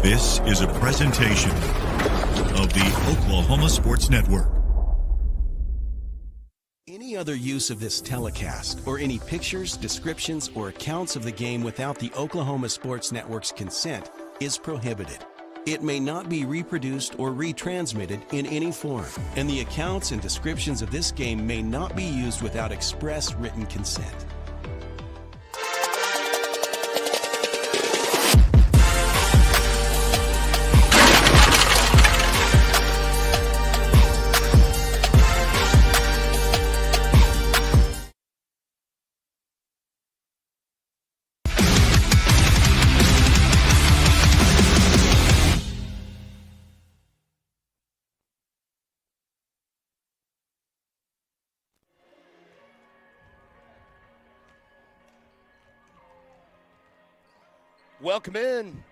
This is a presentation of the Oklahoma Sports Network. Any other use of this telecast or any pictures, descriptions, or accounts of the game without the Oklahoma Sports Network's consent is prohibited. It may not be reproduced or retransmitted in any form, and the accounts and descriptions of this game may not be used without express written consent. Welcome in.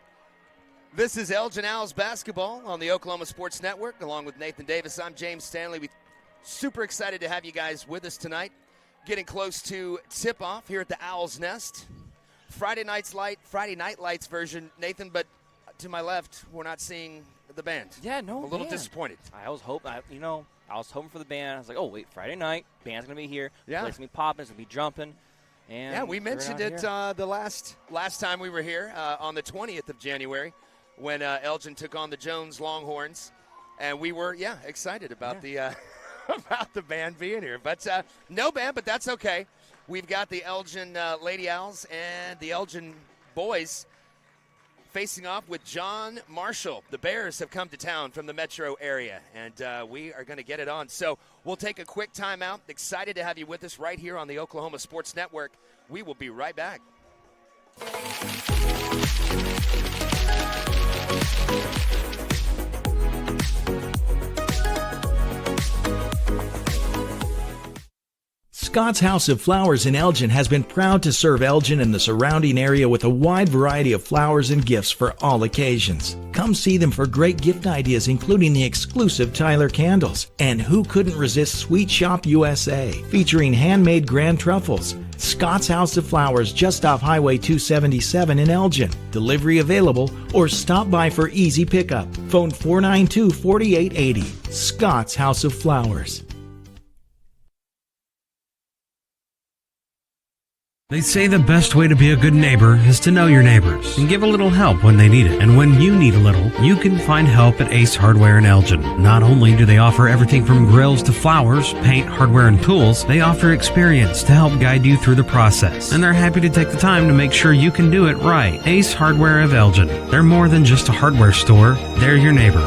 This is Elgin Owls basketball on the Oklahoma Sports Network, along with Nathan Davis. I'm James Stanley. We're super excited to have you guys with us tonight. Getting close to tip-off here at the Owl's Nest. Friday Night Lights version, Nathan, but to my left, we're not seeing the band. Yeah, no, I'm a little band. disappointed. I was hoping for the band. I was like, oh, wait, Friday night, band's going to be here. Yeah. Place going to be popping, it's going to be jumping. And yeah, we mentioned it the last time we were here on the 20th of January when Elgin took on the Jones Longhorns, and we were excited about the about the band being here. But no band, but that's okay. We've got the Elgin Lady Owls and the Elgin boys facing off with John Marshall. The Bears have come to town from the metro area, and we are going to get it on. So we'll take a quick timeout. Excited to have you with us right here on the Oklahoma Sports Network. We will be right back. Scott's House of Flowers in Elgin has been proud to serve Elgin and the surrounding area with a wide variety of flowers and gifts for all occasions. Come see them for great gift ideas, including the exclusive Tyler candles. And who couldn't resist Sweet Shop USA, featuring handmade grand truffles. Scott's House of Flowers, just off Highway 277 in Elgin. Delivery available, or stop by for easy pickup. Phone 492-4880. Scott's House of Flowers. They say the best way to be a good neighbor is to know your neighbors and give a little help when they need it. And when you need a little, you can find help at Ace Hardware in Elgin. Not only do they offer everything from grills to flowers, paint, hardware, and tools, they offer experience to help guide you through the process. And they're happy to take the time to make sure you can do it right. Ace Hardware of Elgin. They're more than just a hardware store. They're your neighbors.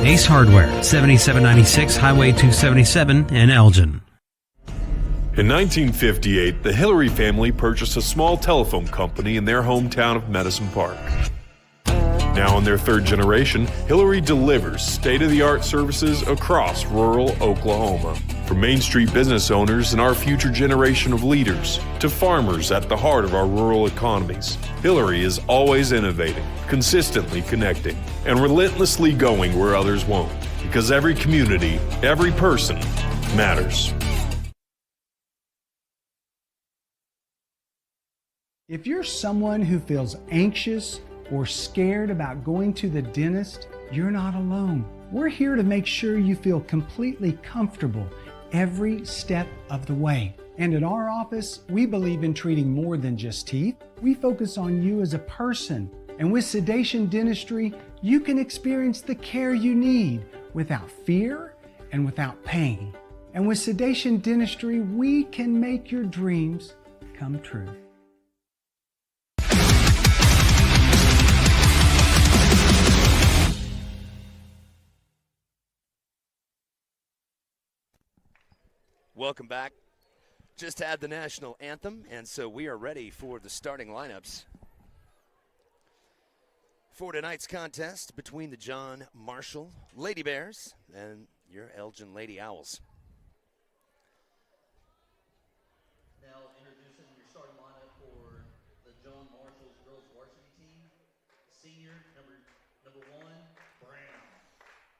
Ace Hardware, 7796 Highway 277 in Elgin. In 1958, the Hillary family purchased a small telephone company in their hometown of Medicine Park. Now in their third generation, Hillary delivers state-of-the-art services across rural Oklahoma. From Main Street business owners and our future generation of leaders to farmers at the heart of our rural economies, Hillary is always innovating, consistently connecting, and relentlessly going where others won't. Because every community, every person matters. If you're someone who feels anxious or scared about going to the dentist, you're not alone. We're here to make sure you feel completely comfortable every step of the way. And at our office, we believe in treating more than just teeth. We focus on you as a person. And with sedation dentistry, you can experience the care you need without fear and without pain. And with sedation dentistry, we can make your dreams come true. Welcome back. Just had the national anthem, and so we are ready for the starting lineups for tonight's contest between the John Marshall Lady Bears and your Elgin Lady Owls. Now introducing your starting lineup for the John Marshall's girls varsity team. Senior, number 1, Brown.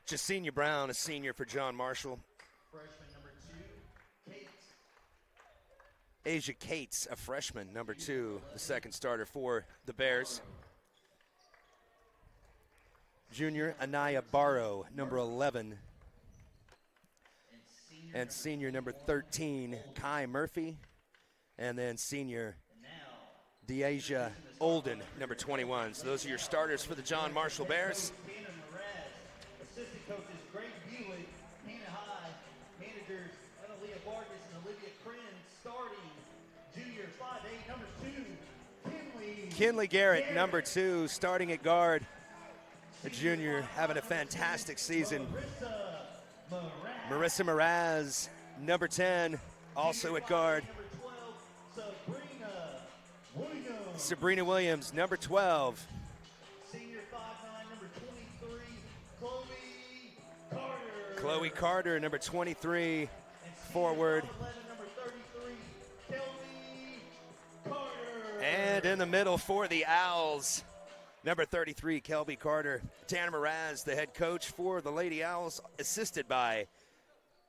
Jasenia Brown, a senior for John Marshall. Freshman number 2, Kate. Asia Cates, a freshman, number 2, the second starter for the Bears. Junior Anaya Barrow, number 11. And senior number 13, Kai Murphy. And then senior Deasia Olden, number 21. So those are your starters for the John Marshall Bears. Assistant coaches Greg Buick, Hannah High, managers Analia Vargas and Olivia Krenz, starting juniors 5'8", number 2, Kinley Garrett, number 2, starting at guard. A junior having a fantastic season. Marissa Mraz, number 10, also at guard. Sabrina Williams, number 12. Senior 5'9", number 23, Chloe Carter. Chloe Carter, number 23, forward. 11, number 33, Kelby Carter. And in the middle for the Owls, number 33, Kelby Carter. Tanner Mraz, the head coach for the Lady Owls, assisted by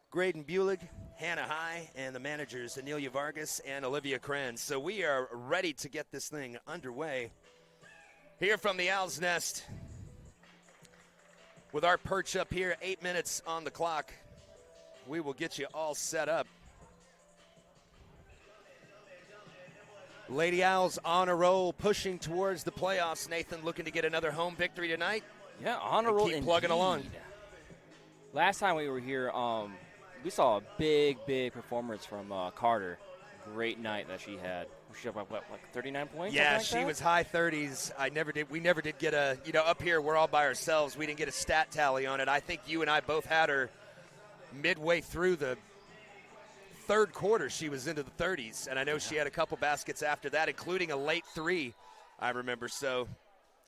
Graydon Bulig, Hannah High, and the managers Anelia Vargas and Olivia Krenz. So we are ready to get this thing underway here from the Owl's Nest with our perch up here, 8 minutes on the clock. We will get you all set up. Lady Owls on a roll, pushing towards the playoffs. Nathan looking to get another home victory tonight. Yeah, on a roll. Keep plugging along. Last time we were here, we saw a big performance from Carter. Great night that she had. She had like 39 points? Yeah, like she that? was high 30s. We never did get a, up here we're all by ourselves. We didn't get a stat tally on it. I think you and I both had her midway through the third quarter. She was into the 30s, and I know she had a couple baskets after that, including a late 3, I remember. So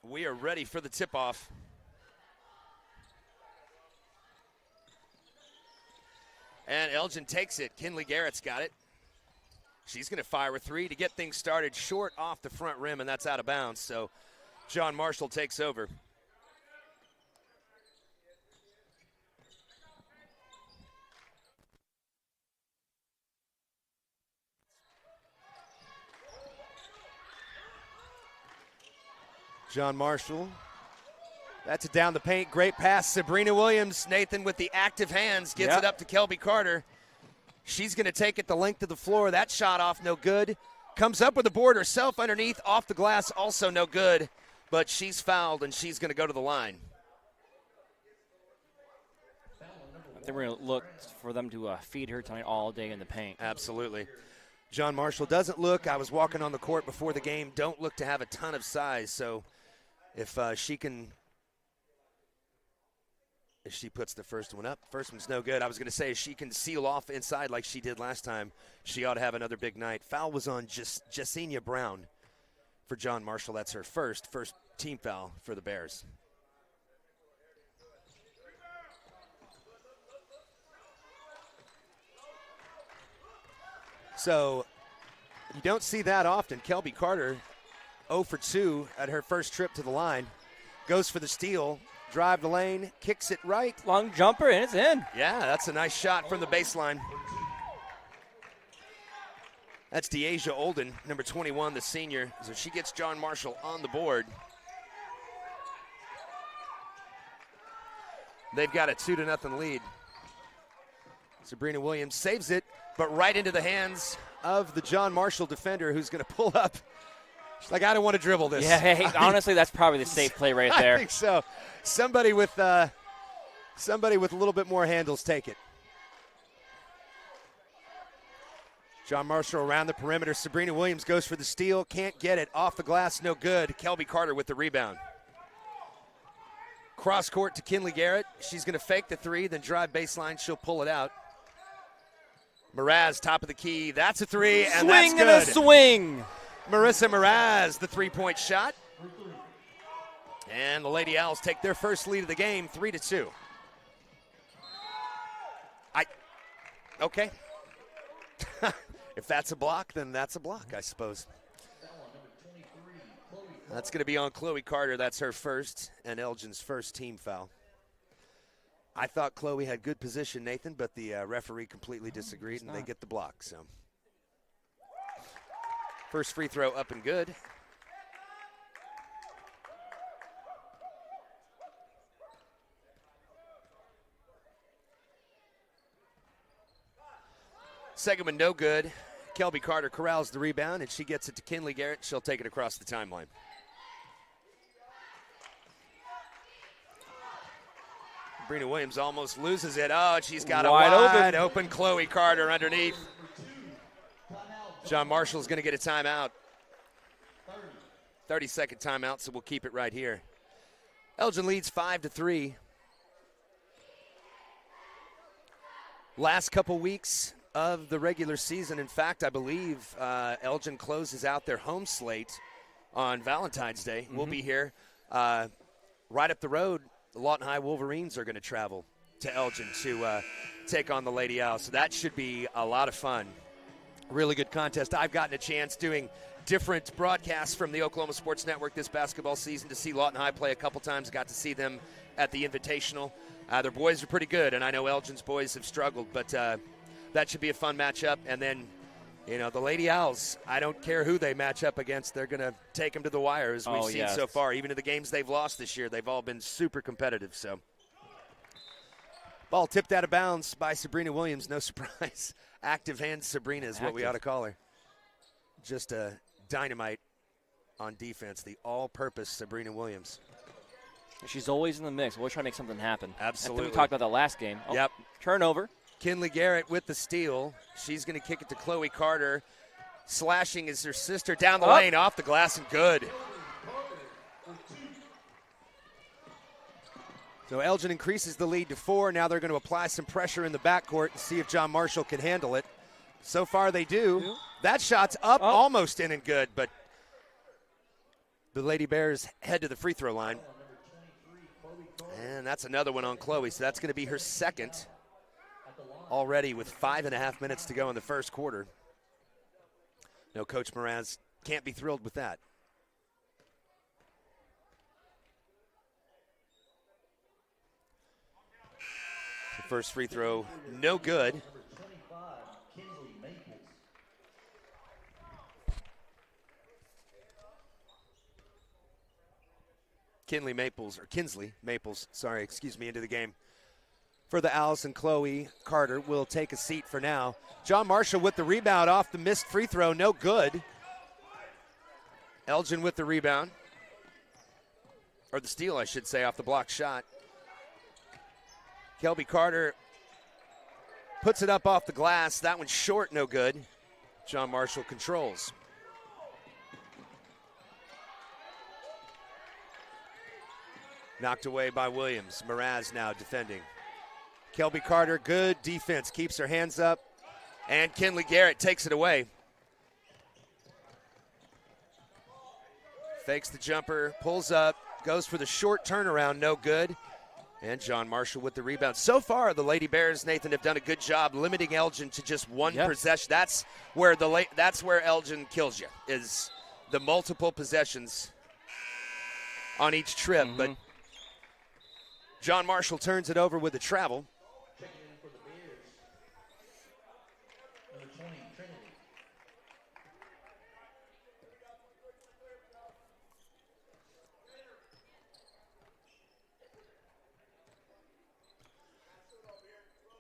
we are ready for the tip-off. And Elgin takes it. Kinley Garrett's got it. She's going to fire a 3 to get things started, short off the front rim, and that's out of bounds. So John Marshall takes over. John Marshall. That's it down the paint. Great pass. Sabrina Williams. Nathan with the active hands gets it up to Kelby Carter. She's going to take it the length of the floor. That shot off, no good. Comes up with the board herself underneath, off the glass, also no good. But she's fouled, and she's going to go to the line. I think we're going to look for them to feed her tonight all day in the paint. Absolutely. John Marshall doesn't look, I was walking on the court before the game, don't look to have a ton of size. So if she puts the first one up, first one's no good. I was going to say, if she can seal off inside like she did last time, she ought to have another big night. Foul was on Jasenia Brown for John Marshall. That's her first team foul for the Bears. So you don't see that often. Kelby Carter, 0 for 2 at her first trip to the line. Goes for the steal, drive the lane, kicks it right. Long jumper, and it's in. Yeah, that's a nice shot from the baseline. That's Deasia Olden, number 21, the senior. So she gets John Marshall on the board. They've got a 2-0 lead. Sabrina Williams saves it, but right into the hands of the John Marshall defender, who's going to pull up. She's like, I don't want to dribble this. Yeah, hey, honestly, that's probably the safe play right there. I think so. Somebody with a little bit more handles take it. John Marshall around the perimeter. Sabrina Williams goes for the steal. Can't get it. Off the glass, no good. Kelby Carter with the rebound. Cross court to Kinley Garrett. She's going to fake the 3, then drive baseline. She'll pull it out. Mraz, top of the key. That's a 3, and that's good. Swing and a swing. Marissa Mraz, the 3-point shot. And the Lady Owls take their first lead of the game, 3-2. Okay. If that's a block, then that's a block, I suppose. That's going to be on Chloe Carter. That's her first and Elgin's first team foul. I thought Chloe had good position, Nathan, but the referee completely disagreed, and they get the block. So First free throw up and good. Second one, no good. Kelby Carter corrals the rebound, and she gets it to Kinley Garrett. She'll take it across the timeline. Sabrina Williams almost loses it. Oh, and she's got Wide a wide open Chloe Carter underneath. John Marshall's going to get a timeout. 30-second timeout, so we'll keep it right here. Elgin leads 5-3. Last couple weeks of the regular season. In fact, I believe Elgin closes out their home slate on Valentine's Day. We'll be here. Right up the road, the Lawton High Wolverines are going to travel to Elgin to take on the Lady Owls. So that should be a lot of fun. Really good contest. I've gotten a chance doing different broadcasts from the Oklahoma Sports Network this basketball season to see Lawton High play a couple times. Got to see them at the Invitational. Their boys are pretty good, and I know Elgin's boys have struggled, but that should be a fun matchup. And then, you know, the Lady Owls, I don't care who they match up against. They're going to take them to the wire, as we've seen so far. Even in the games they've lost this year, they've all been super competitive. So, ball tipped out of bounds by Sabrina Williams. No surprise. Active hand Sabrina is what we ought to call her. Just a dynamite on defense, the all-purpose Sabrina Williams. She's always in the mix, always trying to make something happen. Absolutely. We talked about that last game. Oh, yep. Turnover. Kinley Garrett with the steal. She's going to kick it to Chloe Carter. Slashing is her sister down the lane, off the glass, and good. So Elgin increases the lead to 4. Now they're going to apply some pressure in the backcourt and see if John Marshall can handle it. So far they do. That shot's up, almost in and good, but the Lady Bears head to the free throw line. And that's another one on Chloe, so that's going to be her second already with 5.5 minutes to go in the first quarter. No, Coach Moraz can't be thrilled with that. The first free throw, no good. Kinsley Maples, into the game for the Owls, and Chloe Carter will take a seat for now. John Marshall with the rebound off the missed free throw, no good. Elgin with the rebound, or the steal, I should say, off the blocked shot. Kelby Carter puts it up off the glass. That one's short, no good. John Marshall controls. Knocked away by Williams. Moraz now defending. Kelby Carter, good defense, keeps her hands up. And Kinley Garrett takes it away. Fakes the jumper, pulls up, goes for the short turnaround, no good. And John Marshall with the rebound. So far, the Lady Bears, Nathan, have done a good job limiting Elgin to just one possession. That's where Elgin kills you, is the multiple possessions on each trip. But John Marshall turns it over with a travel.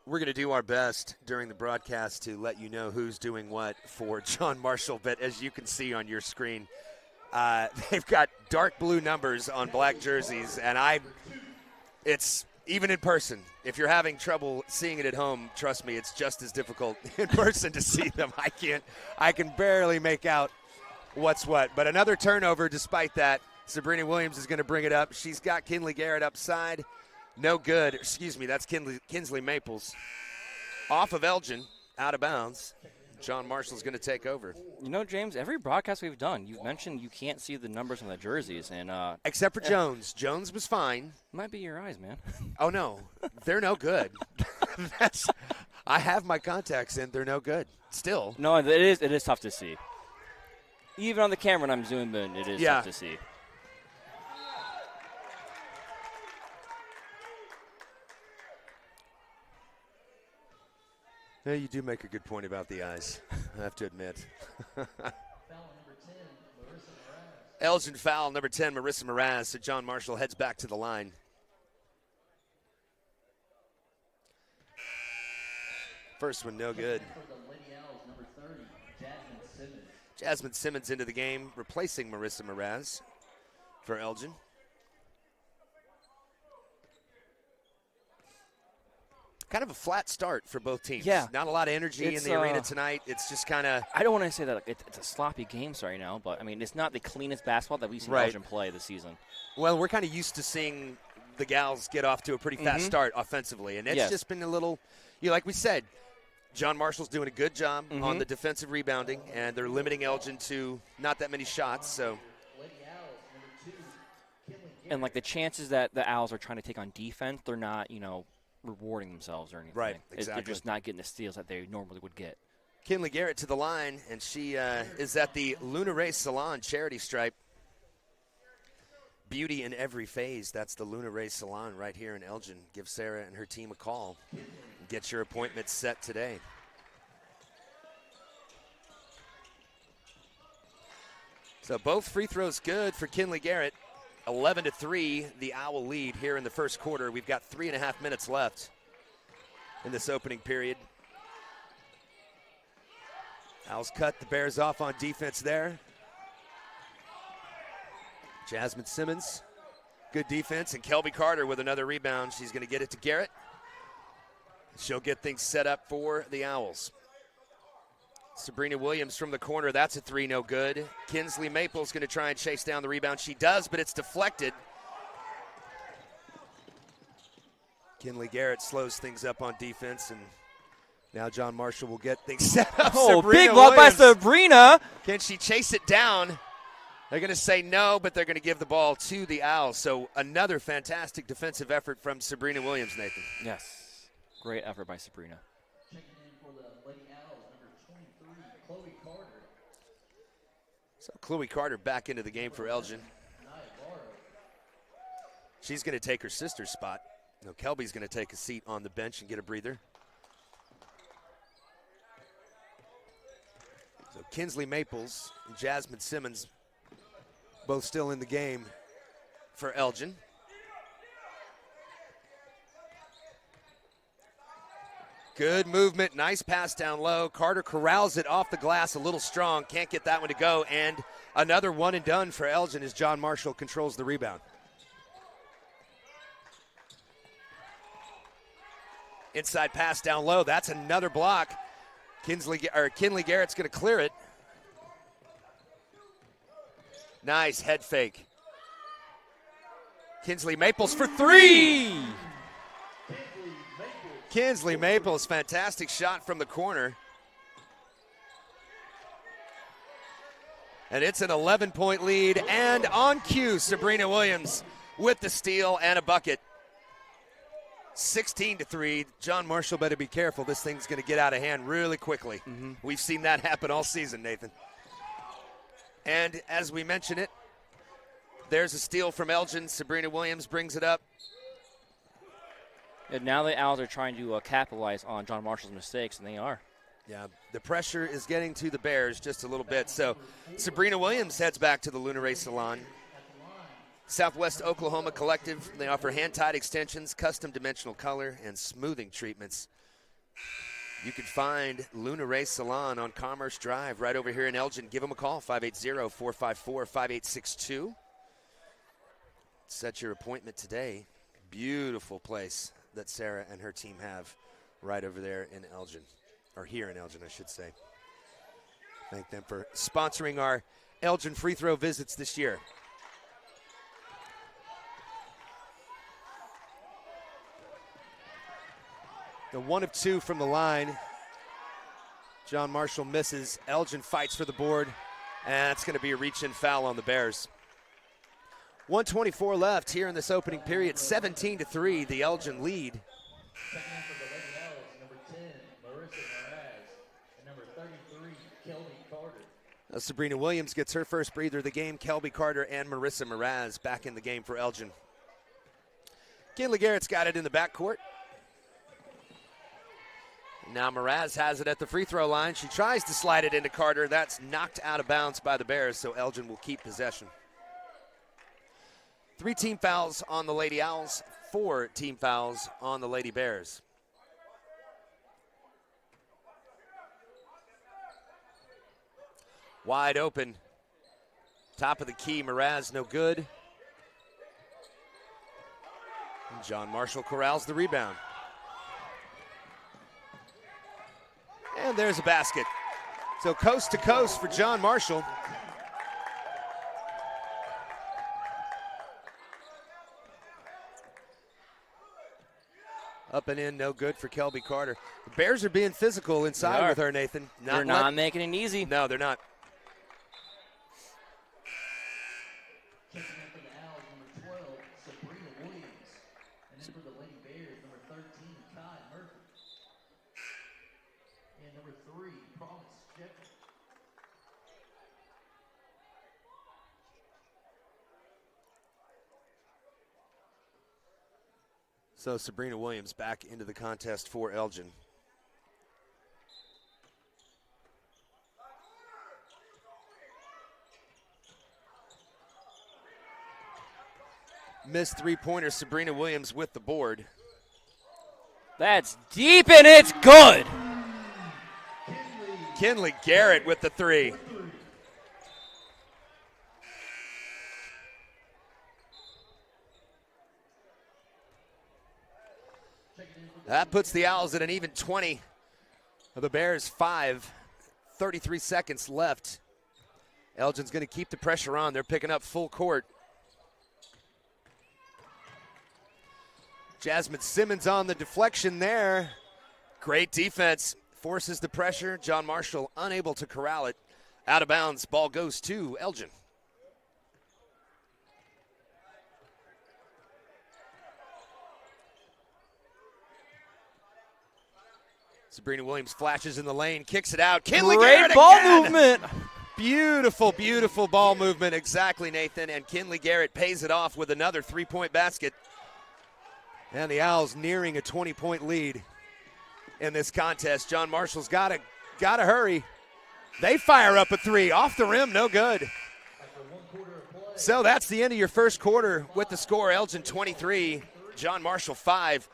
We're going to do our best during the broadcast to let you know who's doing what for John Marshall, but as you can see on your screen, they've got dark blue numbers on black jerseys, and it's even in person. If you're having trouble seeing it at home, trust me, it's just as difficult in person to see them. I can barely make out what's what. But another turnover despite that. Sabrina Williams is going to bring it up. She's got Kinley Garrett upside. No good. Excuse me, that's Kinsley Maples. Off of Elgin, out of bounds. John Marshall's going to take over. You know, James, every broadcast we've done, you've mentioned you can't see the numbers on the jerseys. And except for Jones. Jones was fine. Might be your eyes, man. Oh, no. They're no good. I have my contacts in. They're no good. Still. No, it is tough to see. Even on the camera when I'm zoomed in, it is tough to see. Yeah, you do make a good point about the eyes, I have to admit. Elgin foul, number 10, Marissa Mraz. So John Marshall heads back to the line. First one, no good. For the Lady Owls, number 30, Jasmine Simmons. Jasmine Simmons into the game, replacing Marissa Mraz for Elgin. Kind of a flat start for both teams. Yeah. Not a lot of energy in the arena tonight. It's just kind of. I don't want to say that it's a sloppy game right now, but I mean it's not the cleanest basketball that we've seen Elgin play this season. Well, we're kind of used to seeing the gals get off to a pretty fast start offensively, and it's just been a little, like we said, John Marshall's doing a good job on the defensive rebounding, and they're limiting Elgin to not that many shots. So. And like the chances that the Owls are trying to take on defense, they're not, rewarding themselves or anything. Right, exactly. They're just not getting the steals that they normally would get. Kinley Garrett to the line, and she is at the Luna Ray Salon charity stripe. Beauty in every phase. That's the Luna Ray Salon right here in Elgin. Give Sarah and her team a call. Get your appointment set today. So both free throws good for Kinley Garrett. 11-3, the Owl lead here in the first quarter. We've got 3.5 minutes left in this opening period. Owls cut the Bears off on defense there. Jasmine Simmons, good defense, and Kelby Carter with another rebound. She's going to get it to Garrett. She'll get things set up for the Owls. Sabrina Williams from the corner, that's a three, no good. Kinsley Maples going to try and chase down the rebound. She does, but it's deflected. Kinley Garrett slows things up on defense, and now John Marshall will get things set up. Oh, Sabrina big block by Williams. Sabrina. Can she chase it down? They're going to say no, but they're going to give the ball to the Owls. So another fantastic defensive effort from Sabrina Williams, Nathan. Yes, great effort by Sabrina. Checking in for the Lady Owls, number 23, Chloe Carter. So Chloe Carter back into the game for Elgin. She's going to take her sister's spot. No, Kelby's going to take a seat on the bench and get a breather. So Kinsley Maples and Jasmine Simmons both still in the game for Elgin. Good movement, nice pass down low. Carter corrals it off the glass a little strong. Can't get that one to go. And another one and done for Elgin as John Marshall controls the rebound. Inside pass down low. That's another block. Kinley Garrett's going to clear it. Nice head fake. Kinsley Maples for three. Kinsley Maples, fantastic shot from the corner. And it's an 11-point lead. And on cue, Sabrina Williams with the steal and a bucket. 16-3. John Marshall better be careful. This thing's going to get out of hand really quickly. We've seen that happen all season, Nathan. And as we mention it, there's a steal from Elgin. Sabrina Williams brings it up. And now the Owls are trying to capitalize on John Marshall's mistakes, and they are. Yeah, the pressure is getting to the Bears just a little bit. So Sabrina Williams heads back to the Luna Ray Salon. Southwest Oklahoma Collective, they offer hand-tied extensions, custom dimensional color, and smoothing treatments. You can find Luna Ray Salon on Commerce Drive right over here in Elgin. Give them a call, 580-454-5862. Set your appointment today. Beautiful place that Sarah and her team have right over there in Elgin, or here in Elgin, I should say. Thank them for sponsoring our Elgin free throw visits this year. The 1 of 2 from the line. John Marshall misses. Elgin fights for the board, and that's going to be a reach-in foul on the Bears. 1:24 left here in this opening period. 17-3, the Elgin lead. Checking in for the Lady Owls, number 10, Marissa Mraz, and number 33, Kelby Carter. Sabrina Williams gets her first breather of the game. Kelby Carter and Marissa Mraz back in the game for Elgin. Kinley Garrett's got it in the backcourt. Now Mraz has it at the free throw line. She tries to slide it into Carter. That's knocked out of bounds by the Bears, so Elgin will keep possession. 3 team fouls on the Lady Owls, 4 team fouls on the Lady Bears. Wide open. Top of the key, Mraz, no good. And John Marshall corrals the rebound. And there's a basket. So coast to coast for John Marshall. Up and in, no good for Kelby Carter. The Bears are being physical inside with her, Nathan. They're not making it easy. No, they're not. Checking in for the Owls, number 12, Sabrina Williams. And then for the Lady Bears, number 13, Kai Murphy. And number 3, Promise Shepherd. So Sabrina Williams back into the contest for Elgin. Missed three-pointer, Sabrina Williams with the board. That's deep and it's good. Kinley Garrett with the 3. That puts the Owls at an even 20. The Bears 5, 33 seconds left. Elgin's going to keep the pressure on. They're picking up full court. Jasmine Simmons on the deflection there. Great defense. Forces the pressure. John Marshall unable to corral it. Out of bounds. Ball goes to Elgin. Sabrina Williams flashes in the lane, kicks it out. Kinley Garrett Great ball again. movement. Beautiful, beautiful ball movement. Exactly, Nathan. And Kinley Garrett pays it off with another three-point basket. And the Owls nearing a 20-point lead in this contest. John Marshall's got to hurry. They fire up a 3 off the rim, no good. So that's the end of your first quarter with the score. Elgin 23, John Marshall 5.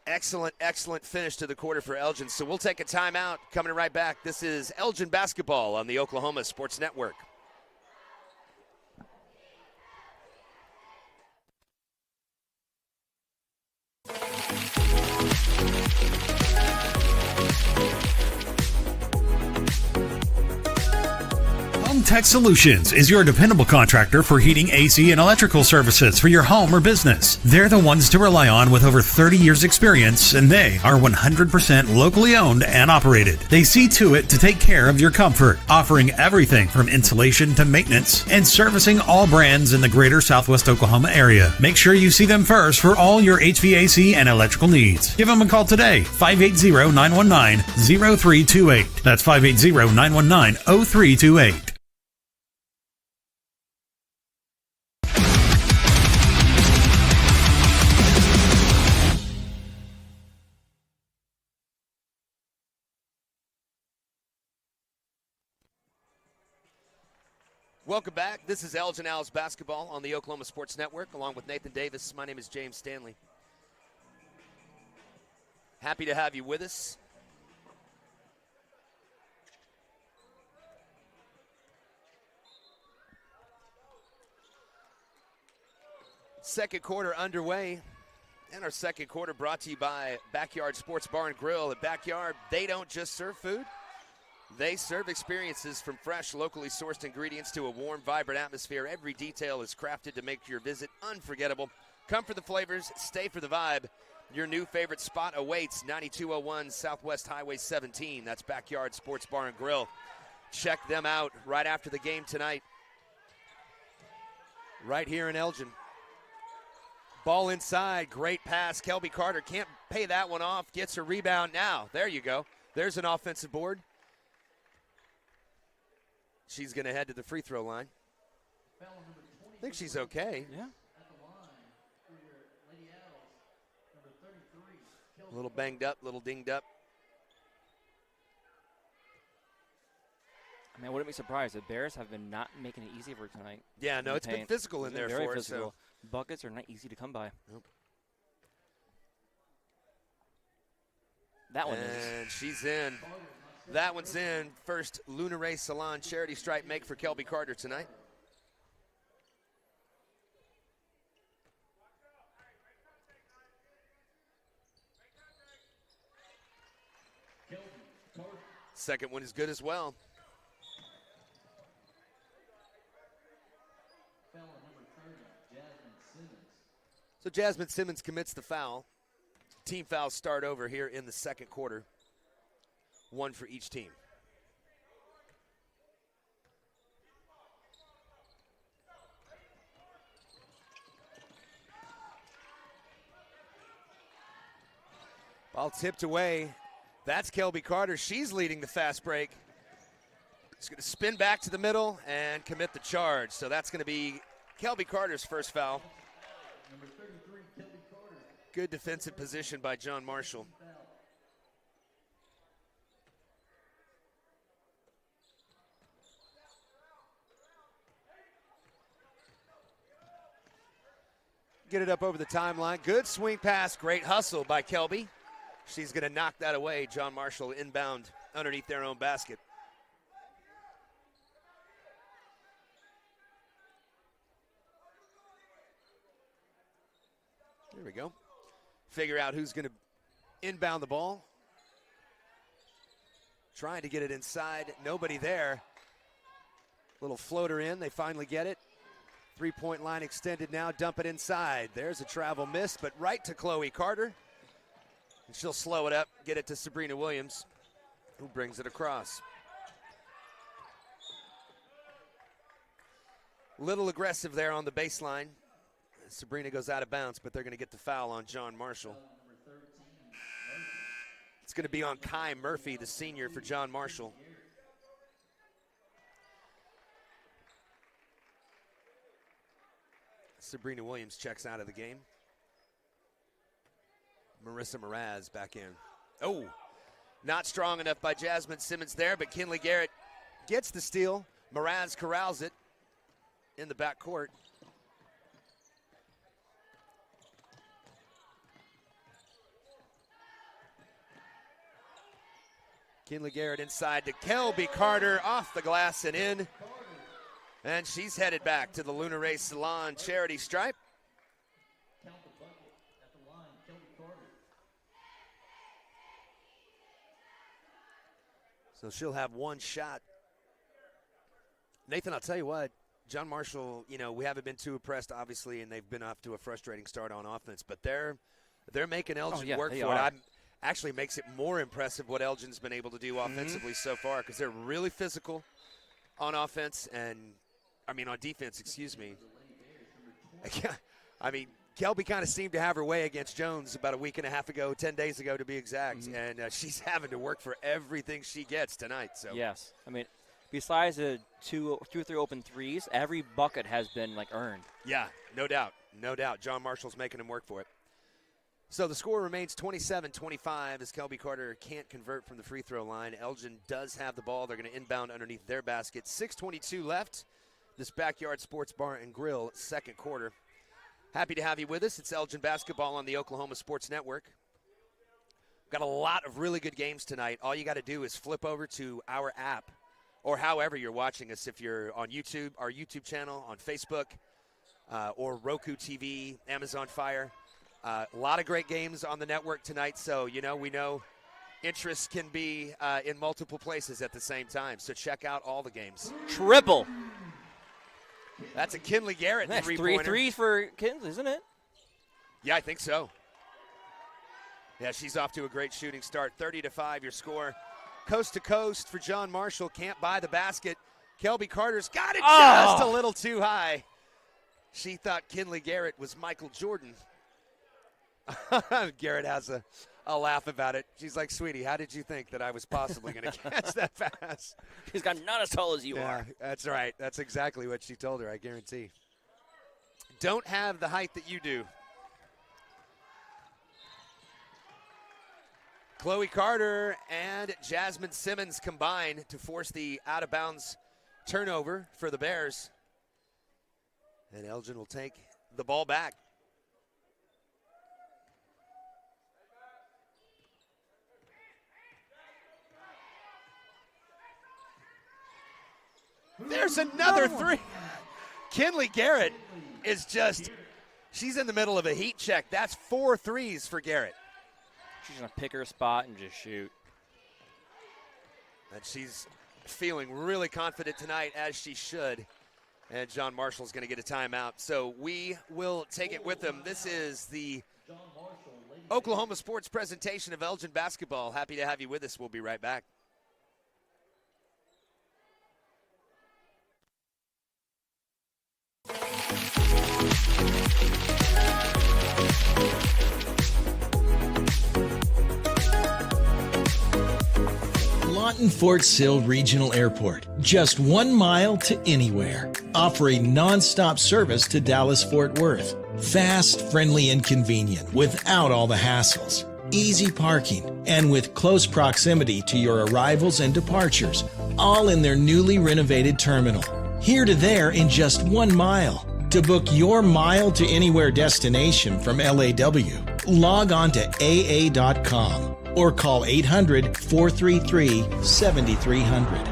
Excellent, excellent finish to the quarter for Elgin. So we'll take a timeout. Coming right back. This is Elgin basketball on the Oklahoma Sports Network. Home Tech Solutions is your dependable contractor for heating, AC, and electrical services for your home or business. They're the ones to rely on with over 30 years experience, and they are 100% locally owned and operated. They see to it to take care of your comfort, offering everything from insulation to maintenance and servicing all brands in the greater Southwest Oklahoma area. Make sure you see them first for all your HVAC and electrical needs. Give them a call today, 580-919-0328. That's 580-919-0328. Welcome back. This is Elgin Owls basketball on the Oklahoma Sports Network, along with Nathan Davis. My name is James Stanley. Happy to have you with us. Second quarter underway, and our second quarter brought to you by Backyard Sports Bar and Grill. At Backyard, they don't just serve food. They serve experiences, from fresh, locally sourced ingredients to a warm, vibrant atmosphere. Every detail is crafted to make your visit unforgettable. Come for the flavors, stay for the vibe. Your new favorite spot awaits, 9201 Southwest Highway 17. That's Backyard Sports Bar and Grill. Check them out right after the game tonight, right here in Elgin. Ball inside, great pass. Kelby Carter can't pay that one off, gets a rebound now. There you go. There's an offensive board. She's going to head to the free throw line. I think she's okay. Yeah. A little banged up, a little dinged up. I mean, I wouldn't be surprised. The Bears have been not making it easy for her tonight. Yeah, no, it's been physical in there very for her. physical. So. Buckets are not easy to come by. Nope. That one and she's in. That one's in. First Luna Ray Salon charity stripe make for Kelby Carter tonight. Second one is good as well. So Jasmine Simmons commits the foul. Team fouls start over here in the second quarter. One for each team. Ball tipped away. That's Kelby Carter. She's leading the fast break. She's going to spin back to the middle and commit the charge. So that's going to be Kelby Carter's first foul. Number 33, Kelby Carter. Good defensive position by John Marshall. Get it up over the timeline. Good swing pass. Great hustle by Kelby. She's going to knock that away. John Marshall inbound underneath their own basket. There we go. Figure out who's going to inbound the ball. Trying to get it inside. Nobody there. Little floater in. They finally get it. Three-point line extended now. Dump it inside. There's a travel miss, but right to Chloe Carter. And she'll slow it up, get it to Sabrina Williams, who brings it across. Little aggressive there on the baseline. Sabrina goes out of bounds, but they're going to get the foul on John Marshall. It's going to be on Kai Murphy, the senior for John Marshall. Sabrina Williams checks out of the game. Marissa Mraz back in. Oh, not strong enough by Jasmine Simmons there, but Kinley Garrett gets the steal. Mraz corrals it in the backcourt. Kinley Garrett inside to Kelby Carter, off the glass and in. And she's headed back to the Luna Ray Salon charity stripe. Count the bucket at the line, Kelby Carter. So she'll have one shot. Nathan, I'll tell you what, John Marshall, you know, we haven't been too impressed, obviously, and they've been off to a frustrating start on offense, but they're making Elgin work for it. Actually makes it more impressive what Elgin's been able to do offensively so far, because they're really physical on offense and, on defense, excuse me. I mean, Kelby kind of seemed to have her way against Jones about a week and a half ago, 10 days ago to be exact, and she's having to work for everything she gets tonight. So yes, besides the two or three open threes, every bucket has been earned. Yeah, no doubt. John Marshall's making him work for it. So the score remains 27-25 as Kelby Carter can't convert from the free throw line. Elgin does have the ball. They're going to inbound underneath their basket. 6:22 left. This Backyard Sports Bar and Grill second quarter. Happy to have you with us. It's Elgin Basketball on the Oklahoma Sports Network. Got a lot of really good games tonight. All you got to do is flip over to our app, or however you're watching us. If you're on YouTube, our YouTube channel, on Facebook, or Roku TV, Amazon Fire. A lot of great games on the network tonight, so we know interest can be in multiple places at the same time. So check out all the games. Triple. That's a Kinley Garrett three-pointer. 3 threes for Kinley, isn't it? Yeah, I think so. Yeah, she's off to a great shooting start. 30-5 your score. Coast to coast for John Marshall. Can't buy the basket. Kelby Carter's got it just a little too high. She thought Kinley Garrett was Michael Jordan. Garrett has a laugh about it. She's like, sweetie, how did you think that I was possibly going to catch that pass? She's got not as tall as you are. That's right. That's exactly what she told her, I guarantee. Don't have the height that you do. Chloe Carter and Jasmine Simmons combine to force the out-of-bounds turnover for the Bears. And Elgin will take the ball back. There's another three. Kinley Garrett is just, she's in the middle of a heat check. That's 4 threes for Garrett. She's going to pick her spot and just shoot. And she's feeling really confident tonight, as she should. And John Marshall's going to get a timeout. So we will take it with him. This is the Oklahoma Sports presentation of Elgin basketball. Happy to have you with us. We'll be right back. Lawton Fort Sill Regional Airport, just 1 mile to anywhere, offering non-stop service to Dallas-Fort Worth. Fast, friendly, and convenient without all the hassles. Easy parking, and with close proximity to your arrivals and departures, all in their newly renovated terminal. Here to there in just 1 mile. To book your mile to anywhere destination from LAW, log on to AA.com. or call 800-433-7300.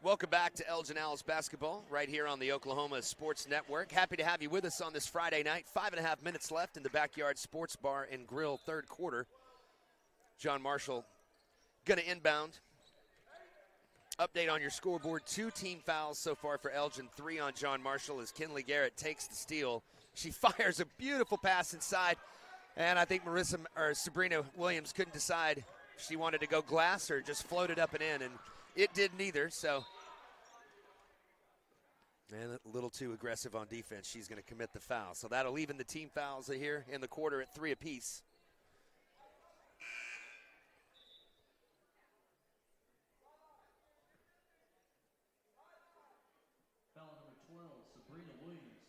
Welcome back to Elgin Owls basketball right here on the Oklahoma Sports Network. Happy to have you with us on this Friday night. 5.5 minutes left in the Backyard Sports Bar and Grill third quarter. John Marshall going to inbound. Update on your scoreboard. 2 team fouls so far for Elgin. 3 on John Marshall as Kinley Garrett takes the steal. She fires a beautiful pass inside. And I think Sabrina Williams couldn't decide if she wanted to go glass or just float it up and in. And it did neither, so. And a little too aggressive on defense. She's going to commit the foul. So that'll even the team fouls here in the quarter at 3 apiece. Foul number 12, Sabrina Williams.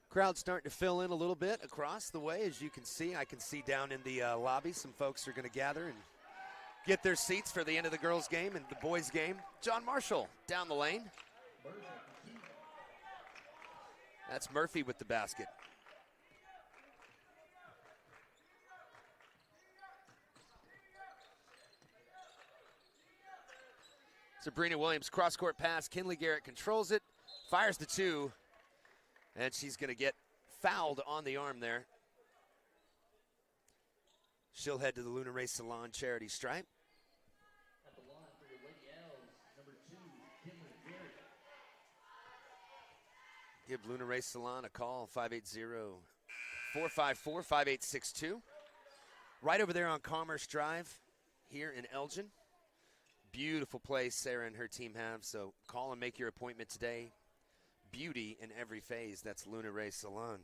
Crowd starting to fill in a little bit across the way, as you can see. I can see down in the lobby some folks are going to gather and get their seats for the end of the girls' game and the boys' game. John Marshall down the lane. That's Murphy with the basket. Sabrina Williams, cross-court pass. Kinley Garrett controls it, fires the 2, and she's going to get fouled on the arm there. She'll head to the Luna Ray Salon charity stripe. At the line for your Lady Owls, number 2, Kinley Garrett. Give Luna Ray Salon a call, 580-454-5862. Right over there on Commerce Drive here in Elgin. Beautiful place Sarah and her team have, so call and make your appointment today. Beauty in every phase. That's Luna Ray Salon.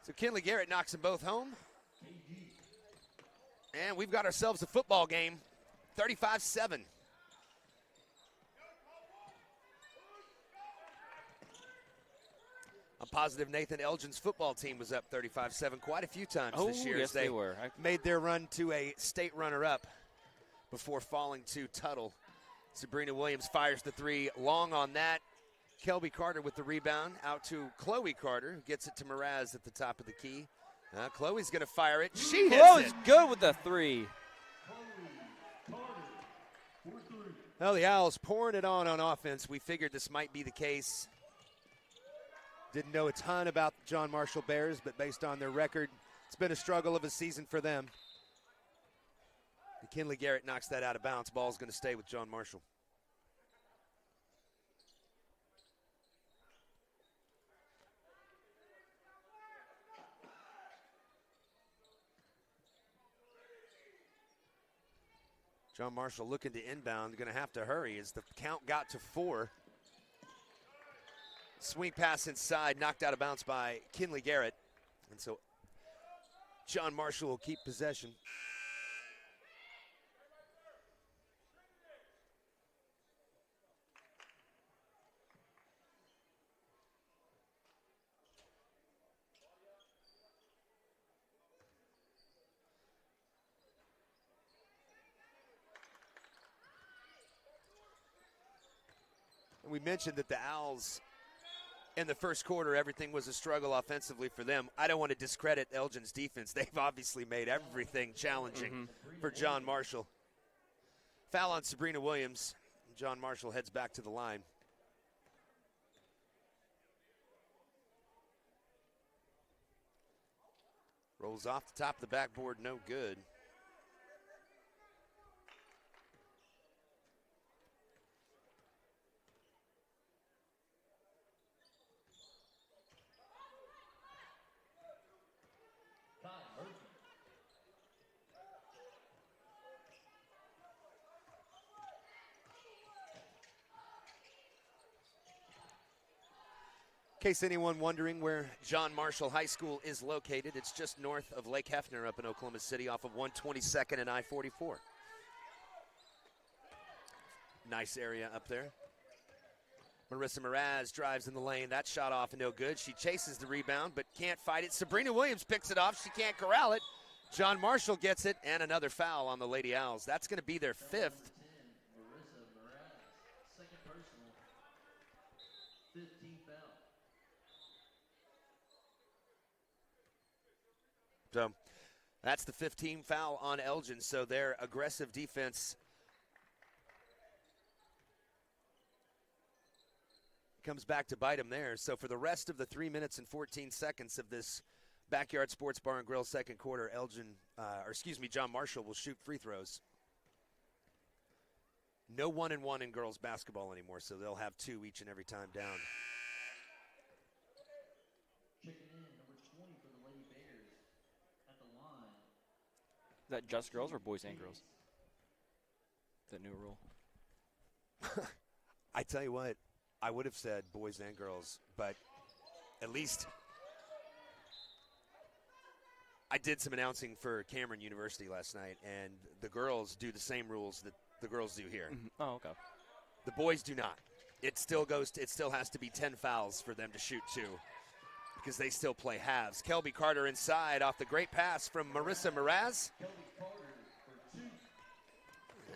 So Kinley Garrett knocks them both home. And we've got ourselves a football game, 35-7. I'm positive Nathan Elgin's football team was up 35-7 quite a few times this year. Yes, as they were. made their run to a state runner-up before falling to Tuttle. Sabrina Williams fires the 3 long on that. Kelby Carter with the rebound out to Chloe Carter, who gets it to Mraz at the top of the key. Chloe's going to fire it. She hits Chloe's it. good with the 3. Well, the Owls pouring it on offense. We figured this might be the case. Didn't know a ton about the John Marshall Bears, but based on their record, it's been a struggle of a season for them. And Kinley Garrett knocks that out of bounds. Ball's going to stay with John Marshall. John Marshall looking to inbound, going to have to hurry as the count got to 4. Swing pass inside, knocked out of bounds by Kinley Garrett. And so John Marshall will keep possession. We mentioned that the Owls in the first quarter, everything was a struggle offensively for them. I don't want to discredit Elgin's defense. They've obviously made everything challenging for John Marshall. Foul on Sabrina Williams. John Marshall heads back to the line. Rolls off the top of the backboard, no good. In case anyone wondering where John Marshall High School is located, it's just north of Lake Hefner up in Oklahoma City off of 122nd and I-44. Nice area up there. Marissa Mraz drives in the lane. That shot off and no good. She chases the rebound but can't fight it. Sabrina Williams picks it off. She can't corral it. John Marshall gets it, and another foul on the Lady Owls. That's going to be their 5th. Marissa Mraz, second personal, 15 foul. So that's the 15 foul on Elgin. So their aggressive defense comes back to bite them there. So for the rest of the 3 minutes and 14 seconds of this Backyard Sports Bar and Grill second quarter, John Marshall will shoot free throws. No 1-and-1 in girls basketball anymore, so they'll have 2 each and every time down. Checking in, number 20 for the Lady Bears at the line. Is that just girls or boys and girls? That new rule. I tell you what, I would have said boys and girls, but at least I did some announcing for Cameron University last night, and the girls do the same rules that the girls do here. Oh, okay. The boys do not. It still has to be 10 fouls for them to shoot 2 because they still play halves. Kelby Carter inside off the great pass from Marissa Mraz.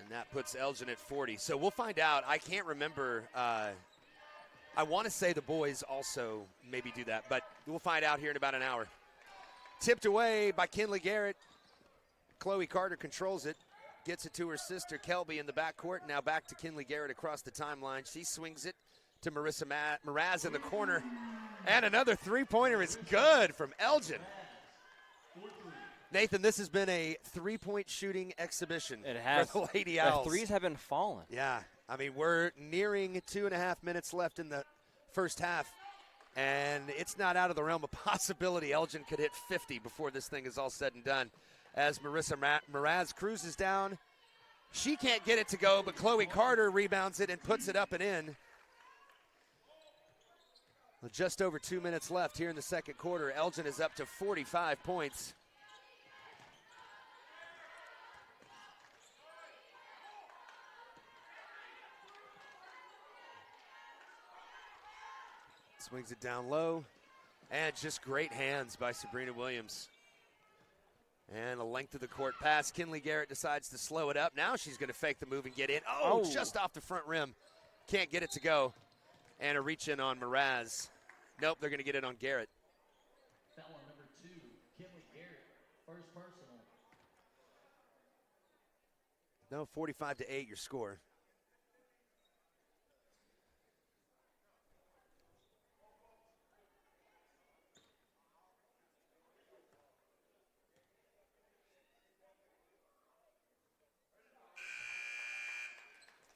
And that puts Elgin at 40. So we'll find out. I can't remember. I want to say the boys also maybe do that, but we'll find out here in about an hour. Tipped away by Kinley Garrett. Chloe Carter controls it. Gets it to her sister, Kelby, in the backcourt. Now back to Kinley Garrett across the timeline. She swings it to Marissa Mraz in the corner. And another three-pointer is good from Elgin. Nathan, this has been a three-point shooting exhibition for the Lady Owls. The threes have been falling. Yeah. I mean, we're nearing 2.5 minutes left in the first half. And it's not out of the realm of possibility Elgin could hit 50 before this thing is all said and done. As Marissa Mraz cruises down. She can't get it to go, but Chloe Carter rebounds it and puts it up and in. Well, just over 2 minutes left here in the second quarter. Elgin is up to 45 points. Swings it down low. And just great hands by Sabrina Williams. And a length of the court pass. Kinley Garrett decides to slow it up. Now she's going to fake the move and get in. Oh, just off the front rim. Can't get it to go. And a reach in on Mraz. Nope, they're going to get it on Garrett. Foul on number 2, Kinley Garrett, first personal. No, 45-8 your score.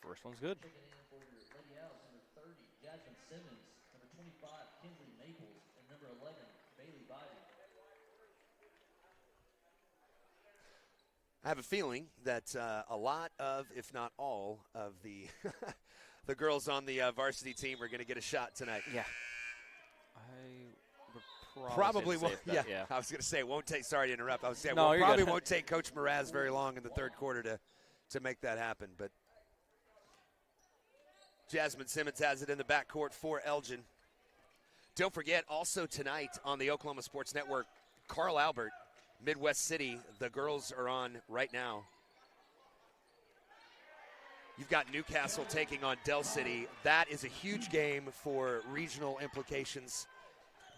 First one's good. Checking in for your Lady Owls, number 30, Jasmine Simmons, number 25, Kinsley Maples, and number 11, Bailey Biden. I have a feeling that a lot of, if not all, of the the girls on the varsity team are going to get a shot tonight. Yeah. I would Probably say won't. the safe bet, Yeah, I was going to say it won't take. Sorry to interrupt. I was saying No, you're probably good. won't take Coach Mraz very long in the third quarter to make that happen. But Jasmine Simmons has it in the backcourt for Elgin. Don't forget, also tonight on the Oklahoma Sports Network, Carl Albert, Midwest City. The girls are on right now. You've got Newcastle taking on Del City. That is a huge game for regional implications.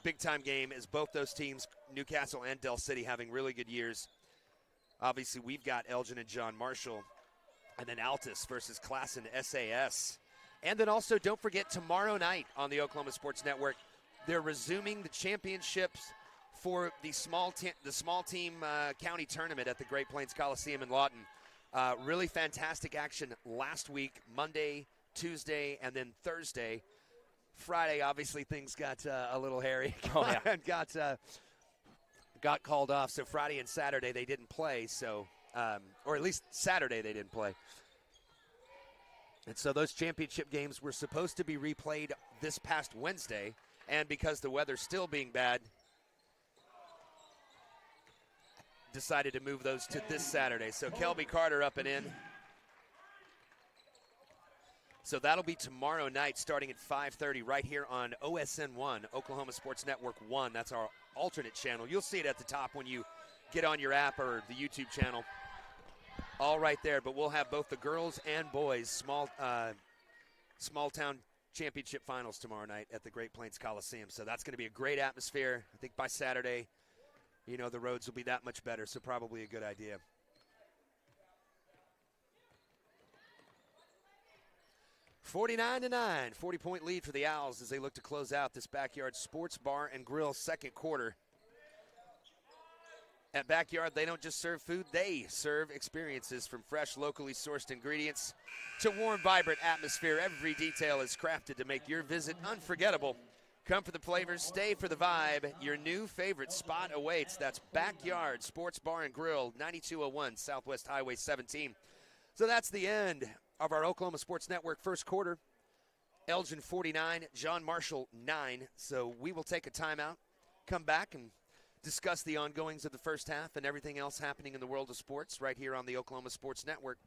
Big-time game as both those teams, Newcastle and Del City, having really good years. Obviously, we've got Elgin and John Marshall. And then Altus versus Classen SAS. And then also, don't forget, tomorrow night on the Oklahoma Sports Network, they're resuming the championships for the small team county tournament at the Great Plains Coliseum in Lawton. Really fantastic action last week, Monday, Tuesday, and then Thursday. Friday, obviously, things got a little hairy and got called off. So Friday and Saturday they didn't play. So, or at least Saturday they didn't play. And so those championship games were supposed to be replayed this past Wednesday, and because the weather's still being bad, decided to move those to this Saturday. So Kelby Carter up and in. So that'll be tomorrow night starting at 5:30 right here on OSN 1, Oklahoma Sports Network 1. That's our alternate channel. You'll see it at the top when you get on your app or the YouTube channel. All right there, but we'll have both the girls and boys small town championship finals tomorrow night at the Great Plains Coliseum. So that's going to be a great atmosphere. I think by Saturday, the roads will be that much better, so probably a good idea. $49-9, 40-point lead for the Owls as they look to close out this Backyard Sports Bar and Grill second quarter. At Backyard, they don't just serve food, they serve experiences from fresh, locally sourced ingredients to warm, vibrant atmosphere. Every detail is crafted to make your visit unforgettable. Come for the flavors, stay for the vibe. Your new favorite spot awaits. That's Backyard Sports Bar and Grill, 9201 Southwest Highway 17. So that's the end of our Oklahoma Sports Network first quarter. Elgin 49, John Marshall 9. So we will take a timeout, come back and discuss the ongoings of the first half and everything else happening in the world of sports right here on the Oklahoma Sports Network.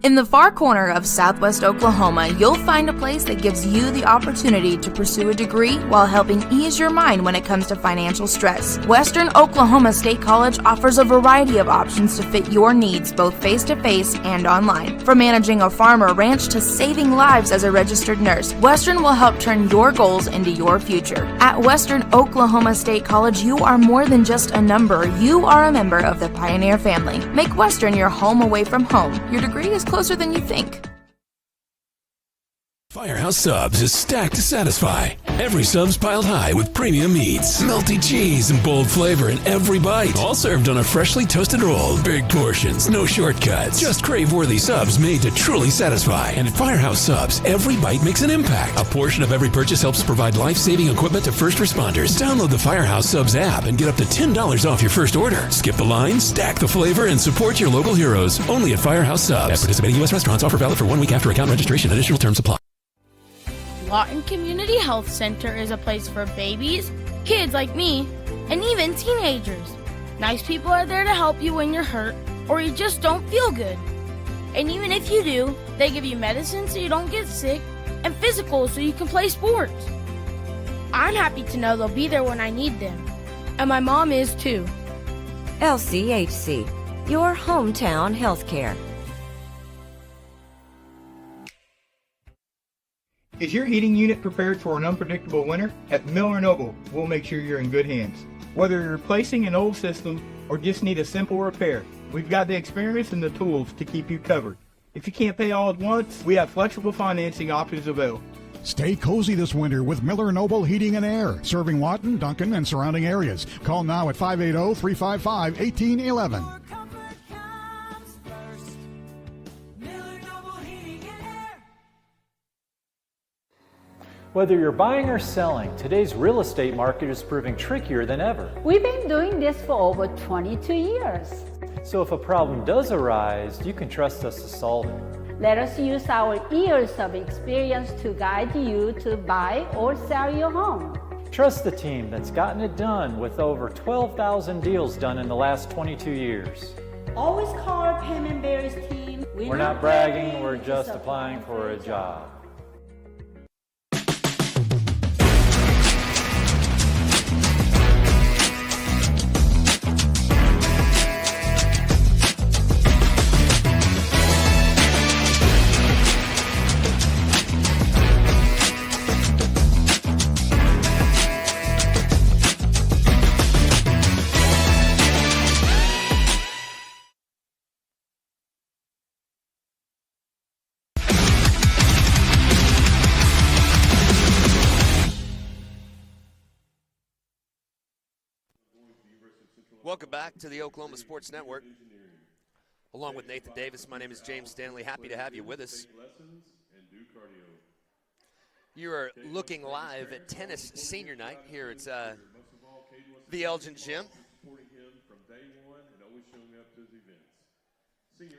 In the far corner of Southwest Oklahoma, you'll find a place that gives you the opportunity to pursue a degree while helping ease your mind when it comes to financial stress. Western Oklahoma State College offers a variety of options to fit your needs, both face-to-face and online. From managing a farm or ranch to saving lives as a registered nurse, Western will help turn your goals into your future. At Western Oklahoma State College, you are more than just a number. You are a member of the Pioneer family. Make Western your home away from home. Your degree is closer than you think. Firehouse Subs is stacked to satisfy. Every sub's piled high with premium meats, melty cheese, and bold flavor in every bite. All served on a freshly toasted roll. Big portions, no shortcuts. Just crave-worthy subs made to truly satisfy. And at Firehouse Subs, every bite makes an impact. A portion of every purchase helps provide life-saving equipment to first responders. Download the Firehouse Subs app and get up to $10 off your first order. Skip the line, stack the flavor, and support your local heroes. Only at Firehouse Subs. At participating U.S. restaurants. Offer valid for 1 week after account registration. Additional terms apply. Lawton Community Health Center is a place for babies, kids like me, and even teenagers. Nice people are there to help you when you're hurt or you just don't feel good. And even if you do, they give you medicine so you don't get sick and physicals so you can play sports. I'm happy to know they'll be there when I need them. And my mom is too. LCHC, your hometown healthcare. Is your heating unit prepared for an unpredictable winter? At Miller & Noble, we'll make sure you're in good hands. Whether you're replacing an old system or just need a simple repair, we've got the experience and the tools to keep you covered. If you can't pay all at once, we have flexible financing options available. Stay cozy this winter with Miller Noble Heating and Air, serving Lawton, Duncan, and surrounding areas. Call now at 580-355-1811. Whether you're buying or selling, today's real estate market is proving trickier than ever. We've been doing this for over 22 years. So if a problem does arise, you can trust us to solve it. Let us use our years of experience to guide you to buy or sell your home. Trust the team that's gotten it done with over 12,000 deals done in the last 22 years. Always call our Payment Berries team. We're not bragging, we're just applying for a job. Welcome back to the Oklahoma Sports Network. Along with Nathan Davis, my name is James Stanley. Happy to have you with us. You are looking live at tennis senior night here at the Elgin Gym.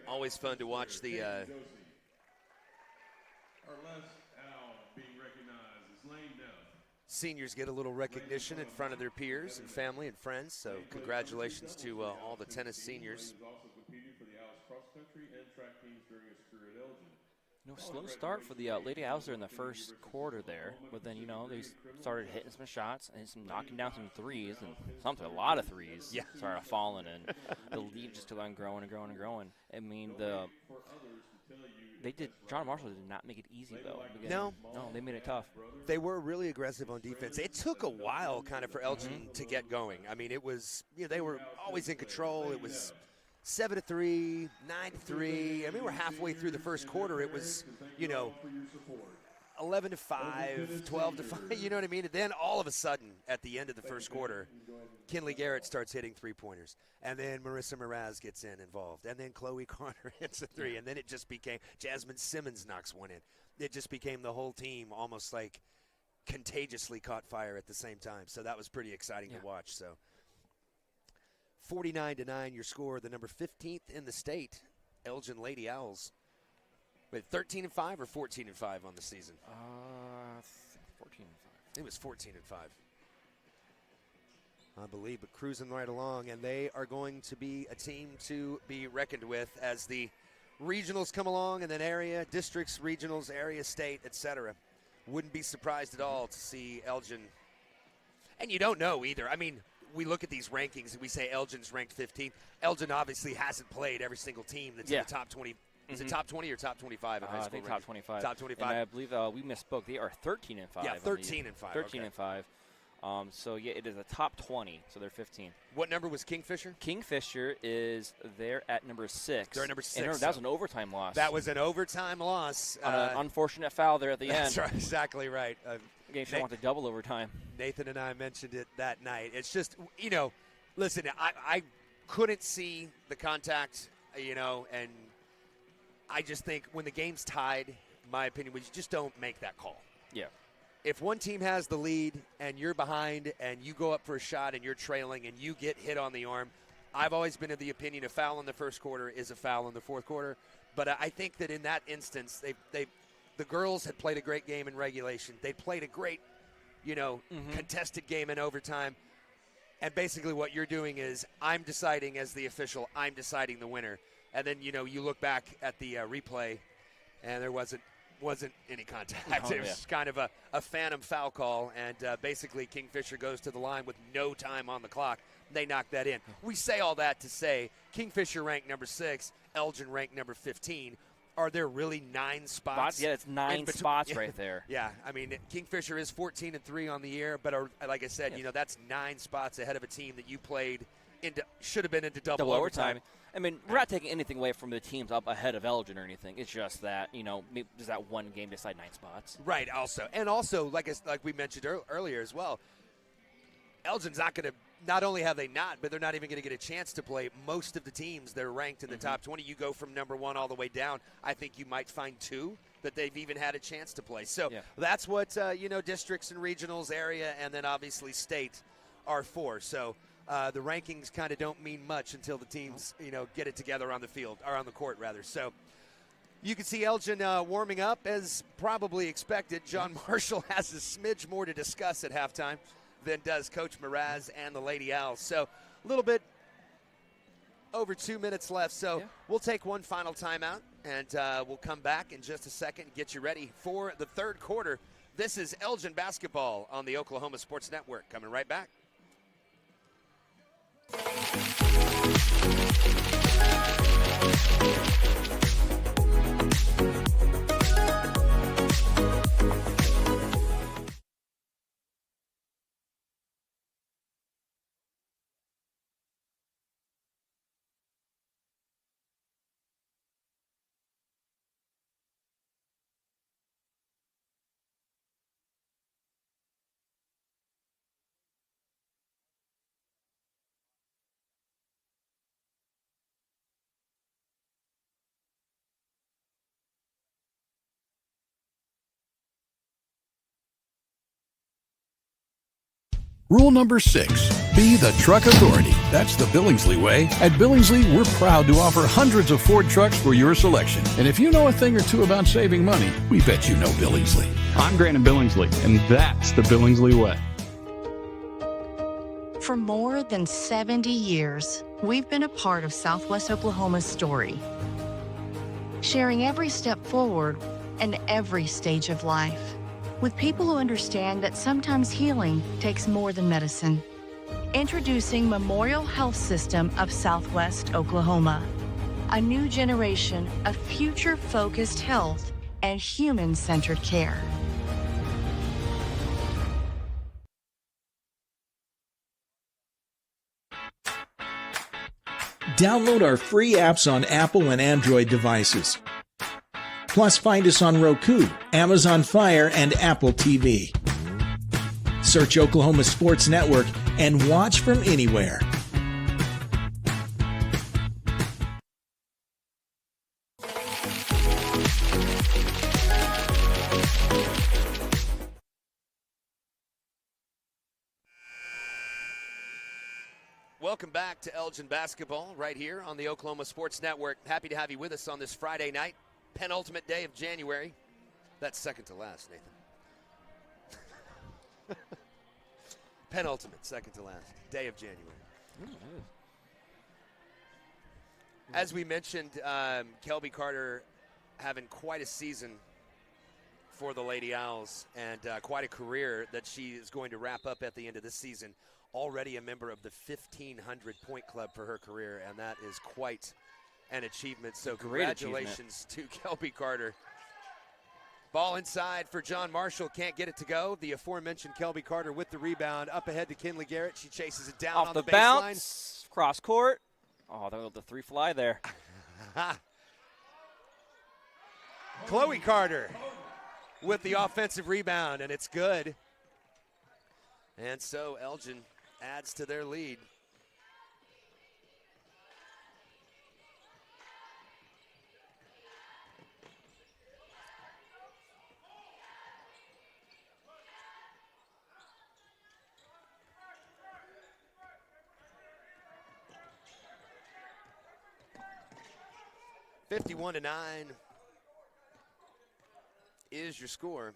Always fun to watch the seniors get a little recognition in front of their peers and family and friends, so congratulations to all the tennis seniors. Slow start for the Lady Owls there in the first quarter there, but then, they started hitting some shots and some knocking down some threes, and a lot of threes started falling, and the lead just kept on growing and growing and growing. I mean, John Marshall did not make it easy, though. No, they made it tough. They were really aggressive on defense. It took a while kind of for Elgin to get going. I mean, it was, they were always in control. It was 7-3, 9-3. I mean, we're halfway through the first quarter. It was, 11-5, 12-5. You know what I mean? And then all of a sudden, at the end of the first quarter, Kinley Garrett starts hitting three-pointers. And then Marissa Mraz gets involved. And then Chloe Carter hits a three. And then it just became Jasmine Simmons knocks one in. It just became the whole team almost like contagiously caught fire at the same time. So that was pretty exciting to watch. So 49-9, your score, the number 15th in the state, Elgin Lady Owls. Wait, 13-5 or 14-5 on the season? 14-5. It was 14-5. I believe, but cruising right along, and they are going to be a team to be reckoned with as the regionals come along, and then area, districts, regionals, area, state, etc. Wouldn't be surprised at all to see Elgin. And you don't know either. I mean, we look at these rankings and we say Elgin's ranked 15th. Elgin obviously hasn't played every single team that's in the top 20. Is it top 20 or top 25 in high school? I think top 25. Top 25. And I believe we misspoke. They are 13-5. Yeah, 13-5. 13-5. So, it is a top 20, so they're 15. What number was Kingfisher? Kingfisher is there at number 6. They're at number 6. And that was an overtime loss. That was an overtime loss. An unfortunate foul there at the end. That's right, exactly right. Game should want to double overtime. Nathan and I mentioned it that night. It's just, listen, I couldn't see the contact, and I just think when the game's tied, my opinion was you just don't make that call. Yeah. If one team has the lead and you're behind and you go up for a shot and you're trailing and you get hit on the arm, I've always been of the opinion a foul in the first quarter is a foul in the fourth quarter. But I think that in that instance, the girls had played a great game in regulation. They played a great, contested game in overtime. And basically what you're doing is I'm deciding as the official, I'm deciding the winner. And then, you look back at the replay and there wasn't any contact. It was kind of a phantom foul call, and basically Kingfisher goes to the line with no time on the clock. They knock that in. We say all that to say Kingfisher ranked number 6, Elgin ranked number 15. Are there really 9 spots? Yeah, it's 9 spots right there. Yeah, I mean, Kingfisher is 14-3 on the year, but like I said, that's 9 spots ahead of a team that you played should have been into double overtime. I mean, we're not taking anything away from the teams up ahead of Elgin or anything. It's just that, maybe does that one game decide 9 spots? Right, also. And also, like we mentioned earlier as well, Elgin's not going to, not only have they not, but they're not even going to get a chance to play most of the teams that are ranked in the top 20. You go from number 1 all the way down. I think you might find 2 that they've even had a chance to play. So that's what, districts and regionals, area, and then obviously state are for. So the rankings kind of don't mean much until the teams, get it together on the field, or on the court, rather. So you can see Elgin warming up as probably expected. John Marshall has a smidge more to discuss at halftime than does Coach Mraz and the Lady Owls. So a little bit over 2 minutes left. So we'll take one final timeout, and we'll come back in just a second and get you ready for the third quarter. This is Elgin basketball on the Oklahoma Sports Network. Coming right back. Rule number 6, be the truck authority. That's the Billingsley way. At Billingsley, we're proud to offer hundreds of Ford trucks for your selection. And if you know a thing or two about saving money, we bet you know Billingsley. I'm Grant Billingsley, and that's the Billingsley way. For more than 70 years, we've been a part of Southwest Oklahoma's story, sharing every step forward and every stage of life, with people who understand that sometimes healing takes more than medicine. Introducing Memorial Health System of Southwest Oklahoma, a new generation of future-focused health and human-centered care. Download our free apps on Apple and Android devices. Plus, find us on Roku, Amazon Fire, and Apple TV. Search Oklahoma Sports Network and watch from anywhere. Welcome back to Elgin basketball right here on the Oklahoma Sports Network. Happy to have you with us on this Friday night, penultimate day of January. That's second to last, Nathan. Penultimate, second to last, day of January. As we mentioned, Kelby Carter having quite a season for the Lady Owls and quite a career that she is going to wrap up at the end of this season. Already a member of the 1,500-point club for her career, and that is quite an achievement. So congratulations to Kelby Carter. Ball inside for John Marshall. Can't get it to go. The aforementioned Kelby Carter with the rebound. Up ahead to Kinley Garrett. She chases it down off on the baseline. Bounce, cross court. Oh, the 3 fly there. Chloe Carter with the offensive rebound, and it's good. And so Elgin adds to their lead. (51-9) is your score.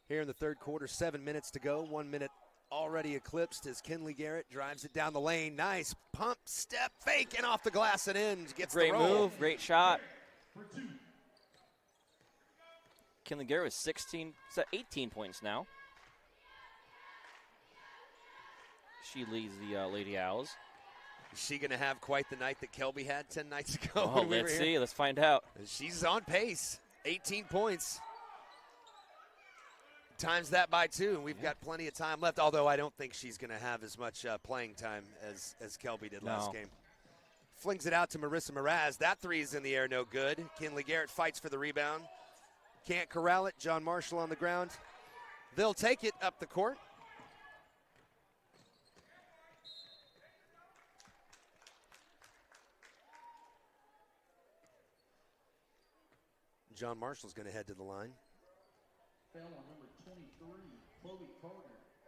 Here in the third quarter, 7 minutes to go. 1 minute already eclipsed as Kinley Garrett drives it down the lane. Nice pump, step, fake, and off the glass and in. Gets great the roll. Move, great shot. Kinley Garrett with 18 points now. She leads the Lady Owls. Is she going to have quite the night that Kelby had 10 nights ago? Oh, let's see. Let's find out. She's on pace. 18 points. times that by 2, and we've got plenty of time left, although I don't think she's going to have as much playing time as Kelby did last game. Flings it out to Marissa Mraz. That 3 is in the air, no good. Kinley Garrett fights for the rebound. Can't corral it. John Marshall on the ground. They'll take it up the court. John Marshall's going to head to the line. Foul on number 23, Chloe Carter,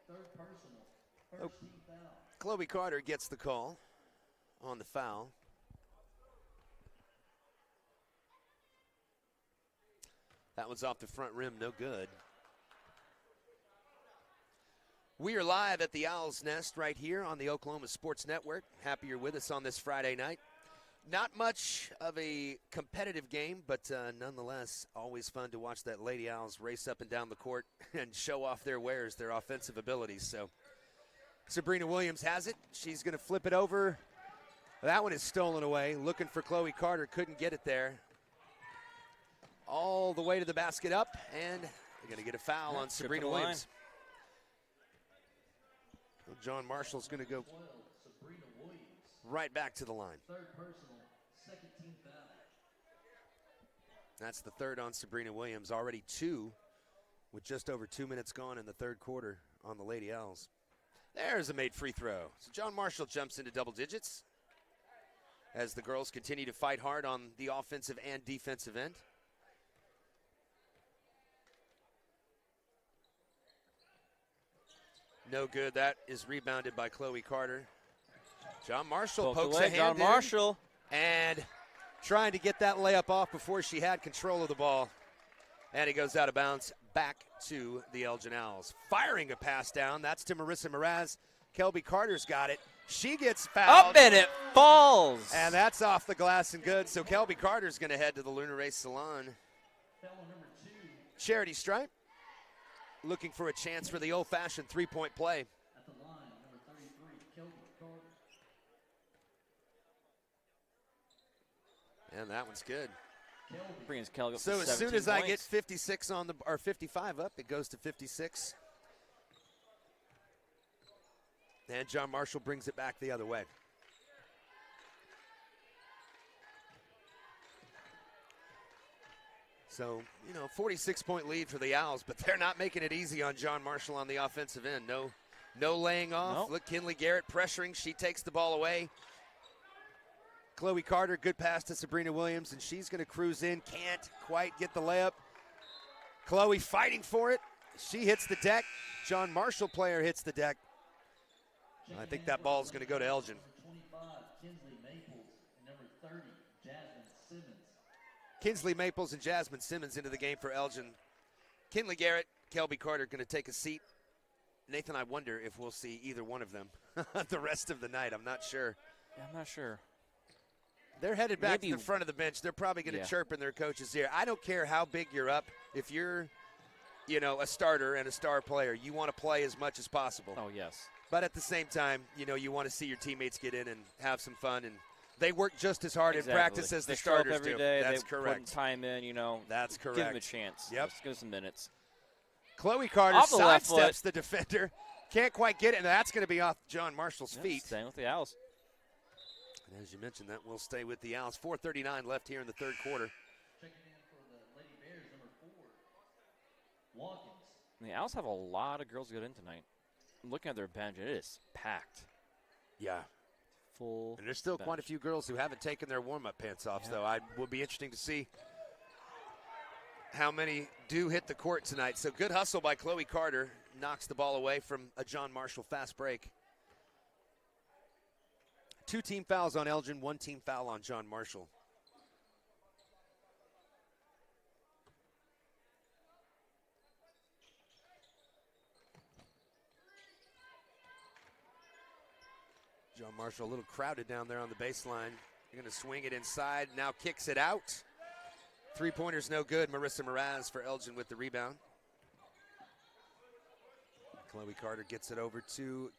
third personal, first team foul. Chloe Carter gets the call on the foul. That one's off the front rim, no good. We are live at the Owl's Nest right here on the Oklahoma Sports Network. Happy you're with us on this Friday night. Not much of a competitive game, but nonetheless, always fun to watch that Lady Owls race up and down the court and show off their wares, their offensive abilities. So Sabrina Williams has it. She's going to flip it over. That one is stolen away. Looking for Chloe Carter, couldn't get it there. All the way to the basket up, and they're going to get a foul on Sabrina Williams. Well, John Marshall's going to go right back to the line. Third personal, second team foul. That's the third on Sabrina Williams. Already 2 with just over 2 minutes gone in the third quarter on the Lady Owls. There's a made free throw. So John Marshall jumps into double digits as the girls continue to fight hard on the offensive and defensive end. No good. That is rebounded by Chloe Carter. John Marshall pokes a hand John Marshall. And trying to get that layup off before she had control of the ball. And it goes out of bounds back to the Elgin Owls. Firing a pass down. That's to Marissa Mraz. Kelby Carter's got it. She gets fouled. Up and it falls. And that's off the glass and good. So Kelby Carter's going to head to the Lunar Race Salon. Foul on number 2. Charity stripe. Looking for a chance for the old-fashioned three-point play. At the line, number 33, Kelby Carter. And that one's good. Brings Kelby up So to as soon 17 as I points. get 56 on the or 55 up, it goes to 56. And John Marshall brings it back the other way. So, 46-point lead for the Owls, but they're not making it easy on John Marshall on the offensive end. No laying off. Nope. Look, Kinley Garrett pressuring. She takes the ball away. Chloe Carter, good pass to Sabrina Williams, and she's going to cruise in. Can't quite get the layup. Chloe fighting for it. She hits the deck. John Marshall player hits the deck. I think that ball is going to go to Elgin. 25, Kinsley Maples, and number 30, Jasmine Simmons. Kinsley Maples and Jasmine Simmons into the game for Elgin. Kinley Garrett, Kelby Carter going to take a seat. Nathan, I wonder if we'll see either one of them the rest of the night. I'm not sure. Yeah, I'm not sure. They're headed back to the front of the bench. They're probably going to chirp in their coach's ear. I don't care how big you're up. If you're, a starter and a star player, you want to play as much as possible. Oh, yes. But at the same time, you want to see your teammates get in and have some fun. And they work just as hard in practice as the starters show up every do. day. That's they correct. Put time in, That's correct. Give them a chance. Yep. Let's give them some minutes. Chloe Carter Off the left sidesteps foot. the defender. Can't quite get it, and that's going to be off John Marshall's feet. Staying with the Owls. And as you mentioned, that will stay with the Owls. 4:39 left here in the third quarter. Checking in for the Lady Bears, number 4, Watkins. And the Owls have a lot of girls good in tonight. I'm looking at their bench, it is packed. Yeah. Full. And there's still quite a few girls who haven't taken their warm-up pants off, so I will be interesting to see how many do hit the court tonight. So good hustle by Chloe Carter. Knocks the ball away from a John Marshall fast break. 2 team fouls on Elgin, 1 team foul on John Marshall. John Marshall a little crowded down there on the baseline. They're going to swing it inside, now kicks it out. 3-pointer's no good. Marissa Mraz for Elgin with the rebound. Chloe Carter gets it over to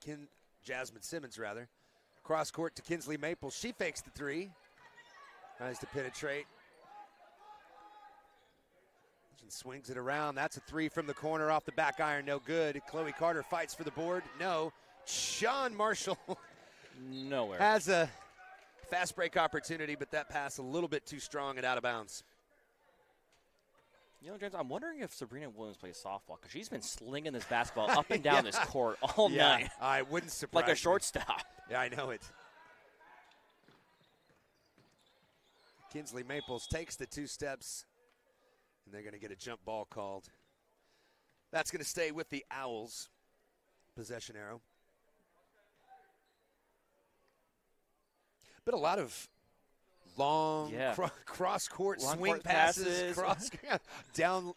Jasmine Simmons, rather. Cross court to Kinsley Maples. She fakes the 3. Tries to penetrate. Elgin swings it around. That's a three from the corner off the back iron. No good. Chloe Carter fights for the board. No. John Marshall Nowhere. has a fast break opportunity, but that pass a little bit too strong and out of bounds. You know, James, I'm wondering if Sabrina Williams plays softball because she's been slinging this basketball up and down this court all night. I wouldn't surprise like a me. shortstop. Yeah, I know it. Kinsley Maples takes the 2 steps, and they're going to get a jump ball called. That's going to stay with the Owls. Possession arrow. But a lot of long cross-court swing passes, down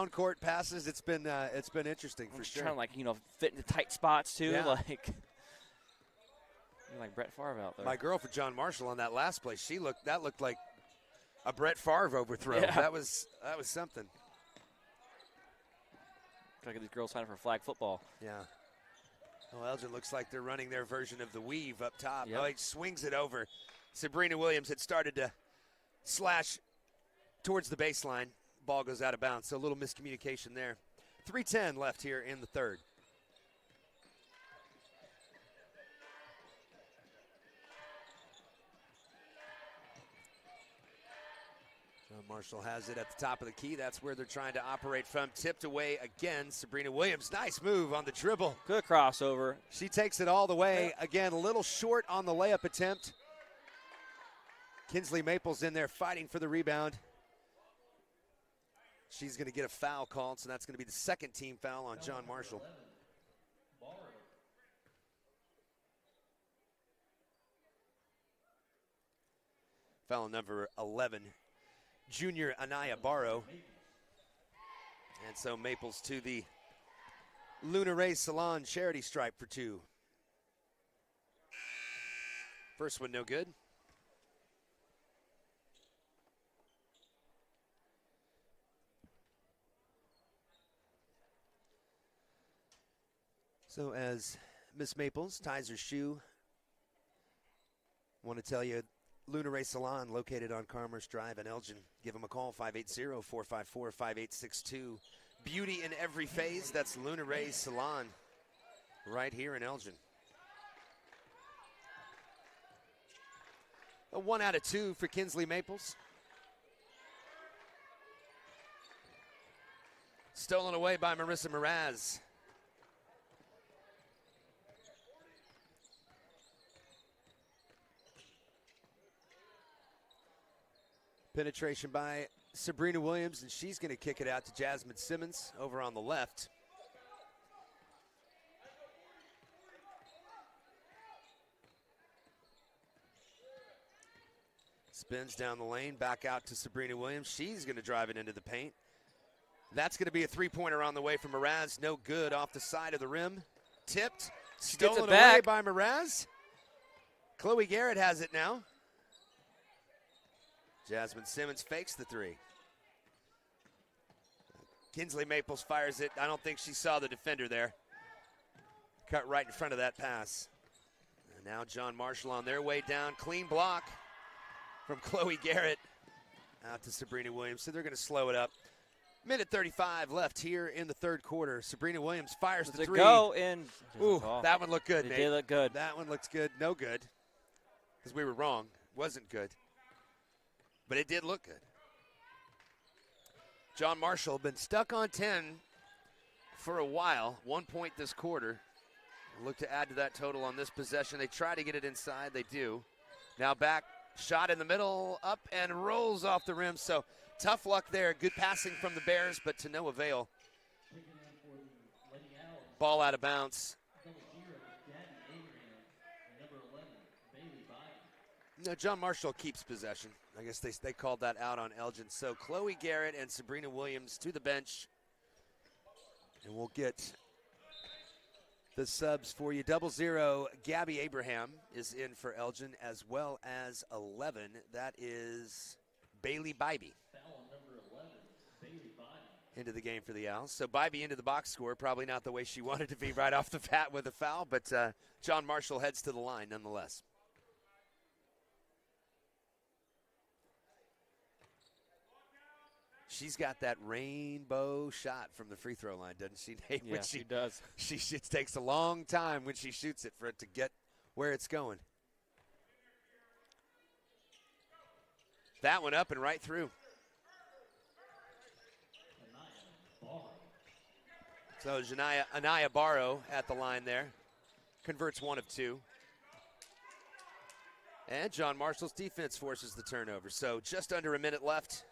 court passes. It's been interesting for sure. Trying to fit into tight spots too, Yeah. like Brett Favre out there. My girl for John Marshall on that last play, that looked like a Brett Favre overthrow. Yeah. That was something. Trying to get these girls signed for flag football. Yeah. Well, Elgin looks like they're running their version of the weave up top. Yep. Oh, he swings it over. Sabrina Williams had started to slash towards the baseline. Ball goes out of bounds, so a little miscommunication there. 3:10 left here in the third. John Marshall has it at the top of the key. That's where they're trying to operate from. Tipped away again. Sabrina Williams, nice move on the dribble. Good crossover. She takes it all the way. Again, a little short on the layup attempt. Kinsley Maples in there fighting for the rebound. She's going to get a foul called, so that's going to be the second team foul on John Marshall. Foul number 11, junior Anaya Barrow. And so Maples to the Luna Ray Salon charity stripe for 2. First one no good. So as Miss Maples ties her shoe, want to tell you, Luna Ray Salon, located on Commerce Drive in Elgin. Give them a call, 580-454-5862. Beauty in every phase, that's Luna Ray Salon right here in Elgin. A 1 out of 2 for Kinsley Maples. Stolen away by Marissa Mraz. Penetration by Sabrina Williams, and she's going to kick it out to Jasmine Simmons over on the left. Spins down the lane, back out to Sabrina Williams. She's going to drive it into the paint. That's going to be a three-pointer on the way from Mraz. No good off the side of the rim. Tipped, stolen away by Mraz. Chloe Garrett has it now. Jasmine Simmons fakes the 3. Kinsley Maples fires it. I don't think she saw the defender there. Cut right in front of that pass. And now John Marshall on their way down. Clean block from Chloe Garrett out to Sabrina Williams. So they're going to slow it up. Minute 35 left here in the third quarter. Sabrina Williams fires the 3. Go in. Ooh, that one looked good, It Nate. did look good. That one looks good. No good. Because we were wrong. Wasn't good. But it did look good. John Marshall been stuck on 10 for a while. 1 point this quarter. Look to add to that total on this possession. They try to get it inside. They do. Now back. Shot in the middle. Up and rolls off the rim. So tough luck there. Good passing from the Bears, but to no avail. Ball out of bounds. No, John Marshall keeps possession. I guess they called that out on Elgin. So Chloe Garrett and Sabrina Williams to the bench. And we'll get the subs for you. 0-0, Gabby Abraham is in for Elgin, as well as 11. That is Bailey Bybee. Into the game for the Owls. So Bybee into the box score. Probably not the way she wanted to be right off the bat with a foul, but John Marshall heads to the line nonetheless. She's got that rainbow shot from the free throw line, doesn't she, Nate? Yeah, she does. It takes a long time when she shoots it for it to get where it's going. That one up and right through. So Anaya Barrow at the line there. Converts 1 of 2. And John Marshall's defense forces the turnover. So just under a minute left.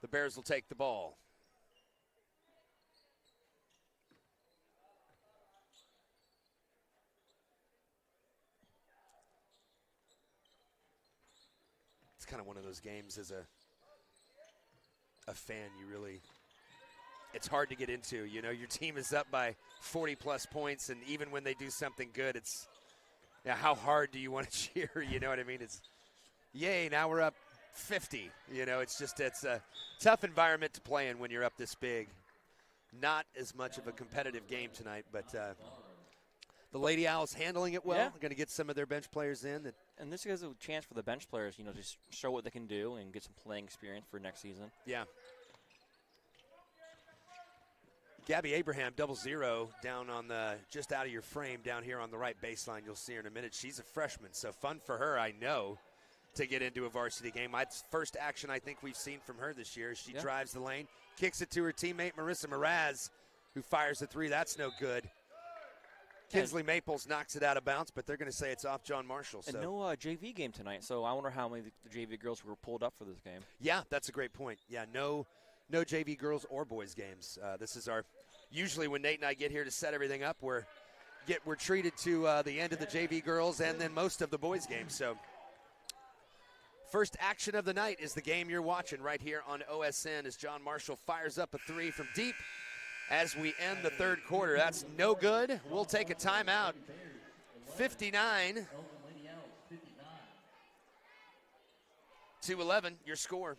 The Bears will take the ball. It's kind of one of those games as a fan it's hard to get into. You know, your team is up by 40-plus points, and even when they do something good, it's, how hard do you want to cheer? You know what I mean? It's, yay, now we're up 50. You know, it's a tough environment to play in when you're up this big. Not as much of a competitive game tonight, but the Lady Owls handling it well. Yeah. Going to get some of their bench players in. And this is a chance for the bench players, just show what they can do and get some playing experience for next season. Yeah. Gabby Abraham, 0-0, down on the, just out of your frame down here on the right baseline. You'll see her in a minute. She's a freshman, so fun for her, I know, to get into a varsity game. First action I think we've seen from her this year. She drives the lane, kicks it to her teammate Marissa Mraz, who fires the three. That's no good. Kinsley Maples knocks it out of bounds, but they're going to say it's off John Marshall. So. And no JV game tonight, so I wonder how many of the JV girls were pulled up for this game. Yeah, that's a great point. Yeah, no JV girls or boys games. This is usually when Nate and I get here to set everything up, we're treated to the end of the JV girls and then most of the boys games. So first action of the night is the game you're watching right here on OSN as John Marshall fires up a three from deep as we end the third quarter. That's no good. We'll take a timeout. 59-11, your score.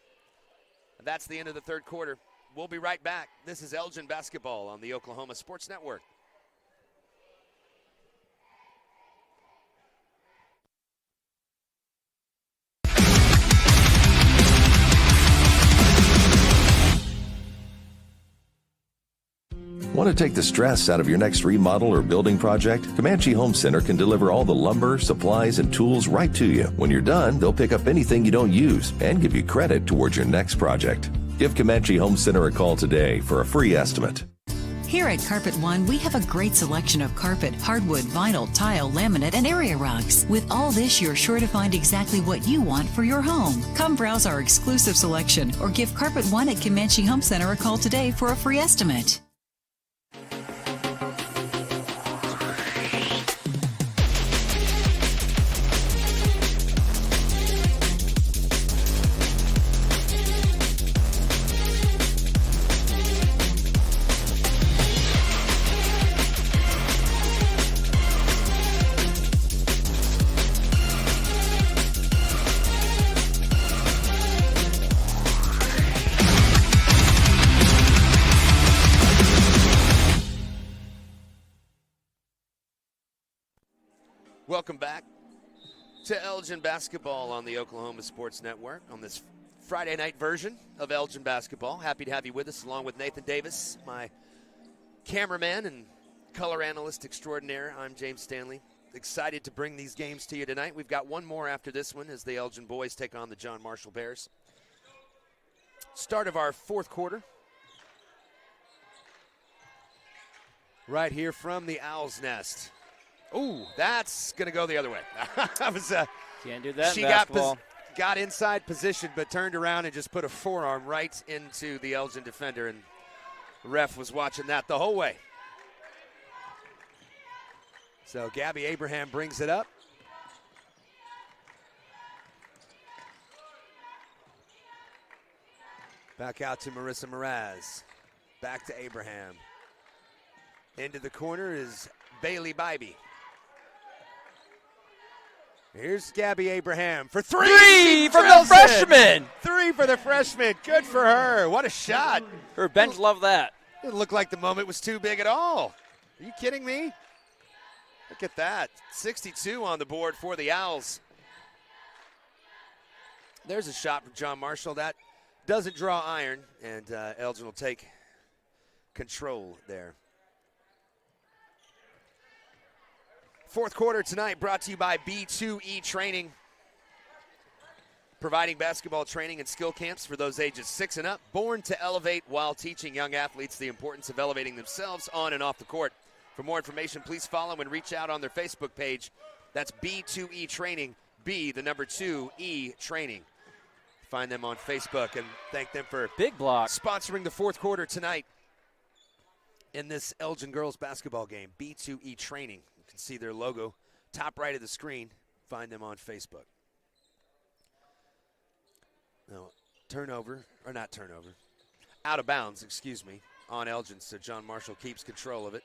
That's the end of the third quarter. We'll be right back. This is Elgin Basketball on the Oklahoma Sports Network. Want to take the stress out of your next remodel or building project? Comanche Home Center can deliver all the lumber, supplies, and tools right to you. When you're done, they'll pick up anything you don't use and give you credit towards your next project. Give Comanche Home Center a call today for a free estimate. Here at Carpet One, we have a great selection of carpet, hardwood, vinyl, tile, laminate, and area rugs. With all this, you're sure to find exactly what you want for your home. Come browse our exclusive selection or give Carpet One at Comanche Home Center a call today for a free estimate. Welcome back to Elgin Basketball on the Oklahoma Sports Network on this Friday night version of Elgin Basketball. Happy to have you with us along with Nathan Davis, my cameraman and color analyst extraordinaire. I'm James Stanley. Excited to bring these games to you tonight. We've got one more after this one as the Elgin boys take on the John Marshall Bears. Start of our fourth quarter. Right here from the Owl's Nest. Ooh, that's going to go the other way. Can't do that she in basketball. got inside position, but turned around and just put a forearm right into the Elgin defender, and the ref was watching that the whole way. So Gabby Abraham brings it up. Back out to Marissa Mraz. Back to Abraham. Into the corner is Bailey Bybee. Here's Gabby Abraham for three. Three for the freshman. Three for the freshman. Good for her. What a shot. Her bench loved that. It looked like the moment was too big at all. Are you kidding me? Look at that. 62 on the board for the Owls. There's a shot from John Marshall. That doesn't draw iron, and Elgin will take control there. Fourth quarter tonight brought to you by B2E Training, providing basketball training and skill camps for those ages 6 and up, born to elevate while teaching young athletes the importance of elevating themselves on and off the court. For more information, please follow and reach out on their Facebook page. That's B2E Training, B, the number 2, E Training. Find them on Facebook and thank them for big block sponsoring the fourth quarter tonight in this Elgin girls basketball game. B2E Training. You can see their logo top right of the screen. Find them on Facebook. No, out of bounds, excuse me, on Elgin, so John Marshall keeps control of it.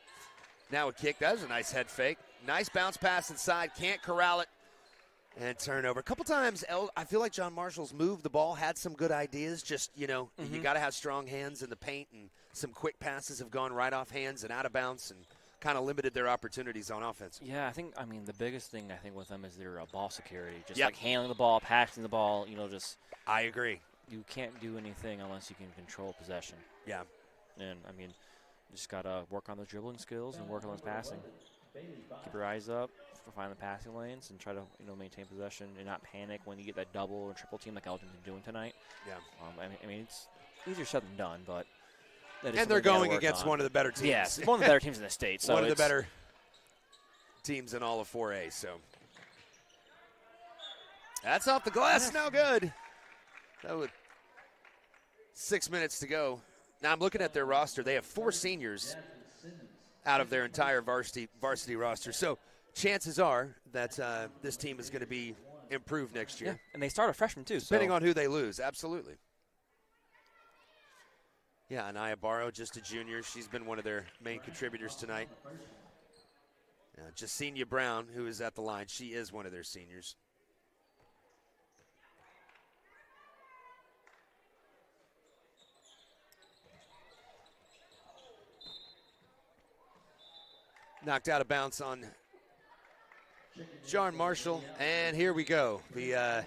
Now a kick, that was a nice head fake. Nice bounce pass inside, can't corral it, and turnover. A couple times, I feel like John Marshall's moved the ball, had some good ideas, just, you got to have strong hands in the paint, and some quick passes have gone right off hands and out of bounds, and kind of limited their opportunities on offense. Yeah, the biggest thing, with them is their ball security. Just like handling the ball, passing the ball, just. I agree. You can't do anything unless you can control possession. Yeah. And, you just got to work on those dribbling skills and work on those passing. Keep your eyes up, find the passing lanes, and try to, maintain possession and not panic when you get that double or triple team like Elgin's been doing tonight. Yeah. It's easier said than done, but. And they're going against one of the better teams. Yes, one of the better teams in the state. So one of the better teams in all of 4A. So that's off the glass, no good. That would 6 minutes to go. Now I'm looking at their roster. They have 4 seniors out of their entire varsity roster. So chances are that this team is going to be improved next year. Yeah, and they start a freshman too. Depending on who they lose, absolutely. Yeah, Anaya Barrow, just a junior. She's been one of their main contributors tonight. Jasenia Brown, who is at the line, she is one of their seniors. Knocked out of bounds on John Marshall, and here we go. The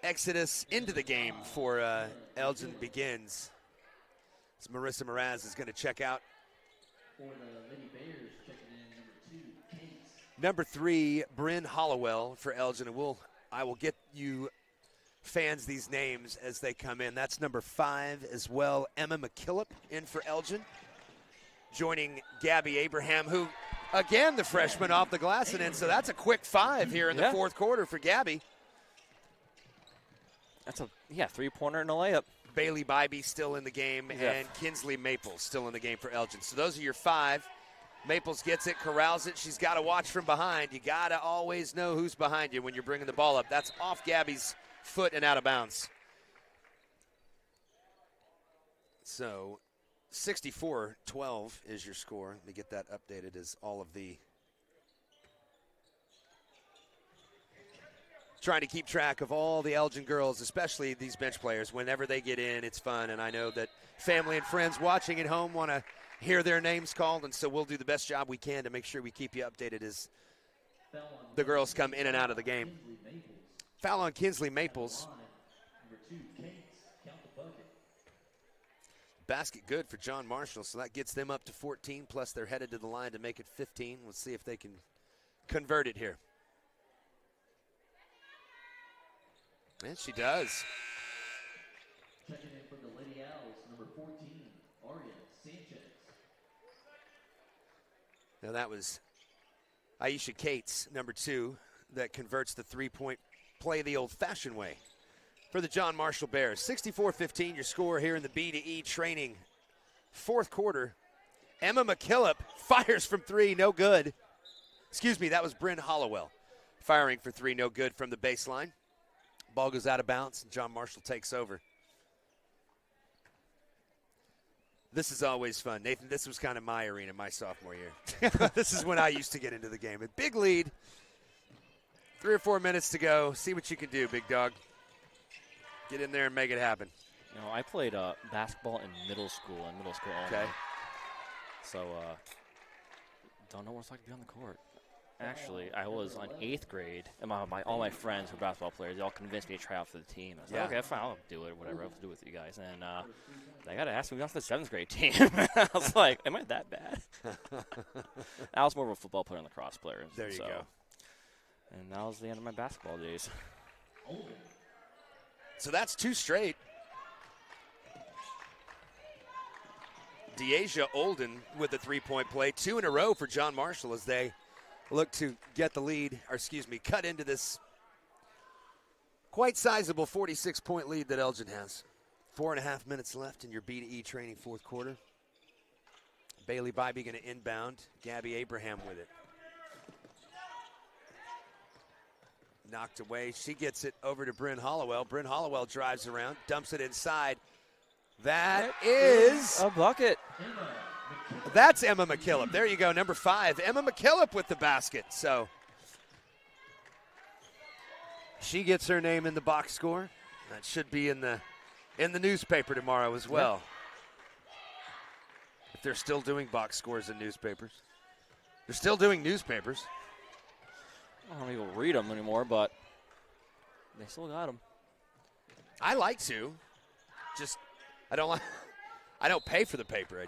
exodus into the game for Elgin begins. As Marissa Mraz is going to check out. For the Lady Bears, checking in number 2, Case. Number 3, Bryn Hollowell for Elgin, and I will get you fans these names as they come in. That's number 5 as well. Emma McKillop in for Elgin, joining Gabby Abraham, who, again, the freshman off the glass and in. So that's a quick 5 here in the fourth quarter for Gabby. That's a 3-pointer and a layup. Bailey Bybee still in the game, and Kinsley Maples still in the game for Elgin. So those are your 5. Maples gets it, corrals it. She's got to watch from behind. You got to always know who's behind you when you're bringing the ball up. That's off Gabby's foot and out of bounds. So 64-12 is your score. Let me get that updated as all of the trying to keep track of all the Elgin girls, especially these bench players. Whenever they get in, it's fun, and I know that family and friends watching at home want to hear their names called, and so we'll do the best job we can to make sure we keep you updated as the girls come in and out of the game. Foul on Kinsley Maples. Basket good for John Marshall, so that gets them up to 14, plus they're headed to the line to make it 15. Let's see if they can convert it here. And she does. Checking in from the Lady Owls, number 14, Aria Sanchez. Now that was Aisha Cates, number 2, that converts the three-point play the old-fashioned way for the John Marshall Bears. 64-15 your score here in the B2E Training fourth quarter. Emma McKillop fires from 3, no good. Excuse me, that was Bryn Hollowell firing for 3, no good from the baseline. Ball goes out of bounds, and John Marshall takes over. This is always fun. Nathan, this was kind of my arena my sophomore year. This is when I used to get into the game. A big lead. 3 or 4 minutes to go. See what you can do, big dog. Get in there and make it happen. I played basketball in middle school only. Okay. So, don't know what it's like to be on the court. Actually, I was on 8th grade, and all my friends were basketball players. They all convinced me to try out for the team. I was like, okay, fine, I'll do it, whatever, I'll do it with you guys. And they got to ask me off the 7th grade team. I was like, am I that bad? I was more of a football player and lacrosse player. There you go. And that was the end of my basketball days. So that's 2 straight. Deasia Olden with the 3-point play. 2 in a row for John Marshall as they look to get the lead, cut into this quite sizable 46-point lead that Elgin has. 4.5 minutes left in your B2E training 4th quarter. Bailey Bybee going to inbound. Gabby Abraham with it. Knocked away. She gets it over to Bryn Hollowell. Bryn Hollowell drives around, dumps it inside. That is a bucket. That's Emma McKillop. There you go, number 5. Emma McKillop with the basket. So she gets her name in the box score. That should be in the newspaper tomorrow as well. If they're still doing box scores in newspapers. They're still doing newspapers. I don't even read them anymore, but they still got them. I like to. Just, I don't pay for the paper.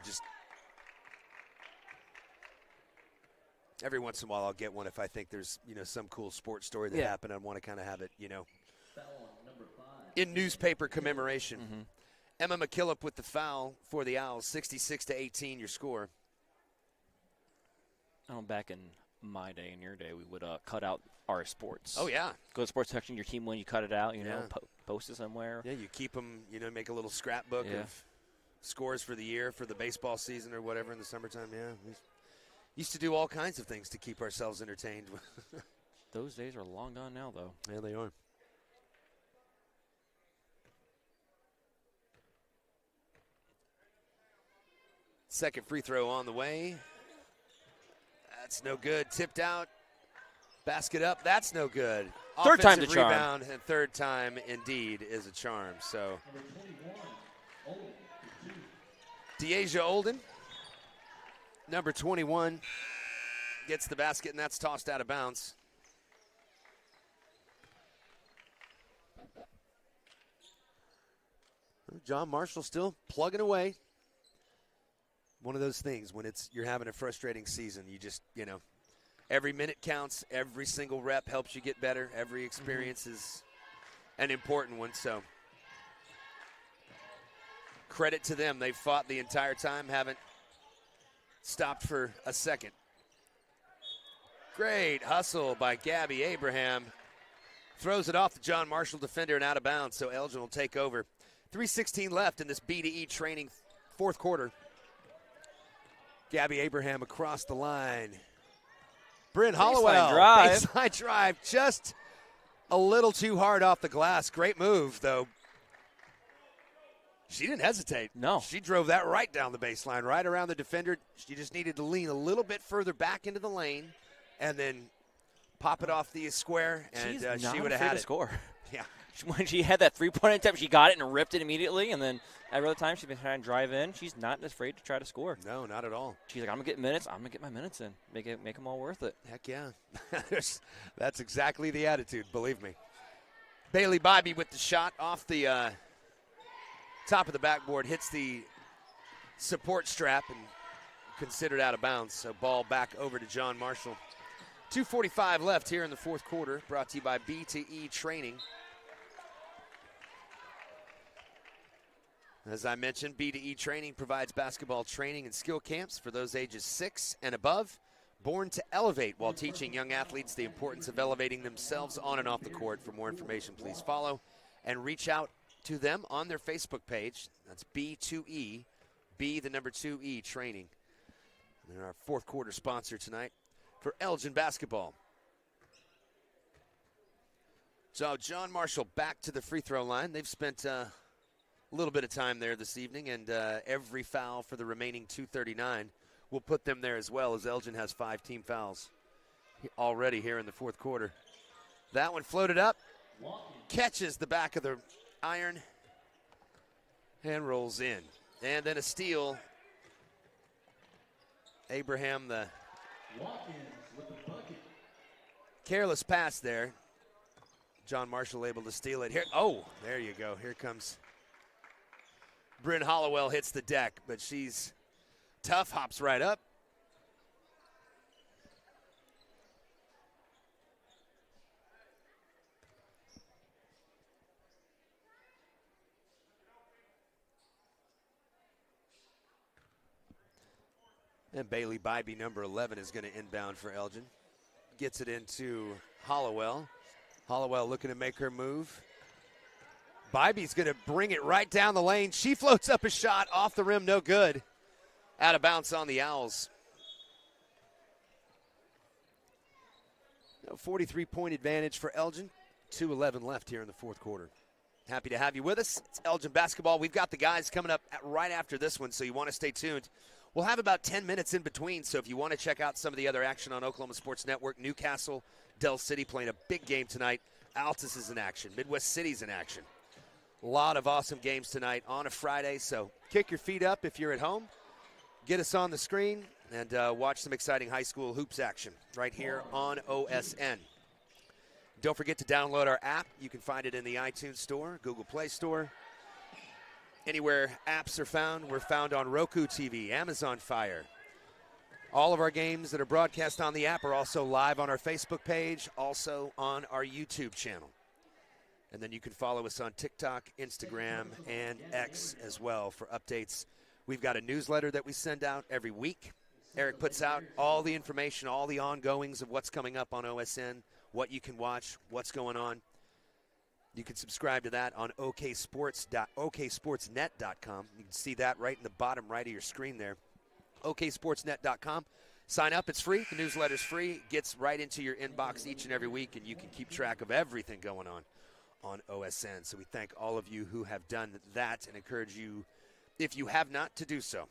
Every once in a while I'll get one if I think there's, some cool sports story that happened. I want to kind of have it, in newspaper commemoration. Mm-hmm. Emma McKillop with the foul for the Owls, 66-18 your score. Back in my day and your day, we would cut out our sports. Oh, yeah. Go to sports section, your team win, you cut it out, post it somewhere. Yeah, you keep them, make a little scrapbook of scores for the year, for the baseball season or whatever in the summertime. Yeah, we used to do all kinds of things to keep ourselves entertained. Those days are long gone now, though. Yeah, they are. Second free throw on the way. That's no good. Tipped out. Basket up. That's no good. Third time the charm. Rebound, and third time indeed is a charm. So Deasia Olden, number 21, gets the basket, and that's tossed out of bounds. John Marshall still plugging away. One of those things when you're having a frustrating season, you just, every minute counts, every single rep helps you get better, every experience is an important one. So credit to them. They've fought the entire time, haven't stopped for a second. Great hustle by Gabby Abraham. Throws it off the John Marshall defender and out of bounds, so Elgin will take over. 3:16 left in this B2E training 4th quarter. Gabby Abraham across the line. Bryn Hollowell, baseline drive, just a little too hard off the glass. Great move, though. She didn't hesitate. No. She drove that right down the baseline, right around the defender. She just needed to lean a little bit further back into the lane and then pop it off the square, and she would have had it. Score. Yeah. When she had that three-point attempt, she got it and ripped it immediately, and then every other time she's been trying to drive in, she's not afraid to try to score. No, not at all. She's like, I'm going to get minutes. I'm going to get my minutes in. Make them all worth it. Heck yeah. That's exactly the attitude, believe me. Bailey Bybee with the shot off the top of the backboard, hits the support strap and considered out of bounds. So ball back over to John Marshall. 2:45 left here in the 4th quarter, brought to you by B2E Training. As I mentioned, B2E Training provides basketball training and skill camps for those ages 6 and above, born to elevate while teaching young athletes the importance of elevating themselves on and off the court. For more information, please follow and reach out to them on their Facebook page. That's B2E, B the number 2E Training. They're our 4th quarter sponsor tonight for Elgin basketball. So John Marshall back to the free throw line. They've spent a little bit of time there this evening, and every foul for the remaining 2:39 will put them there as well, as Elgin has 5 team fouls already here in the 4th quarter. That one floated up, catches the back of the iron, and rolls in. And then a steal. Abraham, the Careless pass there. John Marshall able to steal it here. Oh, there you go. Here comes Bryn Hollowell, hits the deck, but she's tough, hops right up. And Bailey Bybee, number 11, is going to inbound for Elgin. Gets it into Hollowell. Hollowell looking to make her move. Bybee's going to bring it right down the lane. She floats up a shot off the rim, no good. Out of bounds on the Owls. 43-point advantage for Elgin. 2:11 left here in the fourth quarter. Happy to have you with us. It's Elgin basketball. We've got the guys coming up right after this one, so you want to stay tuned. We'll have about 10 minutes in between, so if you want to check out some of the other action on Oklahoma Sports Network, Newcastle, Del City playing a big game tonight. Altus is in action. Midwest City's in action. A lot of awesome games tonight on a Friday, so kick your feet up if you're at home. Get us on the screen and watch some exciting high school hoops action right here on OSN. Don't forget to download our app. You can find it in the iTunes Store, Google Play Store. Anywhere apps are found, we're found on Roku TV, Amazon Fire. All of our games that are broadcast on the app are also live on our Facebook page, also on our YouTube channel. And then you can follow us on TikTok, Instagram, and X as well for updates. We've got a newsletter that we send out every week. Eric puts out all the information, all the ongoings of what's coming up on OSN, what you can watch, what's going on. You can subscribe to that on oksportsnet.com. You can see that right in the bottom right of your screen there. oksportsnet.com. Sign up. It's free. The newsletter's free. It gets right into your inbox each and every week, and you can keep track of everything going on OSN. So we thank all of you who have done that and encourage you, if you have not, to do so.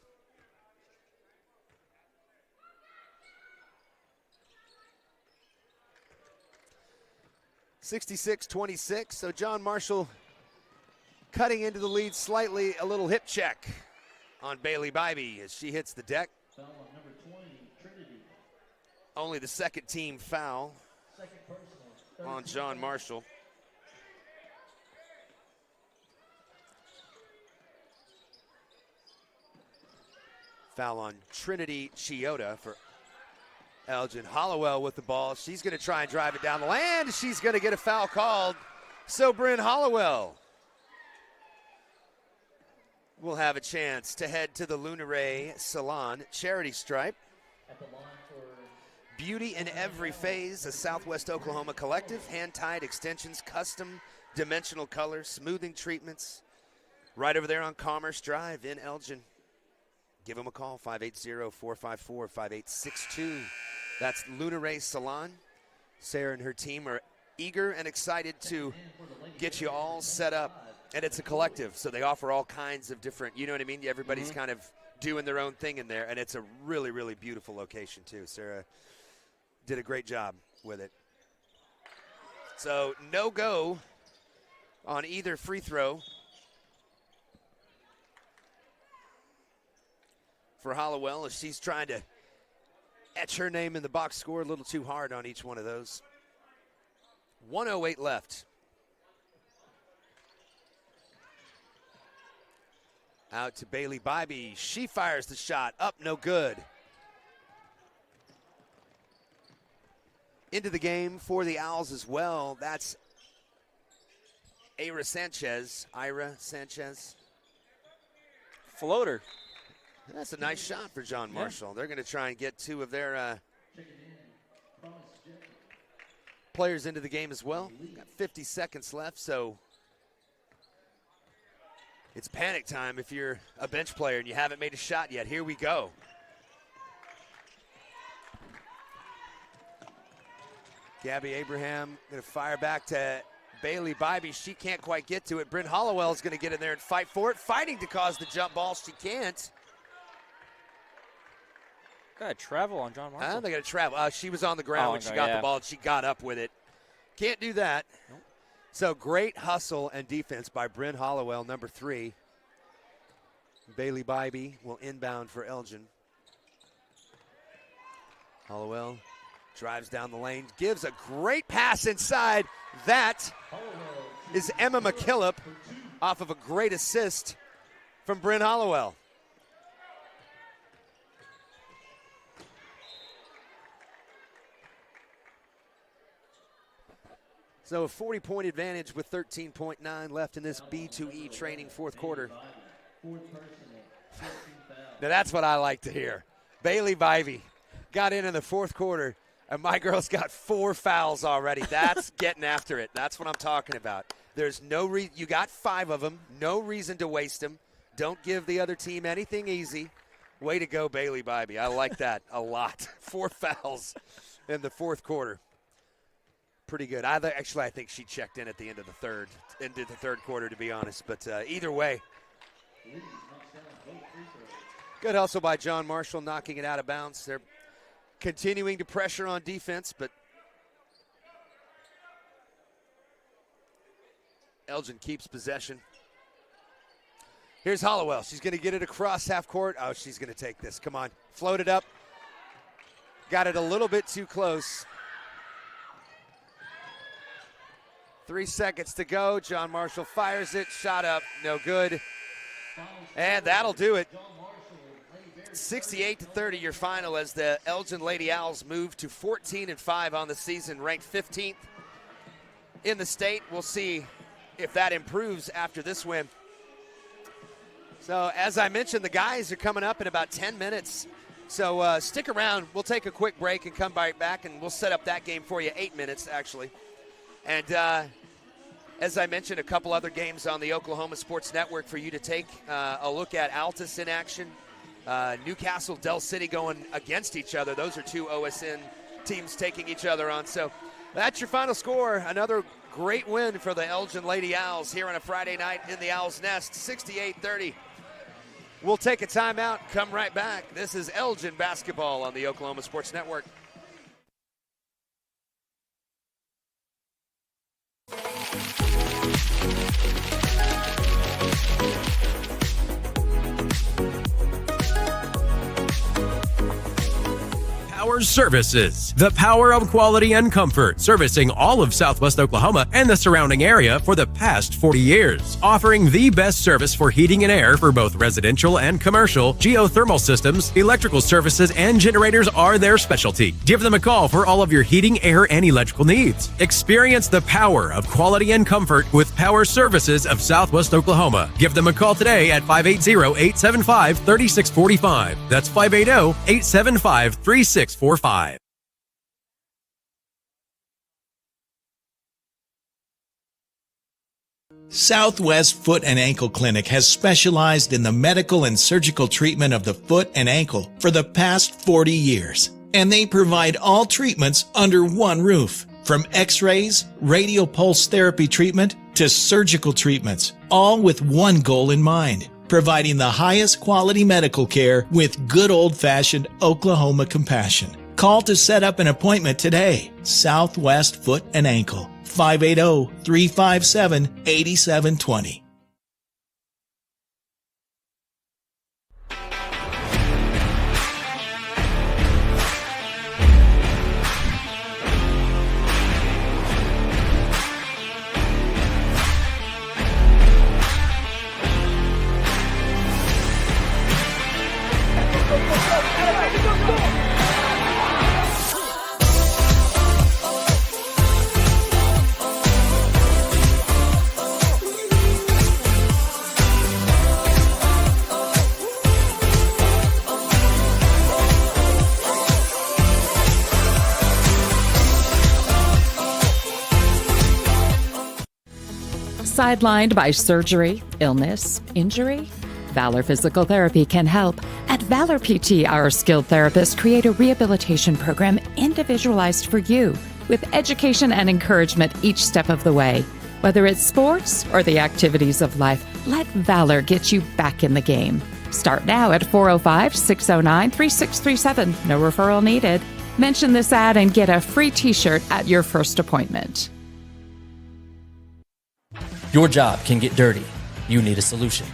(66-26). So John Marshall cutting into the lead slightly. A little hip check on Bailey Bybee as she hits the deck. Foul on number 20, Trinity. Only the second team foul Second personal. on John Marshall. Foul on Trinity Chioda for Elgin. Hollowell with the ball. She's going to try and drive it down the lane. She's going to get a foul called. So Bryn Hollowell will have a chance to head to the Lunaray Salon charity stripe. At the line for Beauty in every phase, a Southwest Oklahoma collective. Hand-tied extensions, custom dimensional colors, smoothing treatments. Right over there on Commerce Drive in Elgin. Give them a call, 580-454-5862. That's Lunaray Salon. Sarah and her team are eager and excited to get you all set up. And it's a collective, so they offer all kinds of different, you know what I mean? Everybody's kind of doing their own thing in there, and it's a really, really beautiful location, too. Sarah did a great job with it. So no go on either free throw for Hollowell as she's trying to etch her name in the box score a little too hard on each one of those. 1:08 left. Out to Bailey Bybee. She fires the shot. Up, no good. Into the game for the Owls as well. That's Ira Sanchez. Floater. That's a nice shot for John Marshall. They're going to try and get two of their players into the game as well. Got 50 seconds left, so it's panic time if you're a bench player and you haven't made a shot yet. Here we go. Gabby Abraham going to fire back to Bailey Bybee. She can't quite get to it. Bryn Hollowell is going to get in there and fight for it. Fighting to cause the jump ball. She can't. Got to travel on John Marshall. They got to travel. She was on the ground when she got the ball, and she got up with it. Can't do that. Nope. So great hustle and defense by Bryn Hollowell, number 3. Bailey Bybee will inbound for Elgin. Hollowell Drives down the lane, gives a great pass inside. That is Emma McKillop off of a great assist from Bryn Hollowell. So a 40-point advantage with 13.9 left in this B2E training fourth quarter. Now that's what I like to hear. Bailey Bivey got in the fourth quarter, and my girl's got 4 fouls already. That's getting after it. That's what I'm talking about. There's no reason. You got 5 of them. No reason to waste them. Don't give the other team anything easy. Way to go, Bailey Bivey. I like that a lot. 4 fouls in the fourth quarter. Pretty good. I think she checked in at the end of the third quarter, to be honest. But either way, good hustle by John Marshall, knocking it out of bounds. They're continuing to pressure on defense, but Elgin keeps possession. Here's Hollowell. She's going to get it across half court. Oh, she's going to take this. Come on. Float it up. Got it a little bit too close. 3 seconds to go. John Marshall fires it. Shot up. No good. And that'll do it. 68-30 your final as the Elgin Lady Owls move to 14-5 on the season, ranked 15th in the state. We'll see if that improves after this win. So as I mentioned, the guys are coming up in about 10 minutes. So stick around. We'll take a quick break and come right back, and we'll set up that game for you. 8 minutes, actually. And as I mentioned, a couple other games on the Oklahoma Sports Network for you to take a look at. Altus in action. Newcastle, Del City going against each other. Those are 2 OSN teams taking each other on. So that's your final score. Another great win for the Elgin Lady Owls here on a Friday night in the Owls' Nest, 68-30. We'll take a timeout, come right back. This is Elgin basketball on the Oklahoma Sports Network. Power Services, the power of quality and comfort, servicing all of Southwest Oklahoma and the surrounding area for the past 40 years. Offering the best service for heating and air for both residential and commercial, geothermal systems, electrical services, and generators are their specialty. Give them a call for all of your heating, air, and electrical needs. Experience the power of quality and comfort with Power Services of Southwest Oklahoma. Give them a call today at 580-875-3645. That's 580-875-3645. Southwest Foot and Ankle Clinic has specialized in the medical and surgical treatment of the foot and ankle for the past 40 years. And they provide all treatments under one roof. From x-rays, radial pulse therapy treatment, to surgical treatments, all with one goal in mind: providing the highest quality medical care with good old-fashioned Oklahoma compassion. Call to set up an appointment today. Southwest Foot and Ankle, 580-357-8720. Sidelined by surgery, illness, injury? Valor Physical Therapy can help. At Valor PT, our skilled therapists create a rehabilitation program individualized for you, with education and encouragement each step of the way. Whether it's sports or the activities of life, let Valor get you back in the game. Start now at 405-609-3637. No referral needed. Mention this ad and get a free t-shirt at your first appointment. Your job can get dirty. You need a solution.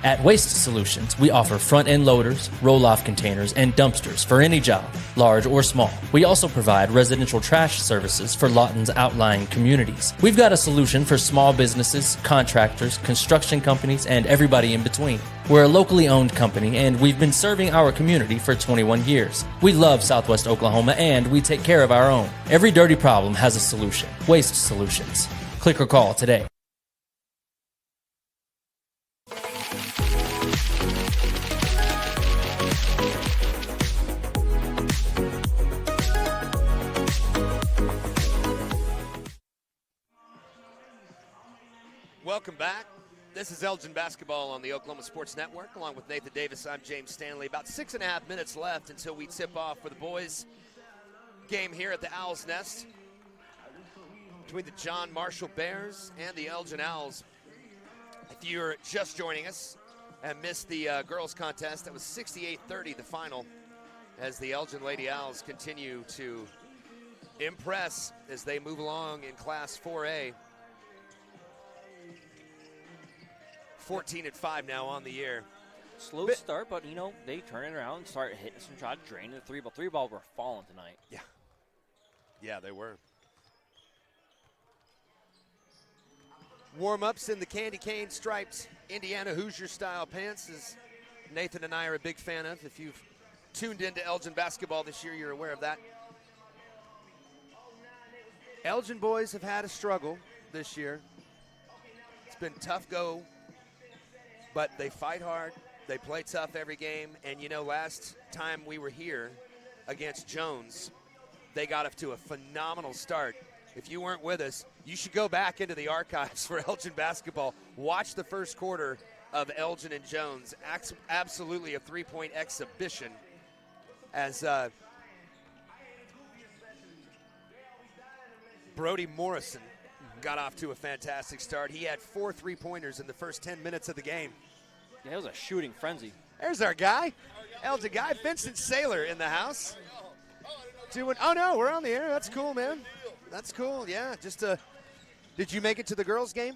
At Waste Solutions, we offer front-end loaders, roll-off containers, and dumpsters for any job, large or small. We also provide residential trash services for Lawton's outlying communities. We've got a solution for small businesses, contractors, construction companies, and everybody in between. We're a locally owned company, and we've been serving our community for 21 years. We love Southwest Oklahoma, and we take care of our own. Every dirty problem has a solution. Waste Solutions. Click or call today. Welcome back. This is Elgin Basketball on the Oklahoma Sports Network. Along with Nathan Davis, I'm James Stanley. About 6.5 minutes left until we tip off for the boys' game here at the Owl's Nest between the John Marshall Bears and the Elgin Owls. If you're just joining us and missed the girls' contest, that was 68-30 the final, as the Elgin Lady Owls continue to impress as they move along in Class 4A. 14-5 now on the year. Slow start, but, they turn it around and start hitting some shots, draining the three-ball. Three-ball were falling tonight. Yeah. Yeah, they were. Warm-ups in the candy cane striped Indiana Hoosier-style pants, as Nathan and I are a big fan of. If you've tuned into Elgin basketball this year, you're aware of that. Elgin boys have had a struggle this year. It's been tough go, but they fight hard. They play tough every game. And, last time we were here against Jones, they got off to a phenomenal start. If you weren't with us, you should go back into the archives for Elgin basketball. Watch the first quarter of Elgin and Jones. Absolutely a three-point exhibition as Brody Morrison got off to a fantastic start. He had 4 3-pointers in the first 10 minutes of the game. Yeah, it was a shooting frenzy. There's our guy, Elgin guy, Vincent Saylor in the house. Oh no, we're on the air. That's cool, man. That's cool. Yeah, did you make it to the girls' game?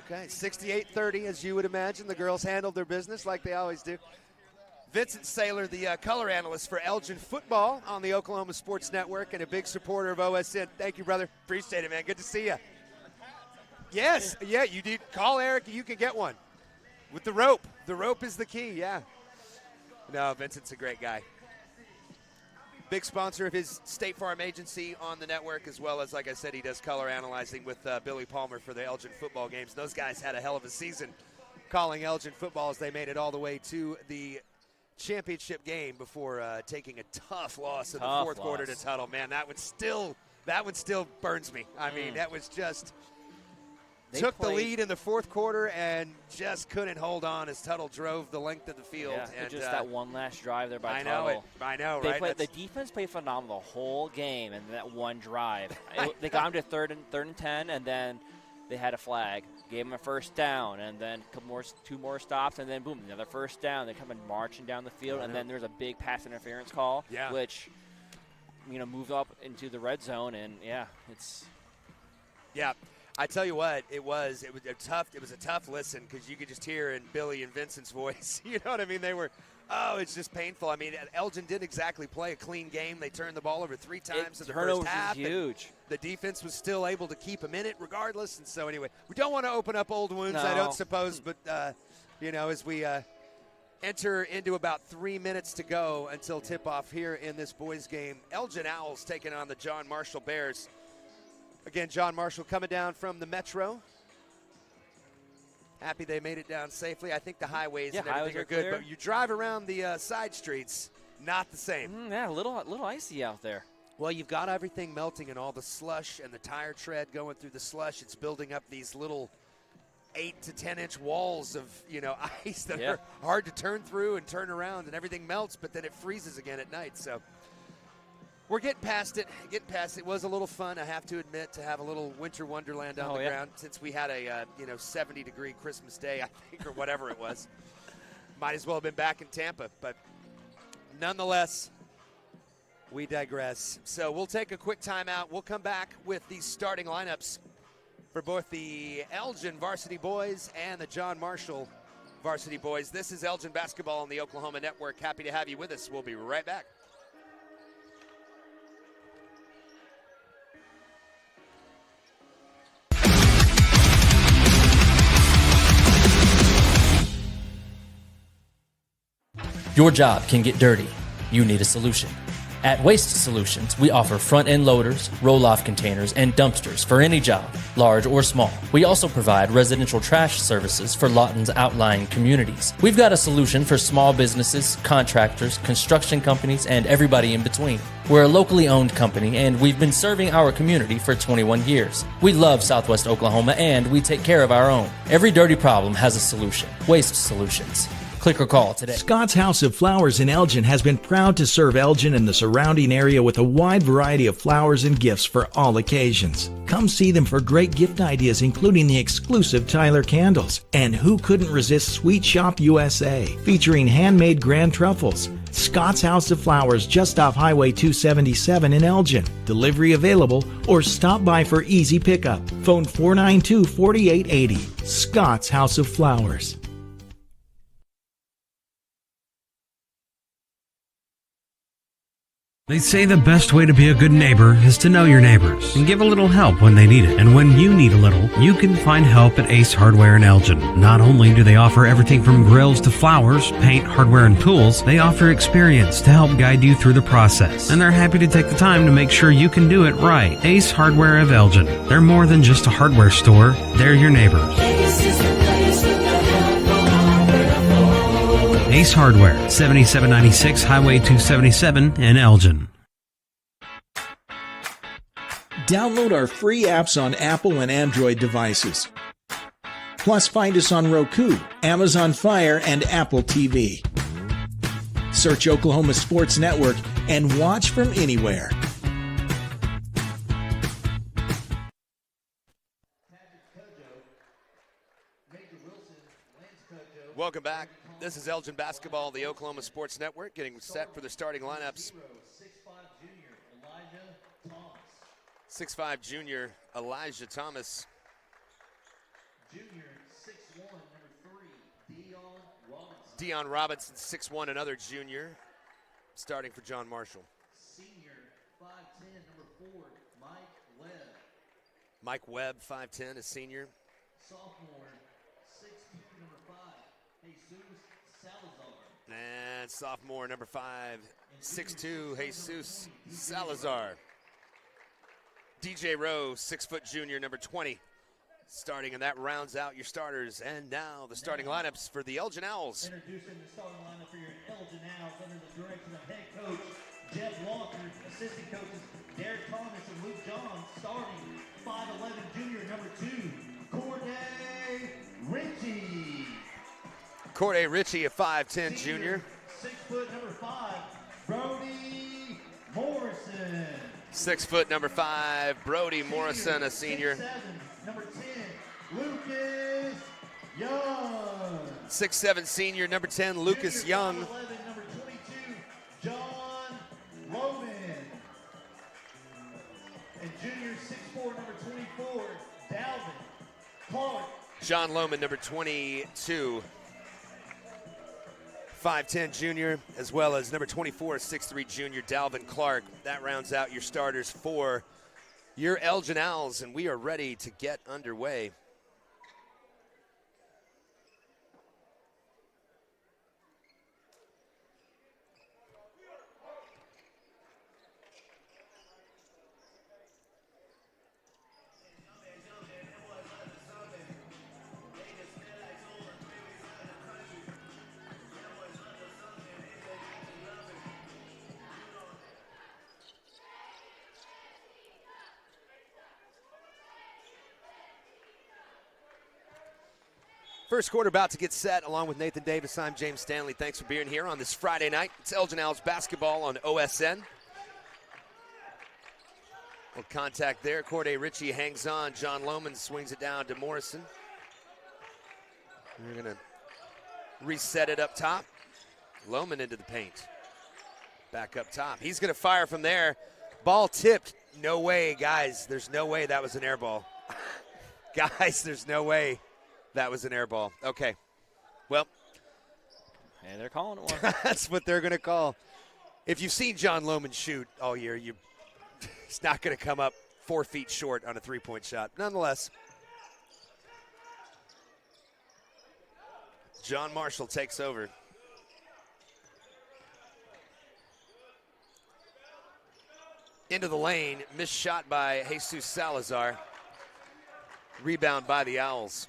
Okay, 68-30, as you would imagine. The girls handled their business like they always do. Vincent Saylor, the color analyst for Elgin football on the Oklahoma Sports Network and a big supporter of OSN. Thank you, brother. Appreciate it, man. Good to see you. Yes, yeah, you did. Call Eric. You can get one with the rope. The rope is the key, yeah. No, Vincent's a great guy. Big sponsor of his State Farm agency on the network, as well as, like I said, he does color analyzing with Billy Palmer for the Elgin football games. Those guys had a hell of a season calling Elgin football as they made it all the way to the championship game before taking a tough loss in the fourth quarter to Tuttle. Man, that one still burns me. I mean, that was just took the lead in the fourth quarter and just couldn't hold on as Tuttle drove the length of the field. Yeah, and just that one last drive there by Tuttle. I know, right? The defense played phenomenal the whole game in that one drive. They got him to third and 10, and then they had a flag. Gave him a first down, and then two more stops, and then boom, another first down. They come in marching down the field, and then there's a big pass interference call, which moved up into the red zone, and I tell you what, it was a tough listen because you could just hear in Billy and Vincent's voice. You know what I mean? They were, it's just painful. I mean, Elgin didn't exactly play a clean game. They turned the ball over 3 times in the first half. Huge. The defense was still able to keep them in it regardless. And so anyway, we don't want to open up old wounds, I don't suppose. But, as we enter into about 3 minutes to go until tip-off here in this boys' game, Elgin Owls taking on the John Marshall Bears. Again, John Marshall coming down from the Metro. Happy they made it down safely. I think the highways and everything are good, clear. But you drive around the side streets, not the same. A little icy out there. Well, you've got everything melting and all the slush and the tire tread going through the slush. It's building up these little 8 to 10-inch walls of ice that are hard to turn through and turn around, and everything melts, but then it freezes again at night. So we're getting past it. It was a little fun, I have to admit, to have a little winter wonderland on the ground since we had a 70-degree Christmas day, I think, or whatever it was. Might as well have been back in Tampa, but nonetheless, we digress. So we'll take a quick timeout. We'll come back with these starting lineups for both the Elgin varsity boys and the John Marshall varsity boys. This is Elgin basketball on the Oklahoma Network. Happy to have you with us. We'll be right back. Your job can get dirty. You need a solution. At Waste Solutions, we offer front-end loaders, roll-off containers, and dumpsters for any job, large or small. We also provide residential trash services for Lawton's outlying communities. We've got a solution for small businesses, contractors, construction companies, and everybody in between. We're a locally owned company, and we've been serving our community for 21 years. We love Southwest Oklahoma, and we take care of our own. Every dirty problem has a solution. Waste Solutions. Click or call today. Scott's House of Flowers in Elgin has been proud to serve Elgin and the surrounding area with a wide variety of flowers and gifts for all occasions. Come see them for great gift ideas, including the exclusive Tyler candles. And who couldn't resist Sweet Shop USA, featuring handmade grand truffles. Scott's House of Flowers, just off Highway 277 in Elgin. Delivery available, or stop by for easy pickup. Phone 492-4880. Scott's House of Flowers. They say the best way to be a good neighbor is to know your neighbors and give a little help when they need it. And when you need a little, you can find help at Ace Hardware in Elgin. Not only do they offer everything from grills to flowers, paint, hardware, and tools, they offer experience to help guide you through the process. And they're happy to take the time to make sure you can do it right. Ace Hardware of Elgin. They're more than just a hardware store. They're your neighbors. Ace Hardware, 7796 Highway 277 in Elgin. Download our free apps on Apple and Android devices. Plus, find us on Roku, Amazon Fire, and Apple TV. Search Oklahoma Sports Network and watch from anywhere. Welcome back. This is Elgin basketball, the Oklahoma Sports Network, getting set for the starting lineups. 6'5" junior Elijah Thomas. Junior, 6'1", number 3, Dion Robinson, 6'1", another junior, starting for John Marshall. Senior, 5'10", number 4, Mike Webb. Mike Webb, 5'10", a senior. Sophomore, 6'2", number 5, Jesus Salazar. And sophomore, number 5, 6'2", Jesus Salazar. DJ Rowe, 6-foot junior, number 20, starting, and that rounds out your starters. And now the starting lineups for the Elgin Owls. Introducing the starting lineup for your Elgin Owls under the direction of head coach Jeff Walker, assistant coaches Derek Thomas and Luke John, starting 5'11", junior, number 2, Corday Ritchie. Corday Ritchie, a 5'10", junior. 6 foot, number 5, Brody Morrison. 6 foot, number 5, Brody Morrison, a senior. 6'7", number 10, Lucas Young. 6'7", senior, number 10, Lucas Junior, Young. 5'11", number 22, John Loman. And junior, 6'4", number 24, Dalvin Clark. John Loman, number 22. 5'10", junior, as well as number 24, 6'3", junior, Dalvin Clark. That rounds out your starters for your Elgin Owls, and we are ready to get underway. First quarter about to get set, along with Nathan Davis. I'm James Stanley. Thanks for being here on this Friday night. It's Elgin Owls basketball on OSN. Well, contact there. Corday Ritchie hangs on. John Loman swings it down to Morrison. We're going to reset it up top. Loman into the paint. Back up top. He's going to fire from there. Ball tipped. No way, guys. There's no way that was an air ball. Guys, there's no way that was an air ball. Okay. Well. Hey, they're calling it one. That's what they're going to call. If you've seen John Lohman shoot all year, he's not going to come up 4 feet short on a three-point shot. Nonetheless, John Marshall takes over. Into the lane, missed shot by Jesus Salazar. Rebound by the Owls.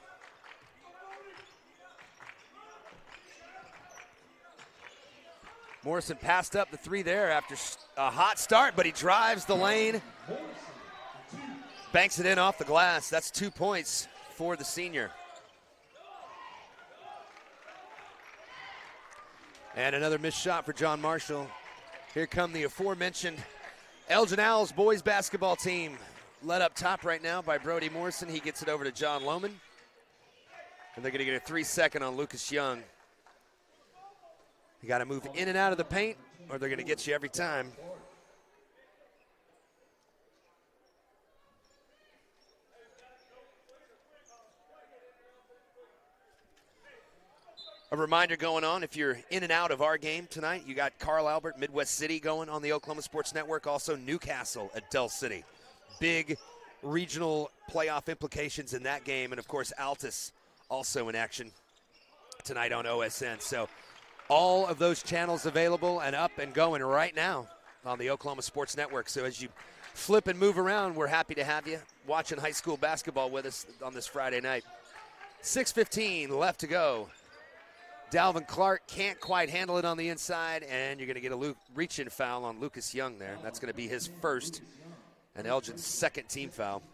Morrison passed up the three there after a hot start, but he drives the lane. Banks it in off the glass. That's 2 points for the senior. And another missed shot for John Marshall. Here come the aforementioned Elgin Owls boys basketball team, led up top right now by Brody Morrison. He gets it over to John Lohman. And they're going to get a 3-second on Lucas Young. You got to move in and out of the paint, or they're going to get you every time. A reminder going on, if you're in and out of our game tonight, you got Carl Albert, Midwest City going on the Oklahoma Sports Network, also Newcastle at Dell City. Big regional playoff implications in that game, and of course Altus also in action tonight on OSN. So all of those channels available and up and going right now on the Oklahoma Sports Network. So as you flip and move around, we're happy to have you watching high school basketball with us on this Friday night. 6:15 left to go. Dalvin Clark can't quite handle it on the inside, and you're going to get a reach-in foul on Lucas Young there. That's going to be his first and Elgin's second team foul.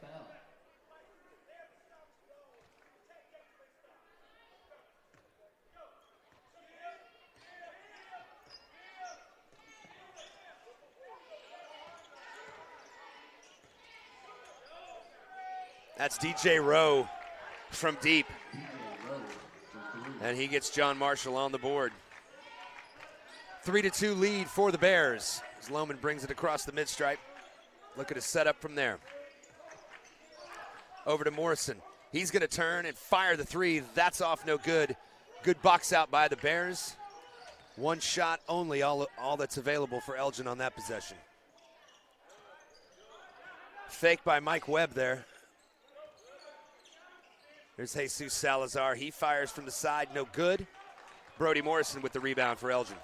That's DJ Rowe from deep. And he gets John Marshall on the board. 3-2 lead for the Bears as Lohman brings it across the mid-stripe. Look at his setup from there. Over to Morrison. He's going to turn and fire the three. That's off, no good. Good box out by the Bears. One shot only, all that's available for Elgin on that possession. Fake by Mike Webb there. There's Jesus Salazar. He fires from the side, no good. Brody Morrison with the rebound for Elgin.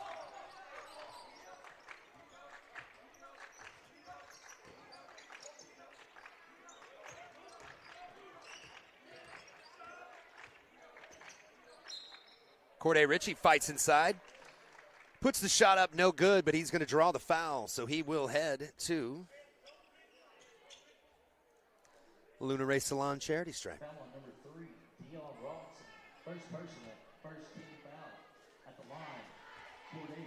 Corday Ritchie fights inside. Puts the shot up, no good, but he's going to draw the foul, so he will head to Luna Ray Salon charity stripe. First personal, first team foul at the line. Corday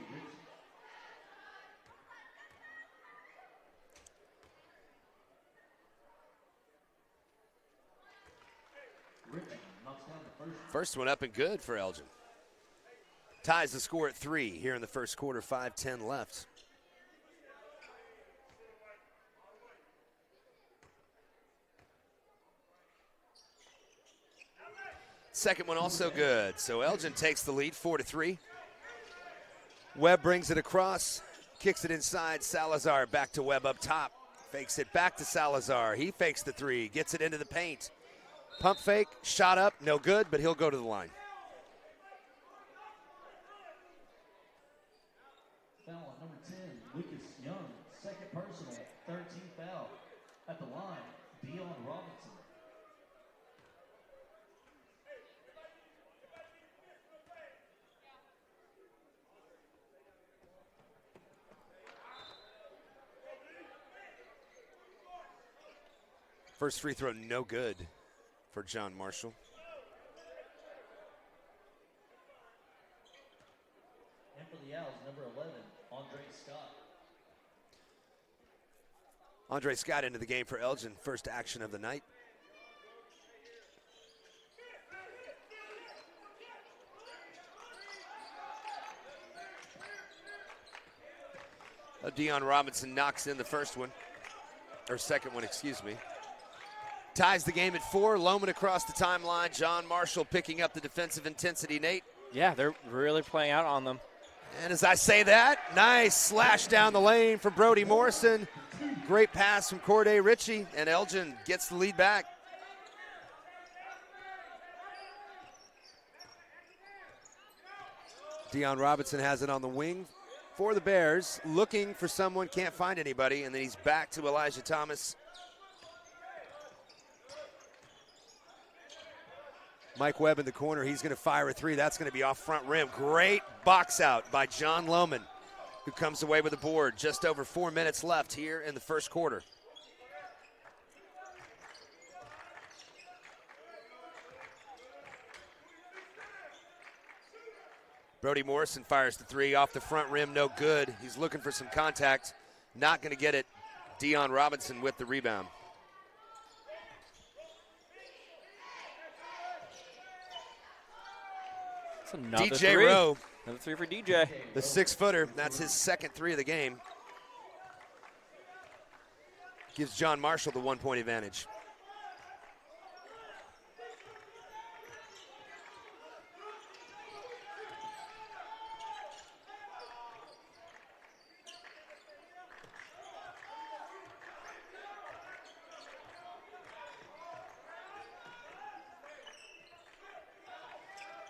Ritchie knocks down the First one up and good for Elgin. Ties the score at 3 here in the first quarter, 5:10 left. Second one also good. So Elgin takes the lead, 4-3. Webb brings it across, kicks it inside. Salazar back to Webb up top. Fakes it back to Salazar. He fakes the three, gets it into the paint. Pump fake, shot up, no good, but he'll go to the line. Foul on number 10, Lucas Young. Second personal, 13th foul at the line, Dion Robinson. First free throw, no good for John Marshall. And for the Owls, number 11, Andre Scott. Andre Scott into the game for Elgin. First action of the night. Dion Robinson knocks in the first one, or second one, excuse me. ties the game at 4. Lohman across the timeline. John Marshall picking up the defensive intensity, Nate. Yeah, they're really playing out on them. And as I say that, nice slash down the lane from Brody Morrison. Great pass from Corday Ritchie, and Elgin gets the lead back. Deion Robinson has it on the wing for the Bears, looking for someone, can't find anybody, and then he's back to Elijah Thomas. Mike Webb in the corner, he's going to fire a 3. That's going to be off front rim. Great box out by John Lohman, who comes away with the board. Just over 4 minutes left here in the first quarter. Brody Morrison fires the 3 off the front rim, no good. He's looking for some contact, not going to get it. Deion Robinson with the rebound. DJ Rowe. Another 3 for DJ. The 6-footer, that's his second 3 of the game. Gives John Marshall the 1-point advantage.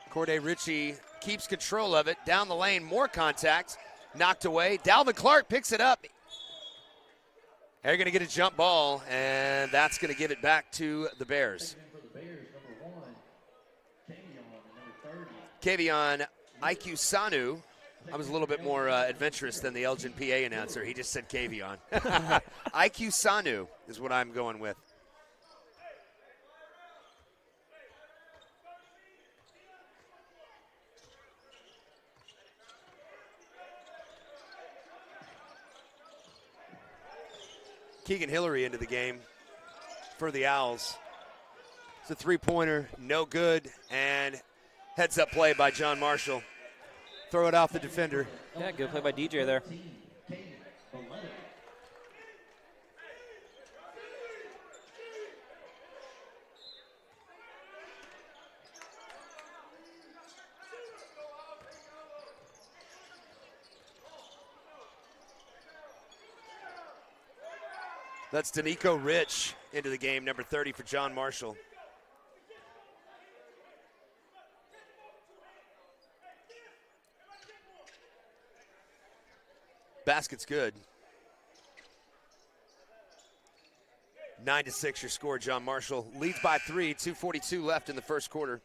Corday Ritchie keeps control of it. Down the lane, more contact. Knocked away. Dalvin Clark picks it up. They're going to get a jump ball, and that's going to give it back to the Bears. Kavion Ikusanu. I was a little bit more adventurous than the Elgin PA announcer. He just said Kavion. Ikusanu is what I'm going with. Keegan Hillary into the game for the Owls. It's a 3-pointer, no good, and heads-up play by John Marshall. Throw it off the defender. Yeah, good play by DJ there. That's Danico Rich into the game, number 30 for John Marshall. Basket's good. 9-6 your score. John Marshall leads by 3, 2:42 left in the first quarter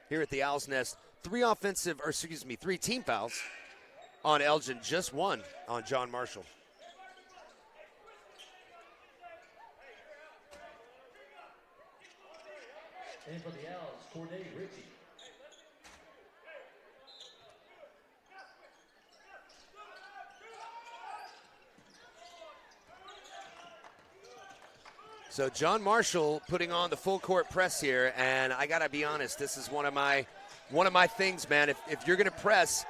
here at the Owl's Nest. 3 team fouls on Elgin, just 1 on John Marshall. And for the Owls, Corday Ritchie. So John Marshall putting on the full court press here, and I gotta be honest, this is one of my things, man. If you're gonna press,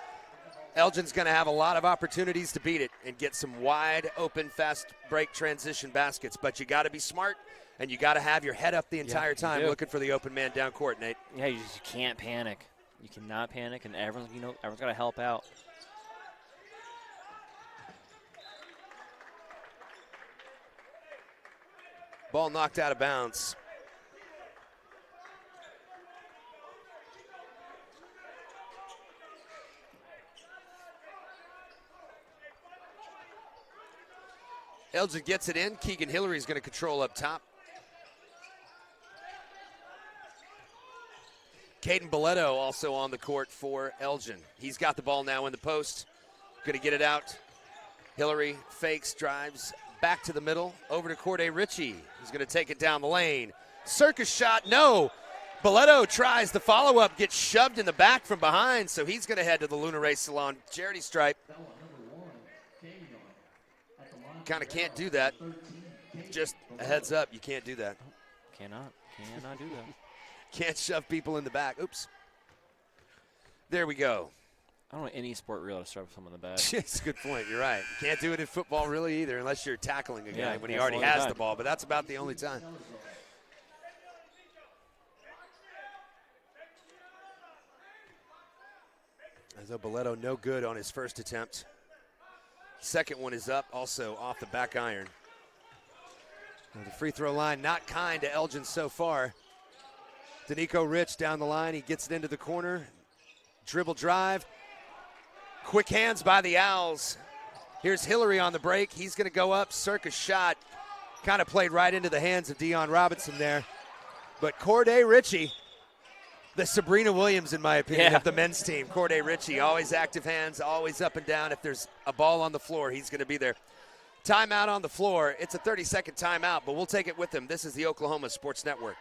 Elgin's gonna have a lot of opportunities to beat it and get some wide open, fast break transition baskets. But you gotta be smart, and you gotta have your head up the entire time looking for the open man down court, Nate. Yeah, you just can't panic. You cannot panic, and everyone's gotta help out. Ball knocked out of bounds. Elgin gets it in. Keegan Hillary's going to control up top. Caden Boletto also on the court for Elgin. He's got the ball now in the post. Going to get it out. Hillary fakes, drives back to the middle, over to Corday Ritchie. He's going to take it down the lane. Circus shot, no. Boletto tries the follow-up, gets shoved in the back from behind, so he's going to head to the Luna Ray Salon charity stripe. Kind of can't do that. Just a heads up, you can't do that. Cannot do that. Can't shove people in the back. Oops. There we go. I don't know any sport really to shove someone in the back. That's a good point. You're right. You can't do it in football really either unless you're tackling a guy when he that's already the only has time. the ball, but that's about the only time. As Oboleto no good on his first attempt. Second one is up, also off the back iron. Now the free throw line not kind to Elgin so far. Danico Rich down the line. He gets it into the corner. Dribble drive. Quick hands by the Owls. Here's Hillary on the break. He's going to go up. Circus shot. Kind of played right into the hands of Dion Robinson there. But Corday Ritchie, the Sabrina Williams, in my opinion, of the men's team. Corday Ritchie, always active hands, always up and down. If there's a ball on the floor, he's going to be there. Timeout on the floor. It's a 30-second timeout, but we'll take it with him. This is the Oklahoma Sports Network.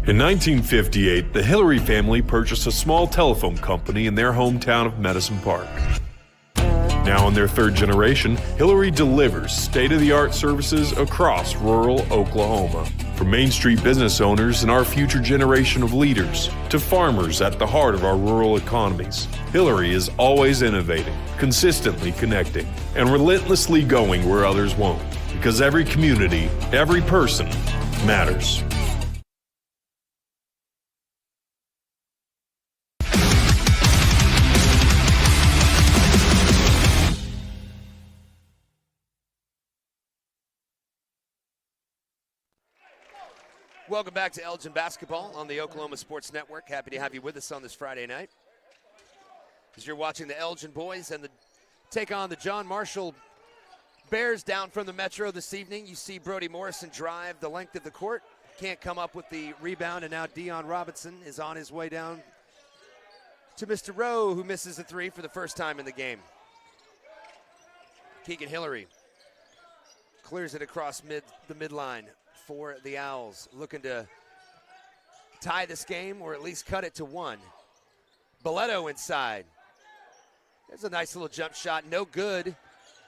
In 1958, the Hillary family purchased a small telephone company in their hometown of Medicine Park. Now in their third generation, Hillary delivers state-of-the-art services across rural Oklahoma. From Main Street business owners and our future generation of leaders to farmers at the heart of our rural economies, Hillary is always innovating, consistently connecting, and relentlessly going where others won't. Because every community, every person matters. Welcome back to Elgin Basketball on the Oklahoma Sports Network. Happy to have you with us on this Friday night. As you're watching the Elgin boys and take on the John Marshall Bears down from the Metro this evening. You see Brody Morrison drive the length of the court. Can't come up with the rebound, and now Dion Robinson is on his way down to Mr. Rowe, who misses a three for the first time in the game. Keegan Hillary clears it across the midline for the Owls, looking to tie this game or at least cut it to one. Boletto inside. There's a nice little jump shot, no good.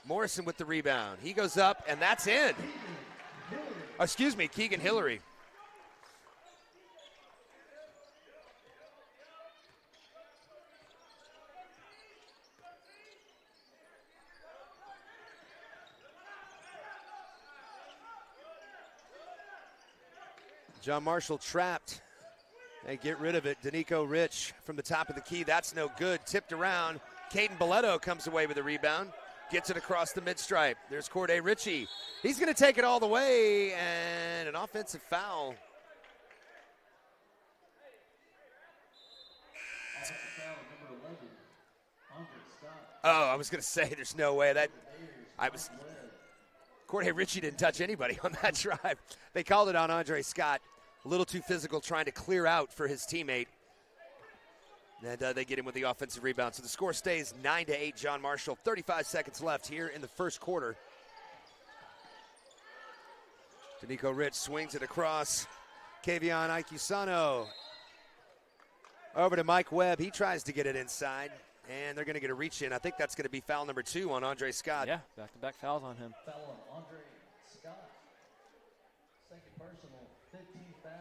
Morrison with the rebound. He goes up, and that's in. Excuse me, Keegan Hillary. John Marshall trapped. They get rid of it. Danico Rich from the top of the key. That's no good. Tipped around. Caden Boletto comes away with a rebound. Gets it across the mid-stripe. There's Corday Ritchie. He's going to take it all the way, and an offensive foul. Oh, I was going to say there's no way. Corday Ritchie didn't touch anybody on that drive. They called it on Andre Scott. A little too physical, trying to clear out for his teammate. And they get him with the offensive rebound. So the score stays 9-8, John Marshall. 35 seconds left here in the first quarter. Danico Rich swings it across. Kavion Ikusano. Over to Mike Webb. He tries to get it inside. And they're going to get a reach in. I think that's going to be foul number 2 on Andre Scott. Yeah, back-to-back fouls on him. Foul on Andre Scott. Second personal, 15th foul.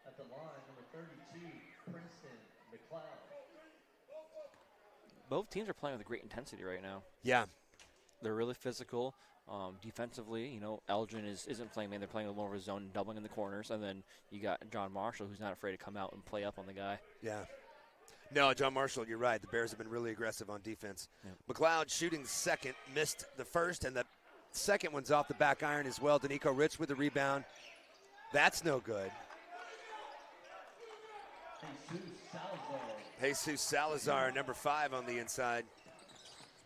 At the line, number 32, Princeton McLeod. Both teams are playing with great intensity right now. Yeah. They're really physical. Defensively, Elgin isn't playing man. They're playing a little more of a zone, doubling in the corners. And then you got John Marshall, who's not afraid to come out and play up on the guy. Yeah. No, John Marshall, you're right. The Bears have been really aggressive on defense. Yep. McLeod shooting second, missed the first, and the second one's off the back iron as well. Danico Rich with the rebound. That's no good. Jesus Salazar, number 5 on the inside.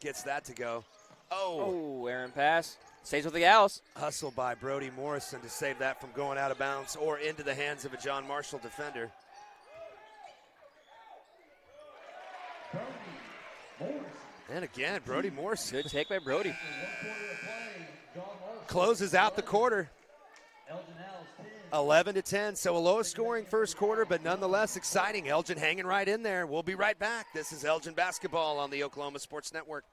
Gets that to go. Oh, Aaron pass. Stays with the Owls. Hustle by Brody Morrison to save that from going out of bounds or into the hands of a John Marshall defender. And again, Brody Morrison. Good take by Brody. Closes out the quarter. 11-10, so a low-scoring first quarter, but nonetheless exciting. Elgin hanging right in there. We'll be right back. This is Elgin Basketball on the Oklahoma Sports Network.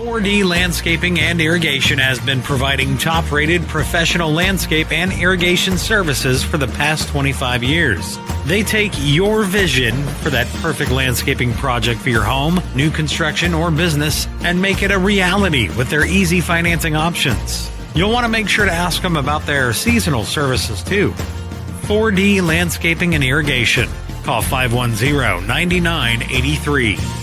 4D Landscaping and Irrigation has been providing top-rated professional landscape and irrigation services for the past 25 years. They take your vision for that perfect landscaping project for your home, new construction, or business and make it a reality with their easy financing options. You'll want to make sure to ask them about their seasonal services too. 4D Landscaping and Irrigation. Call 510-9983.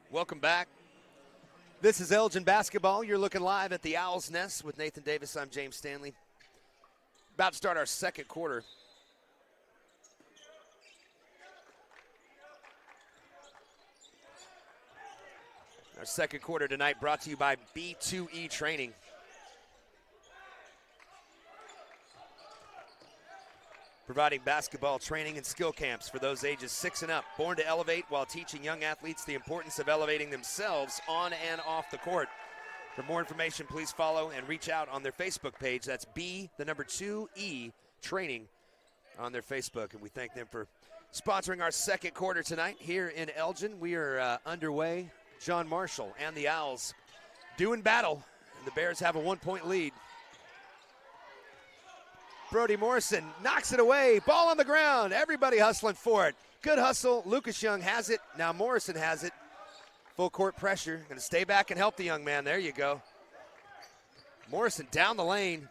Welcome back. This is Elgin Basketball. You're looking live at the Owl's Nest with Nathan Davis. I'm James Stanley. About to start our second quarter. Our second quarter tonight brought to you by B2E Training. Providing basketball training and skill camps for those ages 6 and up. Born to elevate while teaching young athletes the importance of elevating themselves on and off the court. For more information, please follow and reach out on their Facebook page. That's B2E Training on their Facebook. And we thank them for sponsoring our second quarter tonight here in Elgin. We are underway. John Marshall and the Owls doing battle. And the Bears have a 1-point lead. Brody Morrison knocks it away. Ball on the ground. Everybody hustling for it. Good hustle. Lucas Young has it. Now Morrison has it. Full court pressure. Going to stay back and help the young man. There you go. Morrison down the lane.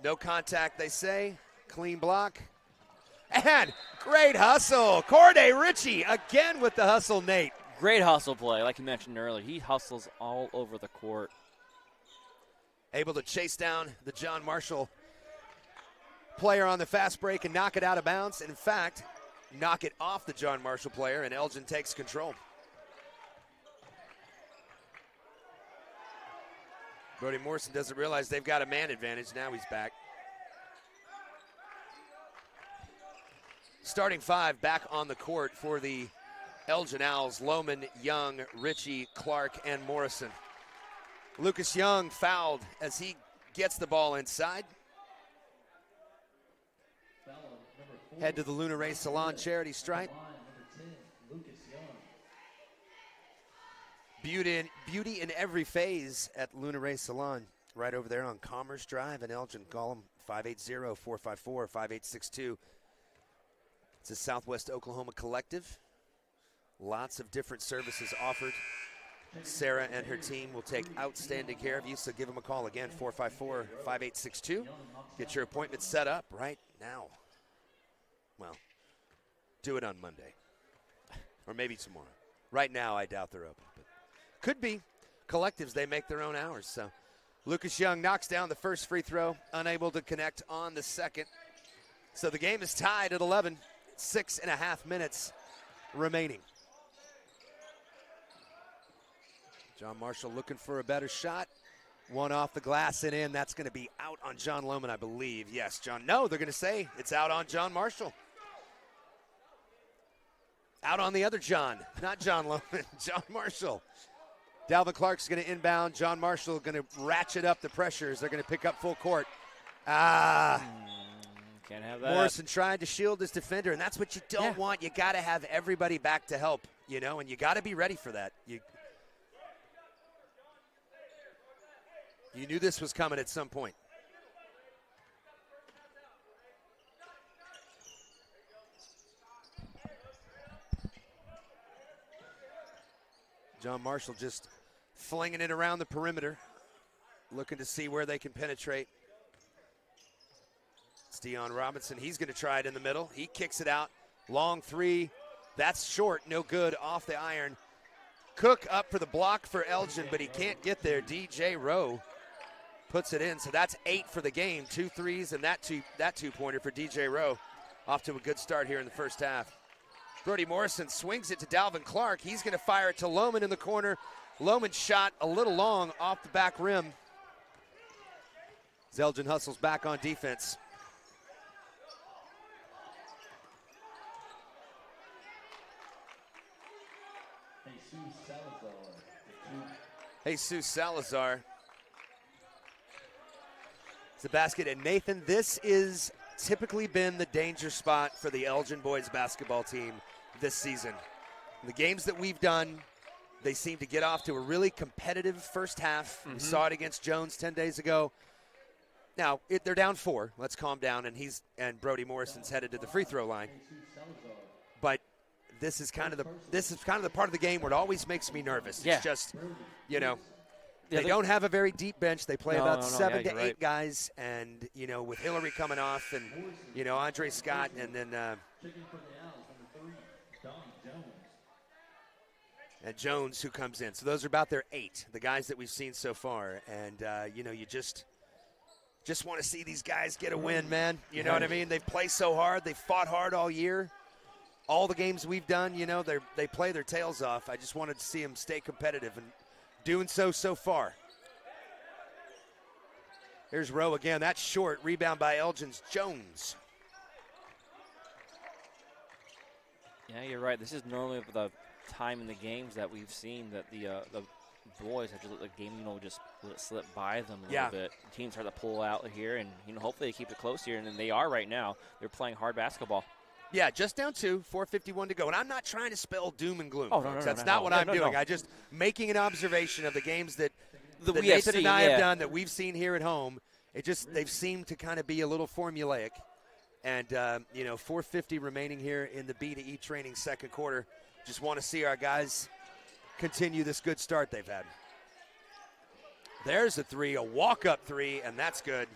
No contact, they say. Clean block. And great hustle. Corday Ritchie again with the hustle, Nate. Great hustle play. Like you mentioned earlier, he hustles all over the court. Able to chase down the John Marshall player on the fast break and knock it out of bounds. In fact, knock it off the John Marshall player, and Elgin takes control. Brody Morrison doesn't realize they've got a man advantage. Now he's back. Starting 5 back on the court for the Elgin Owls. Lohman, Young, Ritchie, Clark, and Morrison. Lucas Young fouled as he gets the ball inside. Head to the Luna Ray Salon charity stripe. Beauty in every phase at Luna Ray Salon. Right over there on Commerce Drive in Elgin. Call them 580-454-5862. It's a Southwest Oklahoma collective. Lots of different services offered. Sarah and her team will take outstanding care of you, so give them a call again, 454-5862. Get your appointment set up right now. Well, do it on Monday or maybe tomorrow. Right now, I doubt they're open, but could be. Collectives, they make their own hours. So Lucas Young knocks down the first free throw, unable to connect on the second. So the game is tied at 11, 6.5 minutes remaining. John Marshall looking for a better shot. One off the glass and in. That's going to be out on John Lohman, I believe. Yes, John. No, they're going to say it's out on John Marshall. Out on the other John. Not John Lohman, John Marshall. Dalvin Clark's going to inbound. John Marshall going to ratchet up the pressures. They're going to pick up full court. Can't have that. Morrison tried to shield his defender, and that's what you don't want. You got to have everybody back to help, you know, and you got to be ready for that. You knew this was coming at some point. John Marshall just flinging it around the perimeter, looking to see where they can penetrate. It's Deion Robinson. He's going to try it in the middle. He kicks it out. Long three. That's short. No good. Off the iron. Cook up for the block for Elgin, but he can't get there. DJ Rowe puts it in, so that's 8 for the game. 2 threes and that two-pointer for DJ Rowe. Off to a good start here in the first half. Brody Morrison swings it to Dalvin Clark. He's going to fire it to Lohman in the corner. Lohman's shot a little long off the back rim. Elgin hustles back on defense. Jesus Salazar. It's the basket. And Nathan, this is typically been the danger spot for the Elgin boys basketball team this season. The games that we've done, they seem to get off to a really competitive first half. We saw it against Jones 10 days ago. Now, they're down 4. Let's calm down, and Brody Morrison's headed to the free throw line. But this is kind of the part of the game where it always makes me nervous. Yeah. It's just, they don't have a very deep bench. They play about 7 to 8 guys, and with Hillary coming off, and Andre Scott, and then and Jones who comes in. So those are about their 8, the guys that we've seen so far, and you just want to see these guys get a win, man. You know what I mean? They've played so hard. They've fought hard all year. All the games we've done, they play their tails off. I just wanted to see them stay competitive, and doing so far. Here's Rowe again. That's short. Rebound by Elgin's Jones. Yeah, you're right. This is normally the time in the games that we've seen that the boys have just let the game, just let it slip by them a little bit. Teams start to pull out here, and hopefully they keep it close here, and they are right now. They're playing hard basketball. Yeah, just down 2, 4:51 to go. And I'm not trying to spell doom and gloom. Oh, no, That's not what I'm doing. I just making an observation of the games that Nathan and I have done, that we've seen here at home. They've seemed to kind of be a little formulaic. And, 4:50 remaining here in the B to E training second quarter. Just want to see our guys continue this good start they've had. There's a 3, a walk-up 3, and that's good.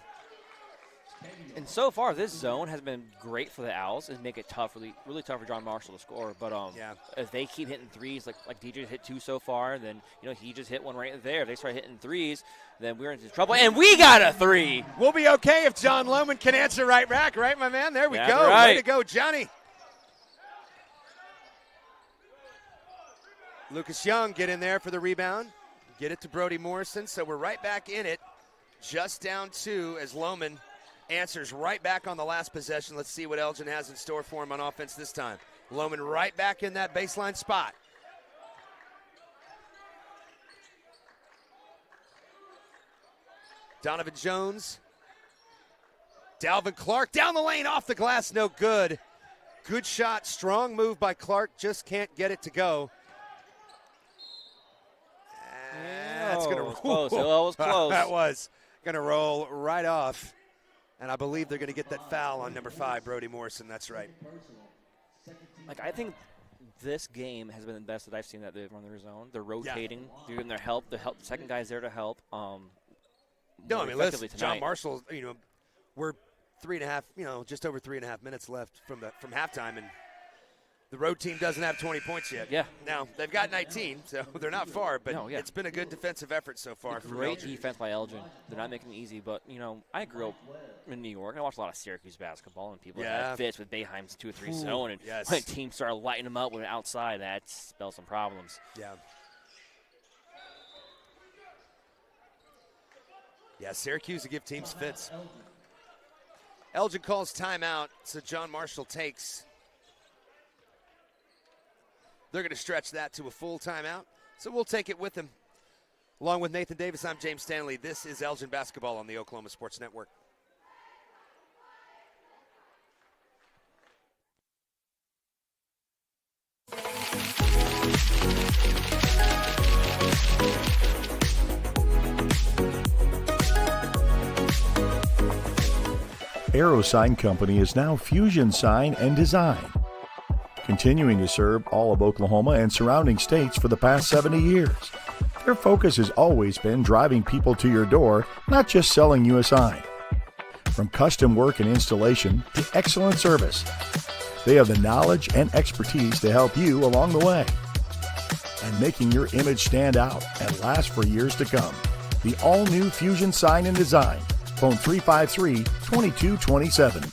And so far, this zone has been great for the Owls and make it tough, really tough for John Marshall to score. But if they keep hitting threes, like DJ hit 2 so far, then he just hit one right there. If they start hitting threes, then we're into trouble. And we got a 3. We'll be okay if John Lohman can answer right back, right, my man? There we That's go. Right. Way to go, Johnny. Lucas Young get in there for the rebound. Get it to Brody Morrison. So we're right back in it. Just down 2 as Lohman answers right back on the last possession. Let's see what Elgin has in store for him on offense this time. Lohman right back in that baseline spot. Donovan Jones. Dalvin Clark down the lane, off the glass, no good. Good shot, strong move by Clark, just can't get it to go. That's going to roll. Close. It was close. That was going to roll right off. And I believe they're going to get that foul on number 5, Brody Morrison. That's right. I think this game has been the best that I've seen that they've run their zone. They're rotating, they're giving their help. The second guy's there to help. Listen, John Marshall, we're 3.5, just over 3.5 minutes left from halftime, and the road team doesn't have 20 points yet. Yeah. Now, they've got 19, so they're not far, but it's been a good defensive effort so far. Great defense by Elgin. They're not making it easy, but, I grew up in New York. I watched a lot of Syracuse basketball, and people had fits with Boeheim's 2-3 zone, and when teams started lighting them up with outside, that spells some problems. Yeah. Yeah, Syracuse will give teams fits. Elgin calls timeout, so John Marshall takes. They're going to stretch that to a full timeout, so we'll take it with them. Along with Nathan Davis, I'm James Stanley. This is Elgin Basketball on the Oklahoma Sports Network. Aero Sign Company is now Fusion Sign and Design, continuing to serve all of Oklahoma and surrounding states for the past 70 years. Their focus has always been driving people to your door, not just selling you a sign. From custom work and installation to excellent service, they have the knowledge and expertise to help you along the way and making your image stand out and last for years to come. The all-new Fusion Sign and Design. Phone 353-2227.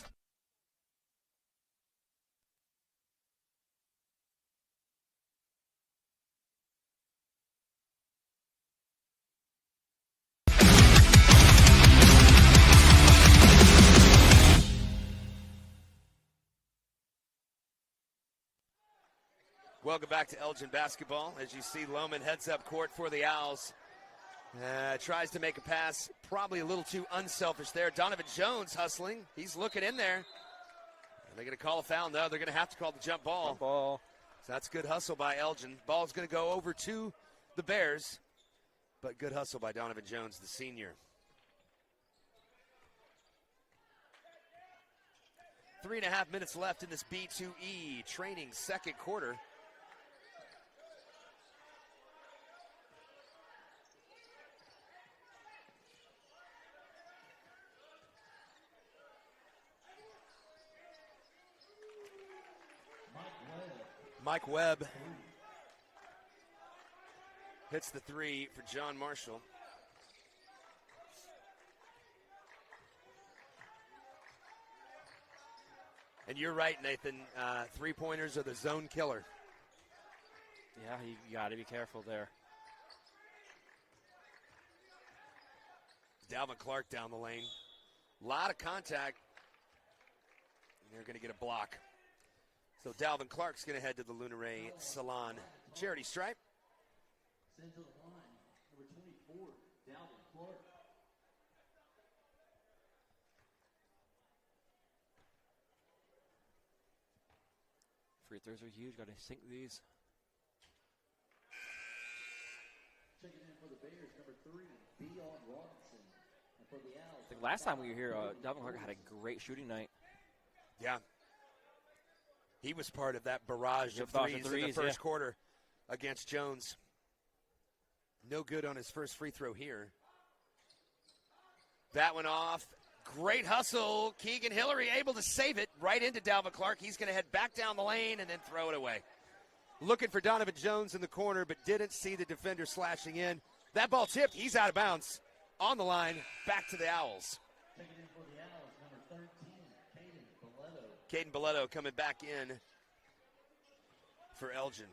Welcome back to Elgin basketball. As you see, Lohman heads up court for the Owls. Tries to make a pass, probably a little too unselfish there. Donovan Jones hustling. He's looking in there. Are they going to call a foul? No, they're going to have to call the jump ball. Jump ball. So that's good hustle by Elgin. Ball's going to go over to the Bears, but good hustle by Donovan Jones, the senior. 3.5 minutes left in this B2E training second quarter. Mike Webb hits the three for John Marshall. And you're right, Nathan. Three-pointers are the zone killer. Yeah, you got to be careful there. Dalvin Clark down the lane. A lot of contact. And they're going to get a block. So Dalvin Clark's going to head to the Lunaray Salon charity stripe. Send to the line, number 24, Dalvin Clark. Free throws are huge. Got to sink these. Checking in for the Bears, number 3, Dion Robinson. And for the Owls. I think last time we were here, Dalvin Clark had a great shooting night. Yeah. He was part of that barrage of threes in the first quarter against Jones. No good on his first free throw here. That one off. Great hustle. Keegan Hillary able to save it right into Dalvin Clark. He's going to head back down the lane and then throw it away. Looking for Donovan Jones in the corner, but didn't see the defender slashing in. That ball tipped. He's out of bounds. On the line, back to the Owls. Taking in for the Owls, number 13, Caden Boletto coming back in for Elgin.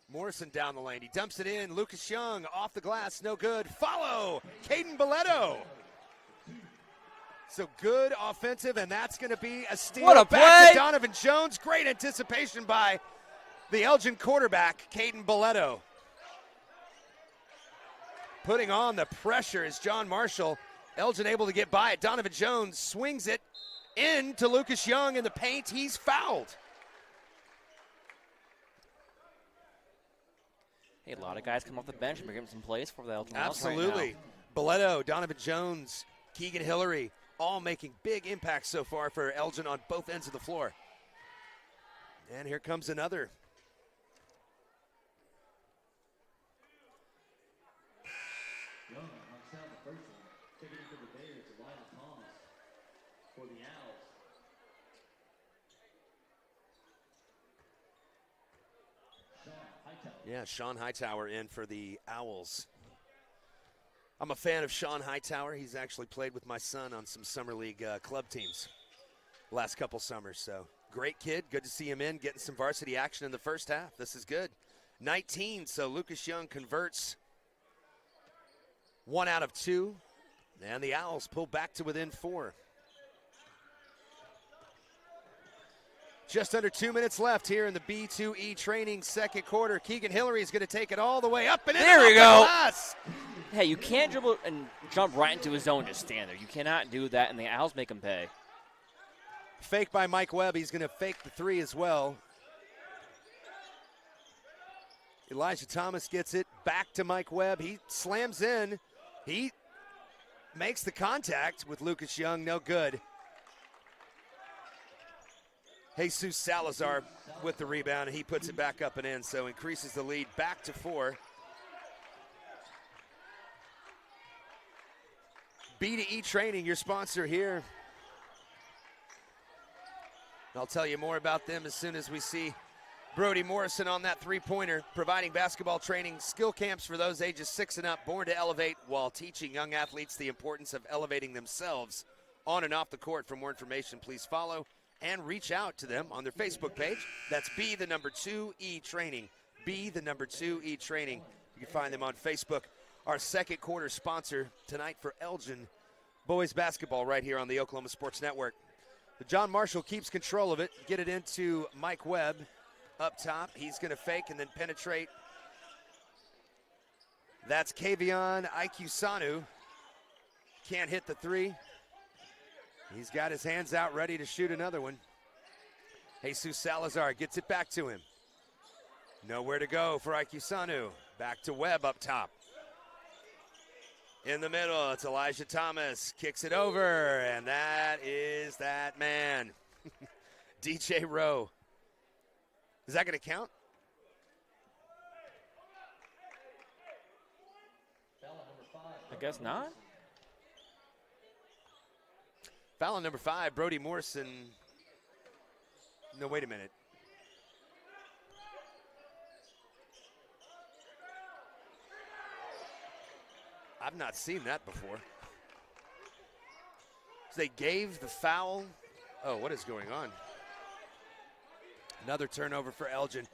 Morrison down the lane. He dumps it in. Lucas Young off the glass. No good. Follow. Caden Boletto. So good offensive, and that's going to be a steal. What a back play. to Donovan Jones. Great anticipation by the Elgin quarterback, Caden Boletto. Putting on the pressure is John Marshall. Elgin able to get by it. Donovan Jones swings it into Lucas Young in the paint. He's fouled. Hey, a lot of guys come off the bench and bring him some plays for the Elgin. Absolutely. Boletto, Donovan Jones, Keegan Hillary, all making big impacts so far for Elgin on both ends of the floor. And here comes another. Young knocks down the first one. Taking it for the Bears, Elijah Thomas. For the Owls. Yeah, Sean Hightower in for the Owls. I'm a fan of Sean Hightower. He's actually played with my son on some summer league club teams last couple summers. So great kid. Good to see him in, getting some varsity action in the first half. This is good. 19, so Lucas Young converts 1 out of 2. And the Owls pull back to within 4. Just under 2 minutes left here in the B2E training second quarter. Keegan Hillary is going to take it all the way up and in. There we go. Glass. Hey, you can't dribble and jump right into his zone and just stand there. You cannot do that, and the Owls make him pay. Fake by Mike Webb. He's going to fake the three as well. Elijah Thomas gets it back to Mike Webb. He slams in. He makes the contact with Lucas Young. No good. Jesus Salazar with the rebound, and he puts it back up and in, so increases the lead back to 4. B2E Training, your sponsor here. I'll tell you more about them as soon as we see Brody Morrison on that three-pointer, providing basketball training, skill camps for those ages 6 and up, born to elevate, while teaching young athletes the importance of elevating themselves on and off the court. For more information, please follow and reach out to them on their Facebook page. That's Be the Number 2E Training. Be the Number 2E Training. You can find them on Facebook. Our second quarter sponsor tonight for Elgin boys basketball right here on the Oklahoma Sports Network. But John Marshall keeps control of it. Get it into Mike Webb up top. He's going to fake and then penetrate. That's Kavion Ikusanu. Can't hit the three. He's got his hands out ready to shoot another one. Jesus Salazar gets it back to him. Nowhere to go for Ikusanu. Back to Webb up top. In the middle, it's Elijah Thomas. Kicks it over, and that is that man. DJ Rowe. Is that going to count? I guess not. Foul on number 5, Brody Morrison. No, wait a minute. I've not seen that before. So they gave the foul. Oh, what is going on? Another turnover for Elgin.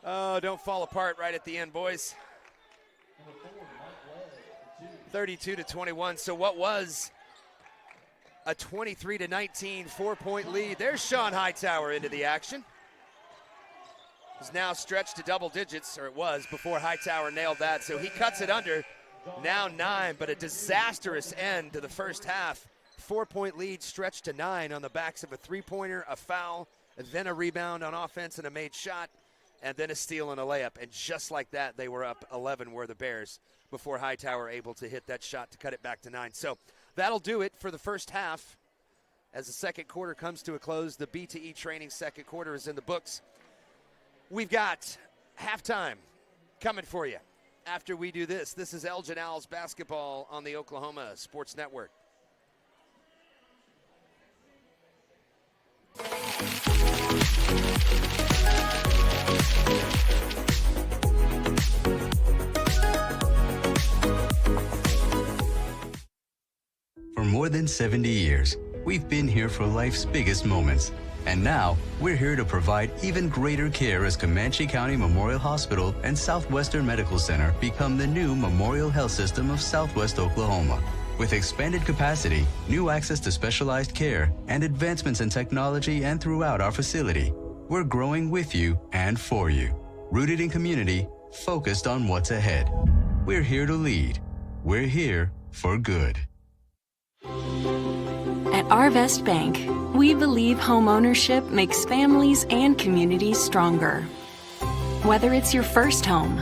Oh, don't fall apart right at the end, boys. 32-21. So what was a 23-19 4-point lead? There's Sean Hightower into the action. Is now stretched to double digits, or it was before Hightower nailed that. So he cuts it under. Now 9, but a disastrous end to the first half. 4-point lead stretched to 9 on the backs of a three-pointer, a foul, then a rebound on offense and a made shot, and then a steal and a layup. And just like that, they were up 11 were the Bears before Hightower able to hit that shot to cut it back to 9. So that'll do it for the first half. As the second quarter comes to a close, the B2E Training second quarter is in the books. We've got halftime coming for you. After we do this, this is Elgin Owls basketball on the Oklahoma Sports Network. For more than 70 years, we've been here for life's biggest moments. And now, we're here to provide even greater care as Comanche County Memorial Hospital and Southwestern Medical Center become the new Memorial Health System of Southwest Oklahoma. With expanded capacity, new access to specialized care, and advancements in technology and throughout our facility, we're growing with you and for you. Rooted in community, focused on what's ahead. We're here to lead. We're here for good. At Arvest Bank, we believe home ownership makes families and communities stronger. Whether it's your first home,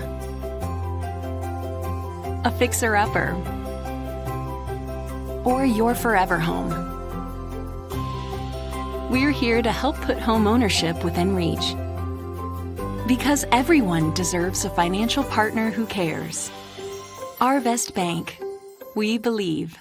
a fixer-upper, or your forever home, we're here to help put home ownership within reach. Because everyone deserves a financial partner who cares. Arvest Bank, we believe.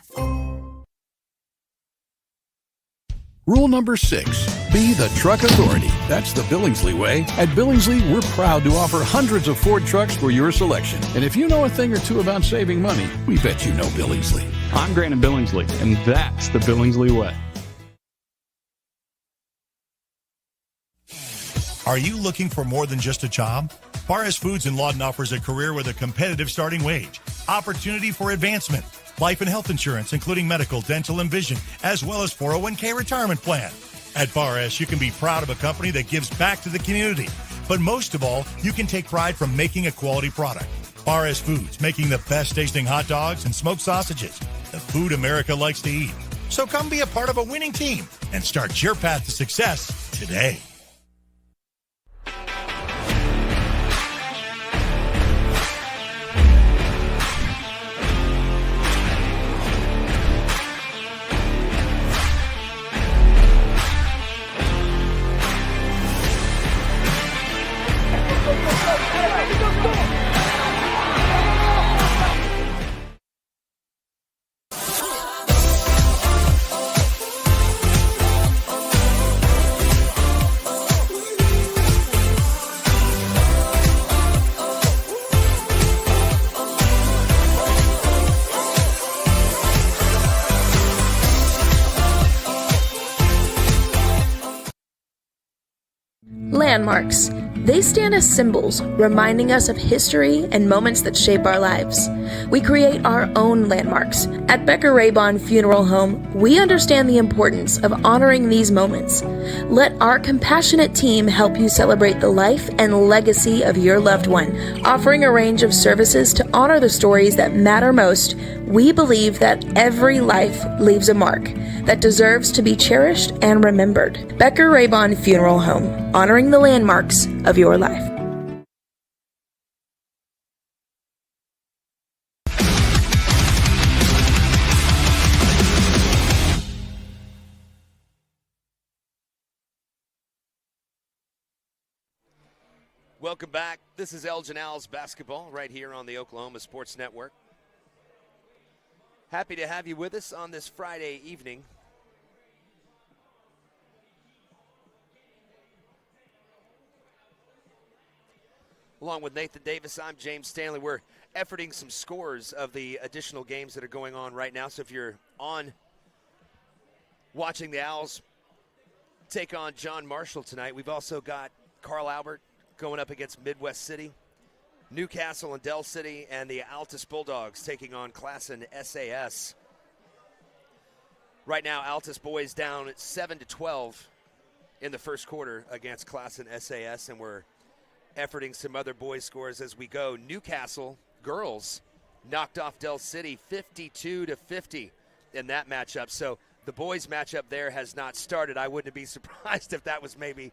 Rule number 6, be the truck authority. That's the Billingsley way. At Billingsley, we're proud to offer hundreds of Ford trucks for your selection. And if you know a thing or two about saving money, we bet you know Billingsley. I'm Grant Billingsley, and that's the Billingsley way. Are you looking for more than just a job? Paris Foods in Lawton offers a career with a competitive starting wage, opportunity for advancement, life and health insurance, including medical, dental, and vision, as well as 401k retirement plan. At Bar S, you can be proud of a company that gives back to the community. But most of all, you can take pride from making a quality product. Bar S Foods, making the best tasting hot dogs and smoked sausages. The food America likes to eat. So come be a part of a winning team and start your path to success today. landmarks. They stand as symbols, reminding us of history and moments that shape our lives. We create our own landmarks. At Becker-Raybon Funeral Home, we understand the importance of honoring these moments. Let our compassionate team help you celebrate the life and legacy of your loved one. Offering a range of services to honor the stories that matter most, we believe that every life leaves a mark that deserves to be cherished and remembered. Becker-Raybon Funeral Home, honoring the landmarks of your life. Welcome back. This is Elgin Owls basketball right here on the Oklahoma Sports Network. Happy to have you with us on this Friday evening. Along with Nathan Davis, I'm James Stanley. We're efforting some scores of the additional games that are going on right now. So if you're on watching the Owls take on John Marshall tonight, we've also got Carl Albert going up against Midwest City, Newcastle and Dell City, and the Altus Bulldogs taking on Classen SAS. Right now, Altus boys down 7-12 in the first quarter against Classen SAS, and we're efforting some other boys scores as we go. Newcastle girls knocked off Dell City 52-50 in that matchup. So the boys matchup there has not started. I wouldn't be surprised if that was maybe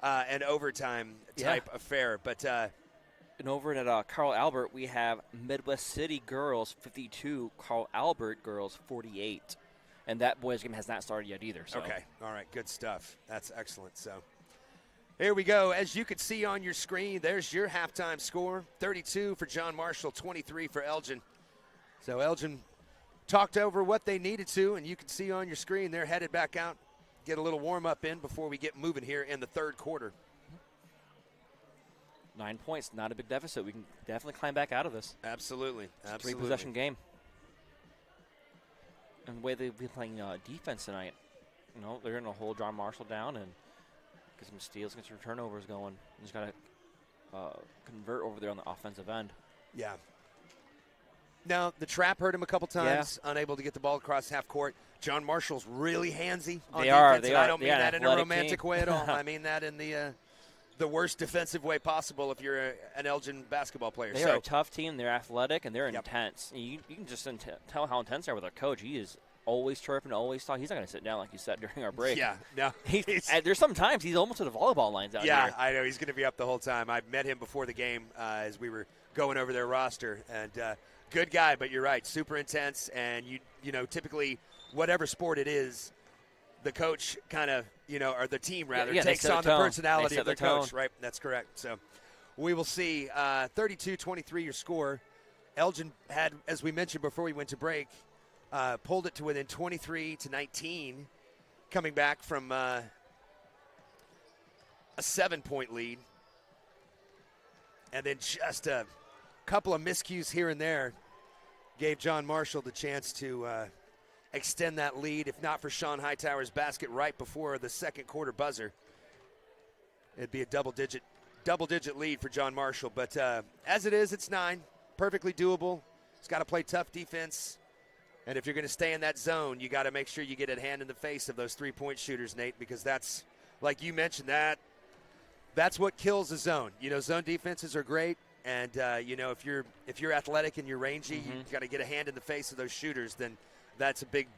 an overtime type affair. But and over at Carl Albert, we have Midwest City girls 52, Carl Albert girls 48. And that boys game has not started yet either. So. Okay. All right. Good stuff. That's excellent. So here we go. As you can see on your screen, there's your halftime score. 32 for John Marshall, 23 for Elgin. So Elgin talked over what they needed to, and you can see on your screen they're headed back out, get a little warm-up in before we get moving here in the third quarter. 9 points, not a big deficit. We can definitely climb back out of this. Absolutely. Absolutely. Three-possession game. And the way they've been playing defense tonight, you know, they're going to hold John Marshall down and get some steals, get some turnovers going. You just got to convert over there on the offensive end. Yeah. Now, the trap hurt him a couple times, unable to get the ball across half court. John Marshall's really handsy on defense. They are. I don't mean that in a romantic way at all. I mean that in the worst defensive way possible if you're an Elgin basketball player. They are a tough team. They're athletic, and they're intense. You can just tell how intense they are with their coach. He is always chirping, always talking. He's not going to sit down like you said during our break. Yeah, no. There's some times he's almost to the volleyball lines out here. Yeah, I know. He's going to be up the whole time. I met him before the game as we were going over their roster. And good guy, but you're right. Super intense. And, you know, typically whatever sport it is, the coach kind of, or the team rather, takes on the personality of the coach, right? That's correct. So we will see. 32-23 your score. Elgin had, as we mentioned before we went to break, pulled it to within 23-19, coming back from a 7-point lead. And then just a couple of miscues here and there gave John Marshall the chance to extend that lead, if not for Sean Hightower's basket right before the second quarter buzzer. It'd be a double-digit lead for John Marshall. But as it is, it's 9. Perfectly doable. He's got to play tough defense. And if you're going to stay in that zone, you got to make sure you get a hand in the face of those three-point shooters, Nate, because that's, like you mentioned, that's what kills a zone. Zone defenses are great, and if you're athletic and you're rangy, you got to get a hand in the face of those shooters. Then that's a big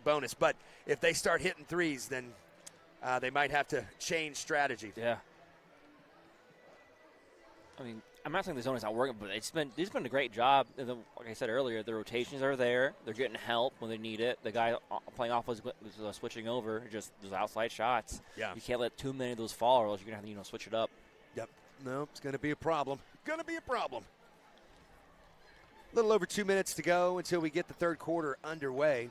bonus. But if they start hitting threes, then they might have to change strategy. Yeah. I mean, I'm not saying the zone is not working, but it's been a great job. Like I said earlier, the rotations are there. They're getting help when they need it. The guy playing off was switching over, just those outside shots. Yeah. You can't let too many of those fall, or else you're going to have to switch it up. Yep. No, it's going to be a problem. A little over 2 minutes to go until we get the third quarter underway.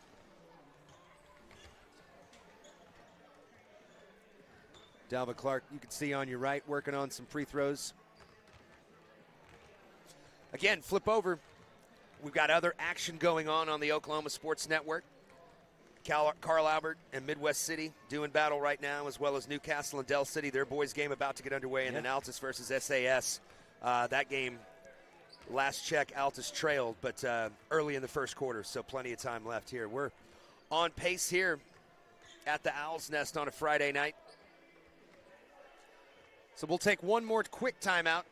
Dalvin Clark, you can see on your right, working on some free throws. Again, flip over. We've got other action going on the Oklahoma Sports Network. Carl Albert and Midwest City doing battle right now, as well as Newcastle and Dell City. Their boys' game about to get underway, and then Altus versus SAS. That game, last check, Altus trailed, but early in the first quarter, so plenty of time left here. We're on pace here at the Owl's Nest on a Friday night. So we'll take one more quick timeout,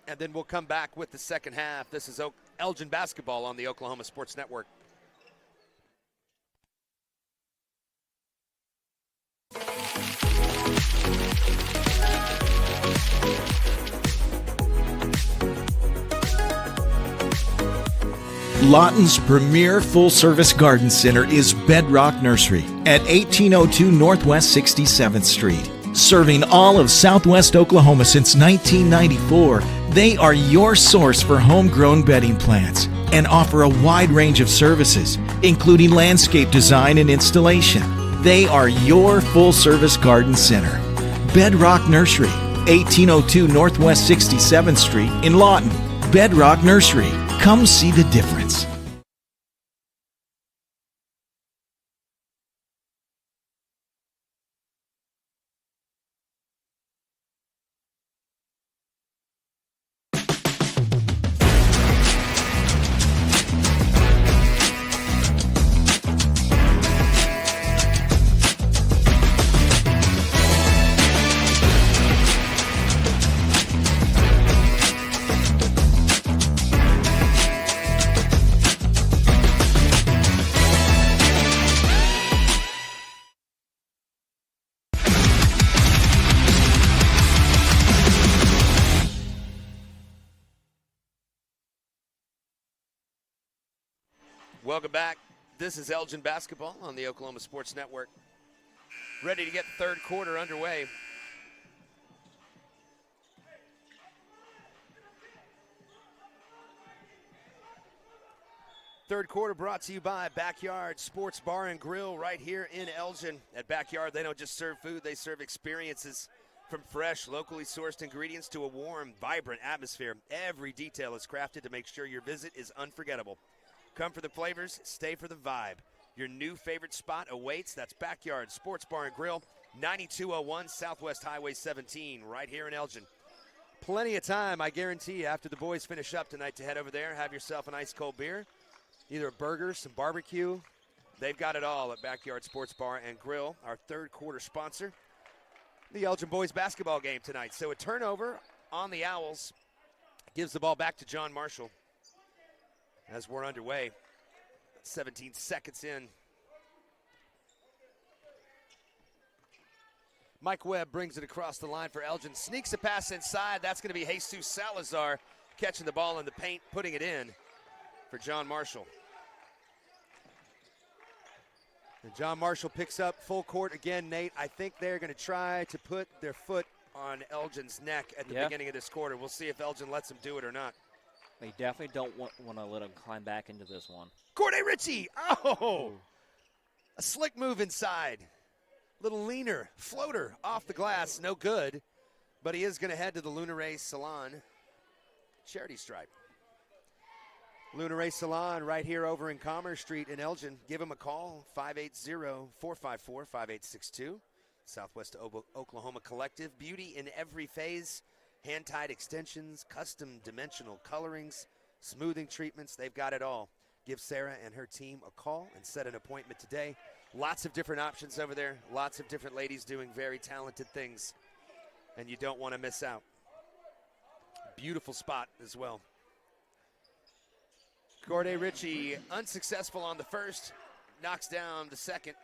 and then we'll come back with the second half. This is Elgin basketball on the Oklahoma Sports Network. Lawton's premier full-service garden center is Bedrock Nursery at 1802 Northwest 67th Street. Serving all of Southwest Oklahoma since 1994, they are your source for homegrown bedding plants and offer a wide range of services, including landscape design and installation. They are your full-service garden center. Bedrock Nursery, 1802 Northwest 67th Street in Lawton. Bedrock Nursery. Come see the difference. Welcome back. This is Elgin basketball on the Oklahoma Sports Network. Ready to get third quarter underway. Third quarter brought to you by Backyard Sports Bar and Grill right here in Elgin. At Backyard, they don't just serve food, they serve experiences. From fresh, locally sourced ingredients to a warm, vibrant atmosphere, every detail is crafted to make sure your visit is unforgettable. Come for the flavors, stay for the vibe. Your new favorite spot awaits. That's Backyard Sports Bar and Grill, 9201 Southwest Highway 17, right here in Elgin. Plenty of time, I guarantee you, after the boys finish up tonight to head over there, have yourself an ice cold beer, either a burger, some barbecue. They've got it all at Backyard Sports Bar and Grill, our third quarter sponsor. The Elgin boys basketball game tonight. So a turnover on the Owls gives the ball back to John Marshall as we're underway. 17 seconds in. Mike Webb brings it across the line for Elgin. Sneaks a pass inside. That's going to be Jesus Salazar catching the ball in the paint, putting it in for John Marshall. And John Marshall picks up full court again, Nate. I think they're going to try to put their foot on Elgin's neck at the beginning of this quarter. We'll see if Elgin lets him do it or not. They definitely don't want to let him climb back into this one. Corday Ritchie. Oh! A slick move inside. Little leaner, floater off the glass. No good. But he is going to head to the Lunaray Salon charity stripe. Lunaray Salon right here over in Commerce Street in Elgin. Give him a call, 580-454-5862. Southwest Oklahoma Collective. Beauty in every phase. Hand-tied extensions, custom dimensional colorings, smoothing treatments. They've got it all. Give Sarah and her team a call and set an appointment today. Lots of different options over there. Lots of different ladies doing very talented things. And you don't want to miss out. Beautiful spot as well. Corday Ritchie unsuccessful on the first. Knocks down the second.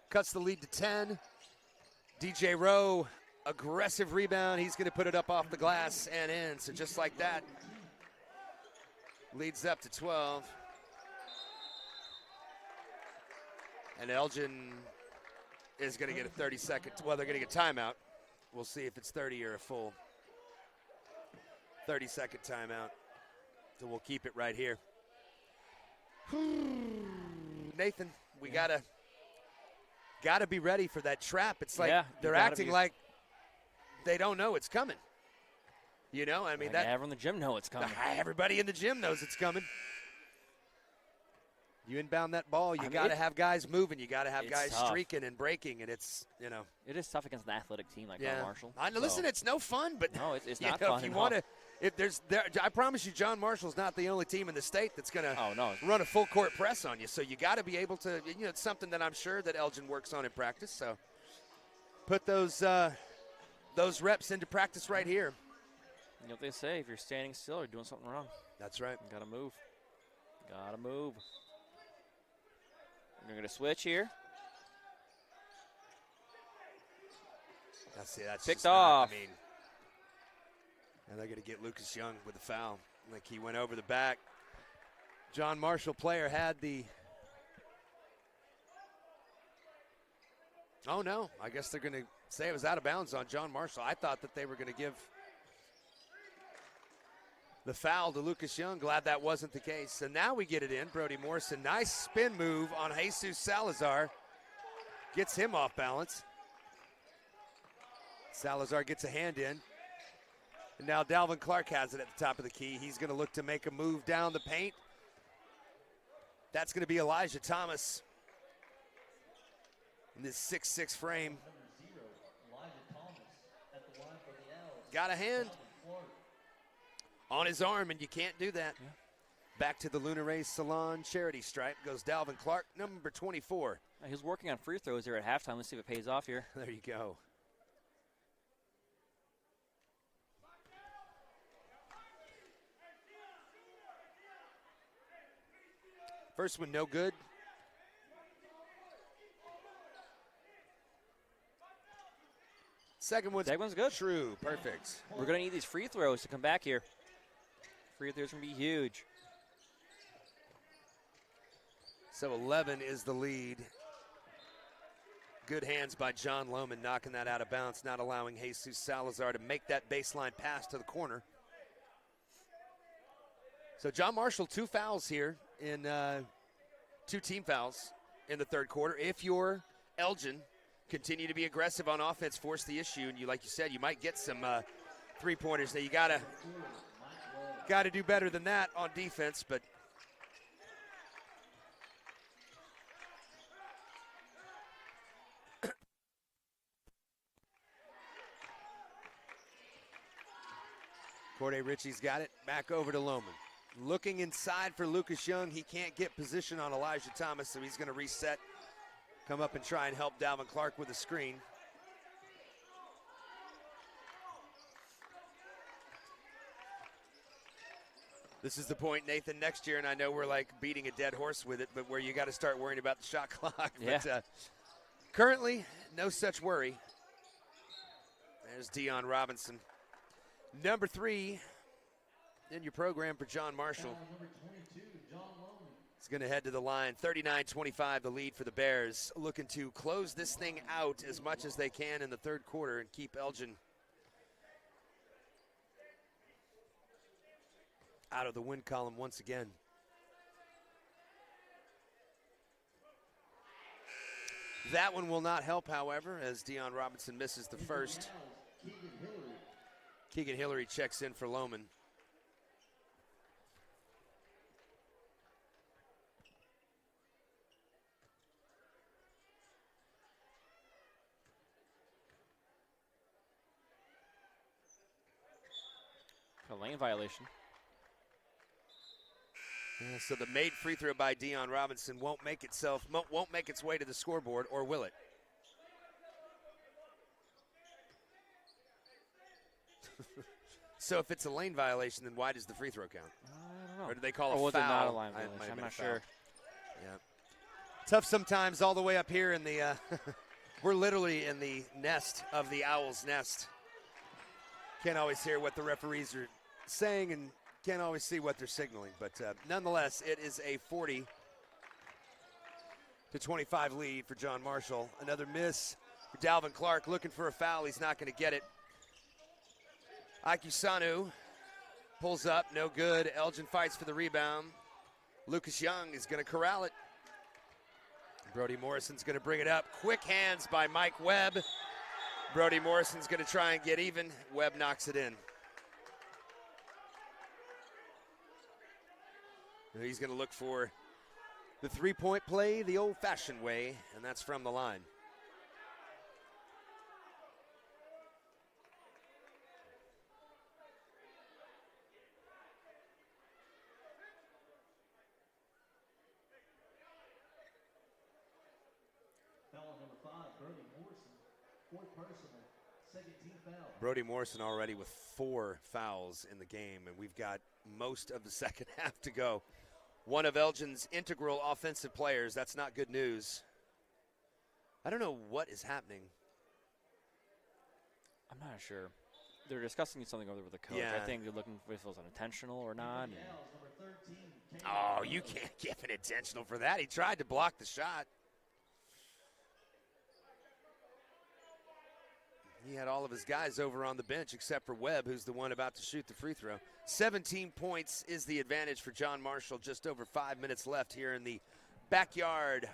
Cuts the lead to 10. DJ Rowe, aggressive rebound. He's going to put it up off the glass and in. So just like that, leads up to 12. And Elgin is going to get a 30-second. Well, they're going to get timeout. We'll see if it's 30 or a full 30-second timeout. So we'll keep it right here. Nathan, we got to be ready for that trap. It's like they're acting like they don't know it's coming. You know, I mean, that everyone in the gym know it's coming. Everybody in the gym knows it's coming. You inbound that ball, you got to have guys moving. You got to have guys streaking and breaking, and it's, It is tough against an athletic team like John Marshall. Listen, it's no fun, but no, it's not fun. If you want to, I promise you, John Marshall's not the only team in the state that's going to run a full court press on you. So you got to be able to. It's something that I'm sure that Elgin works on in practice. So put those reps into practice right here. You know what they say? If you're standing still, you're doing something wrong. That's right. You got to move. Got to move. You're going to switch here. That's picked off. And they're going to get Lucas Young with the foul. Like he went over the back. John Marshall player had the. Oh, no. I guess they're going to say it was out of bounds on John Marshall. I thought that they were going to give the foul to Lucas Young. Glad that wasn't the case. So now we get it in. Brody Morrison, nice spin move on Jesus Salazar. Gets him off balance. Salazar gets a hand in. And now Dalvin Clark has it at the top of the key. He's going to look to make a move down the paint. That's going to be Elijah Thomas in this 6'6" frame. Got a hand on his arm, and you can't do that. Yeah. Back to the Luna Ray Salon charity stripe goes Dalvin Clark, number 24. He was working on free throws here at halftime. Let's see if it pays off here. There you go. First one, no good. Second one's good. True, perfect. We're going to need these free throws to come back here. Free throws going to be huge. So 11 is the lead. Good hands by John Lohman, knocking that out of bounds, not allowing Jesus Salazar to make that baseline pass to the corner. So John Marshall, 2 fouls here in 2 team fouls in the third quarter. If you're Elgin, continue to be aggressive on offense, force the issue, and like you said, you might get some three-pointers. Now you gotta do better than that on defense, but Corday Ritchie's got it. Back over to Lohman. Looking inside for Lucas Young. He can't get position on Elijah Thomas, so he's going to reset. Come up and try and help Dalvin Clark with a screen. This is the point, Nathan, next year, and I know we're like beating a dead horse with it, but where you got to start worrying about the shot clock. Yeah. But currently, no such worry. There's Dion Robinson. Number 3 in your program for John Marshall. He's going to head to the line. 39-25, the lead for the Bears. Looking to close this thing out as much as they can in the third quarter and keep Elgin out of the win column once again. That one will not help, however, as Dion Robinson misses the first. Keegan Hillary checks in for Lohman. A lane violation. Yeah, so the made free throw by Dion Robinson won't make its way to the scoreboard, or will it? So if it's a lane violation, then why does the free throw count? I don't know. Or do they call or a was foul? It not a line violation? I'm not sure. Yeah. Tough sometimes all the way up here in the we're literally in the nest of the owl's nest. Can't always hear what the referees are saying and can't always see what they're signaling. But nonetheless, it is a 40-25 lead for John Marshall. Another miss for Dalvin Clark, looking for a foul. He's not going to get it. Aikusanu pulls up, no good. Elgin fights for the rebound. Lucas Young is going to corral it. Brody Morrison's going to bring it up. Quick hands by Mike Webb. Brody Morrison's going to try and get even. Webb knocks it in. He's going to look for the three-point play the old-fashioned way, and that's from the line. Brody Morrison already with 4 fouls in the game, and we've got most of the second half to go. One of Elgin's integral offensive players. That's not good news. I don't know what is happening. I'm not sure. They're discussing something over with the coach. Yeah. I think they're looking if it was unintentional or not. And Oh, you can't give it intentional for that. He tried to block the shot. He had all of his guys over on the bench except for Webb, who's the one about to shoot the free throw. 17 points is the advantage for John Marshall. Just over 5 minutes left here in the Backyard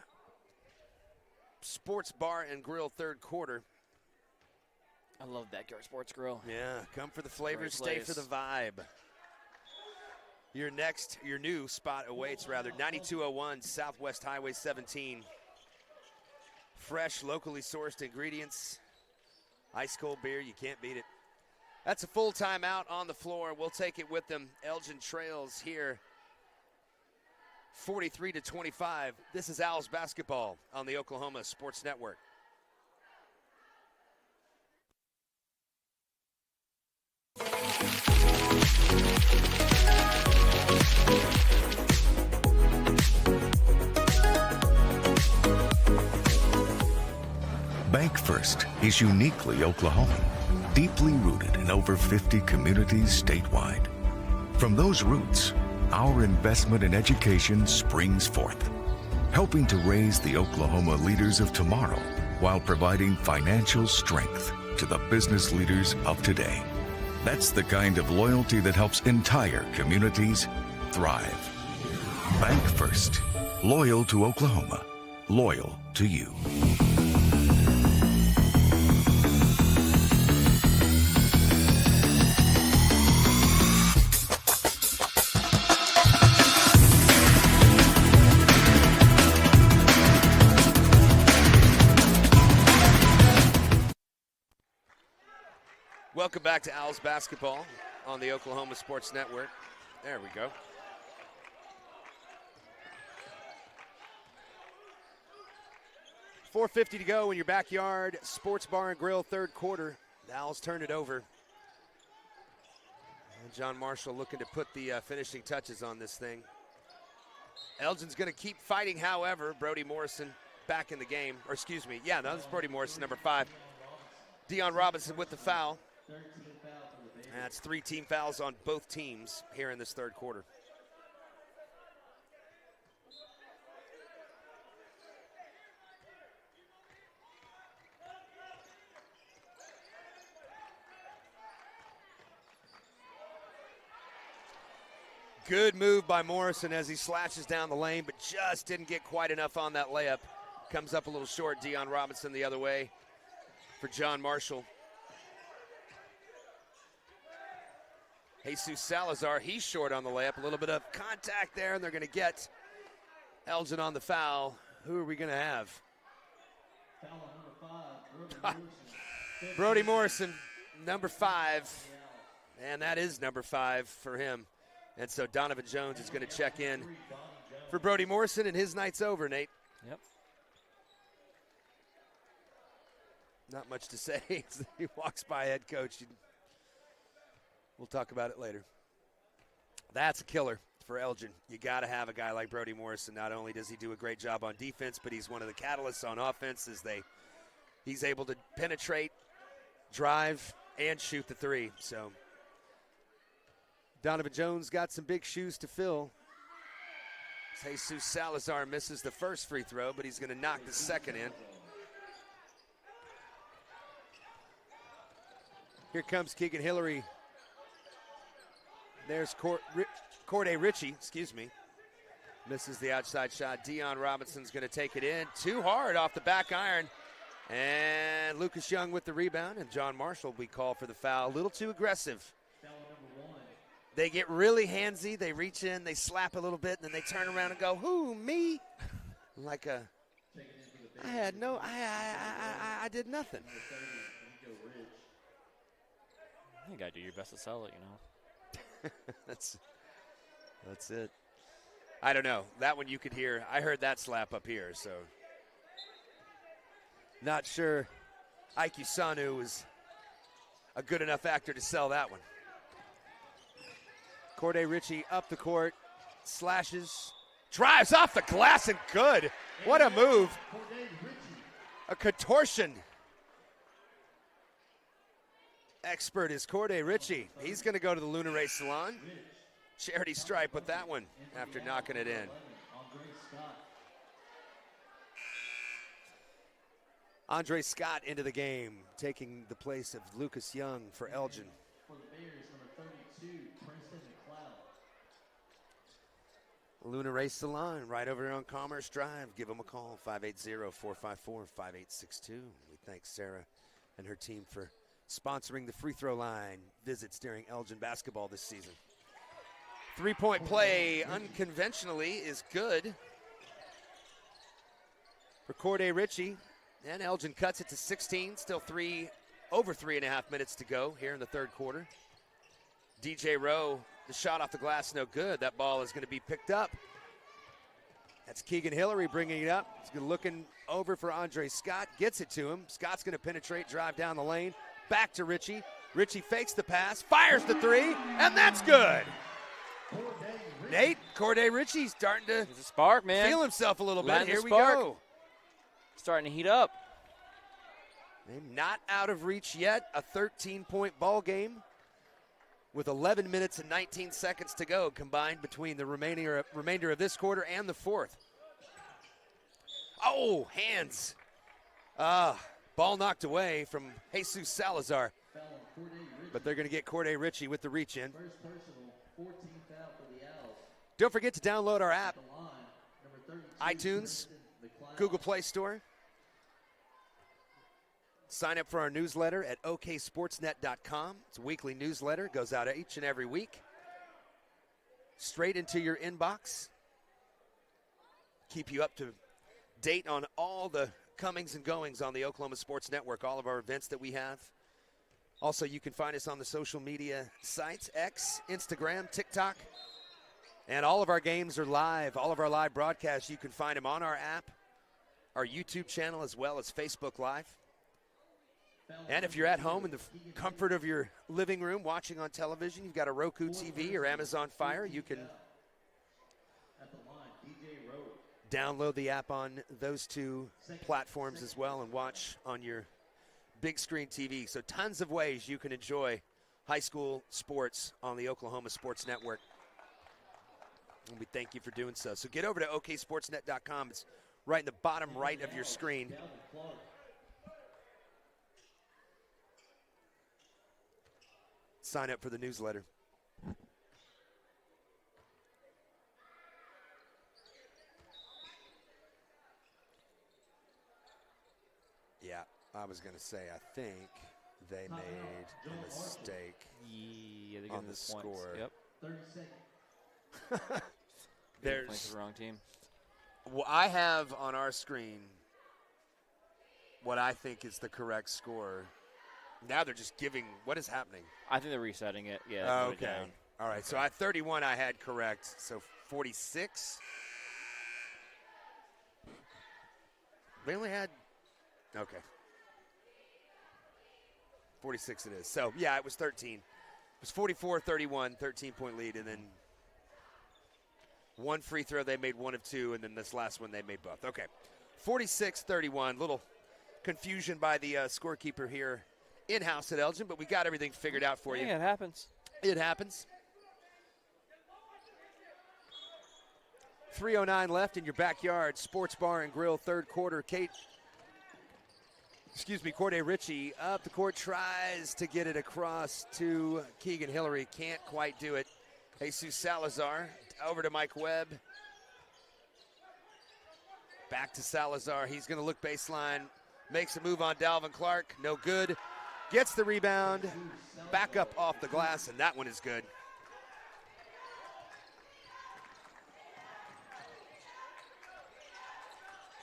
Sports Bar and Grill third quarter. I love Backyard Sports Grill. Yeah, come for the flavors, Great stay place. for the vibe. Your new spot awaits, rather. 9201 Southwest Highway 17. Fresh, locally sourced ingredients. Ice cold beer, you can't beat it. That's a full timeout on the floor. We'll take it with them. Elgin trails here 43-25. This is Owls basketball on the Oklahoma Sports Network. Bank First is uniquely Oklahoman, deeply rooted in over 50 communities statewide. From those roots, our investment in education springs forth, helping to raise the Oklahoma leaders of tomorrow while providing financial strength to the business leaders of today. That's the kind of loyalty that helps entire communities thrive. Bank First, loyal to Oklahoma, loyal to you. Welcome back to Owls basketball on the Oklahoma Sports Network. There we go. .450 to go in your Backyard Sports Bar and Grill third quarter. The Owls turn it over. And John Marshall looking to put the finishing touches on this thing. Elgin's going to keep fighting, however. Brody Morrison back in the game. Or excuse me, yeah, no, that's Brody Morrison, number 5. Deion Robinson with the foul. That's 3 team fouls on both teams here in this third quarter. Good move by Morrison as he slashes down the lane, but just didn't get quite enough on that layup. Comes up a little short. Deion Robinson the other way for John Marshall. Jesus Salazar, he's short on the layup. A little bit of contact there, and they're going to get Elgin on the foul. Who are we going to have? Brody Morrison, number 5. And that is number 5 for him. And so Donovan Jones is going to check in for Brody Morrison, and his night's over, Nate. Yep. Not much to say as he walks by head coach. We'll talk about it later. That's a killer for Elgin. You got to have a guy like Brody Morrison. Not only does he do a great job on defense, but he's one of the catalysts on offense as he's able to penetrate, drive, and shoot the 3. So Donovan Jones got some big shoes to fill. Jesus Salazar misses the first free throw, but he's going to knock the second in. Here comes Keegan Hillary. There's Corday Ritchie, misses the outside shot. Deion Robinson's going to take it in. Too hard off the back iron. And Lucas Young with the rebound. And John Marshall, we call for the foul. A little too aggressive. They get really handsy. They reach in, they slap a little bit, and then they turn around and go, who, me? Like I did nothing. You got to do your best to sell it, That's it. I don't know. That one you could hear. I heard that slap up here, so not sure Ike Sanu was a good enough actor to sell that one. Corday Ritchie up the court, slashes, drives off the glass, and good. What a move. A contortion. Expert is Corday Ritchie. He's going to go to the Luna Ray Salon. Charity stripe with that one after knocking it in. Andre Scott into the game, taking the place of Lucas Young for Elgin. For the Bears, number 32, Princeton McLeod. Luna Ray Salon, right over here on Commerce Drive. Give them a call, 580-454-5862. We thank Sarah and her team for sponsoring the free throw line visits during Elgin basketball this season. Three-point play unconventionally is good for Corday Ritchie. And Elgin cuts it to 16, still over 3.5 minutes to go here in the third quarter. DJ Rowe, the shot off the glass, no good. That ball is going to be picked up. That's Keegan Hillary bringing it up. He's looking over for Andre Scott, gets it to him. Scott's going to penetrate, drive down the lane, back to Ritchie. Ritchie fakes the pass, fires the three, and that's good. Nate, Corday Ritchie starting to spark, man. Feel himself a little bit. Here we spark. go. Starting to heat up. Not out of reach yet. A 13-point ball game with 11 minutes and 19 seconds to go combined between the remainder of this quarter and the fourth. Oh, hands. Ball knocked away from Jesus Salazar. But they're going to get Corday Ritchie with the reach in. Don't forget to download our app. iTunes, Google Play Store. Sign up for our newsletter at oksportsnet.com. It's a weekly newsletter. Goes out each and every week. Straight into your inbox. Keep you up to date on all the comings and goings on the Oklahoma Sports Network, all of our events that we have. Also, you can find us on the social media sites, X, Instagram, TikTok. And all of our games are live. All of our live broadcasts, you can find them on our app, our YouTube channel, as well as Facebook Live. And if you're at home in the comfort of your living room watching on television, you've got a Roku TV or Amazon Fire, you can download the app on those two platforms as well and watch on your big screen TV. So tons of ways you can enjoy high school sports on the Oklahoma Sports Network. And we thank you for doing so. So get over to oksportsnet.com. It's right in the bottom right of your screen. Sign up for the newsletter. Yeah, I was going to say, I think they made a mistake on the score. Yep. 30 seconds. There's the wrong team. Well, I have on our screen what I think is the correct score. Now they're just giving. What is happening? I think they're resetting it. Yeah. Oh, put it okay. down. All right. So at 31, I had correct. So 46. They only had. Okay. 46 it is. So yeah, it was 13. It was 44-31, 13-point lead, and then one free throw. They made one of two, and then this last one they made both. Okay. 46-31. Little confusion by the scorekeeper here in-house at Elgin, but we got everything figured out for you. Yeah, it happens. It happens. 3:09 left in your backyard. Sports Bar and Grill, third quarter. Corday Ritchie up the court, tries to get it across to Keegan Hillary. Can't quite do it. Jesus Salazar over to Mike Webb. Back to Salazar. He's going to look baseline. Makes a move on Dalvin Clark. No good. Gets the rebound. Back up off the glass, and that one is good.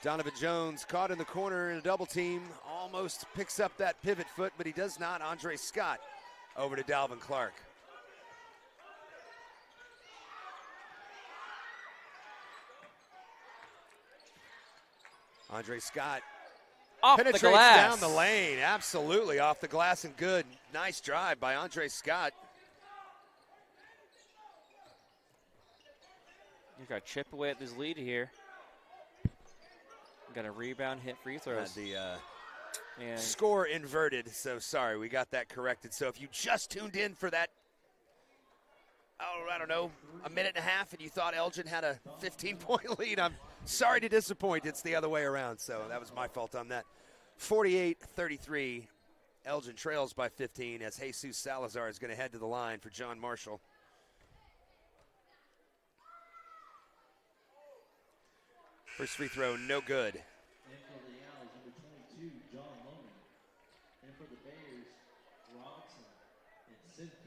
Donovan Jones caught in the corner in a double team. Almost picks up that pivot foot, but he does not. Andre Scott over to Dalvin Clark. Andre Scott off penetrates the glass. down the lane. Absolutely off the glass and good. Nice drive by Andre Scott. You got to chip away at this lead here. Got a rebound, hit free throws. And score inverted, so sorry, we got that corrected. So if you just tuned in for that, I don't know, a minute and a half, and you thought Elgin had a 15-point lead, I'm sorry to disappoint. It's the other way around, so that was my fault on that. 48-33, Elgin trails by 15 as Jesus Salazar is going to head to the line for John Marshall. First free throw, no good. And for the Owls, number 22, John Loman. And for the Bears, Robinson and Simpkins.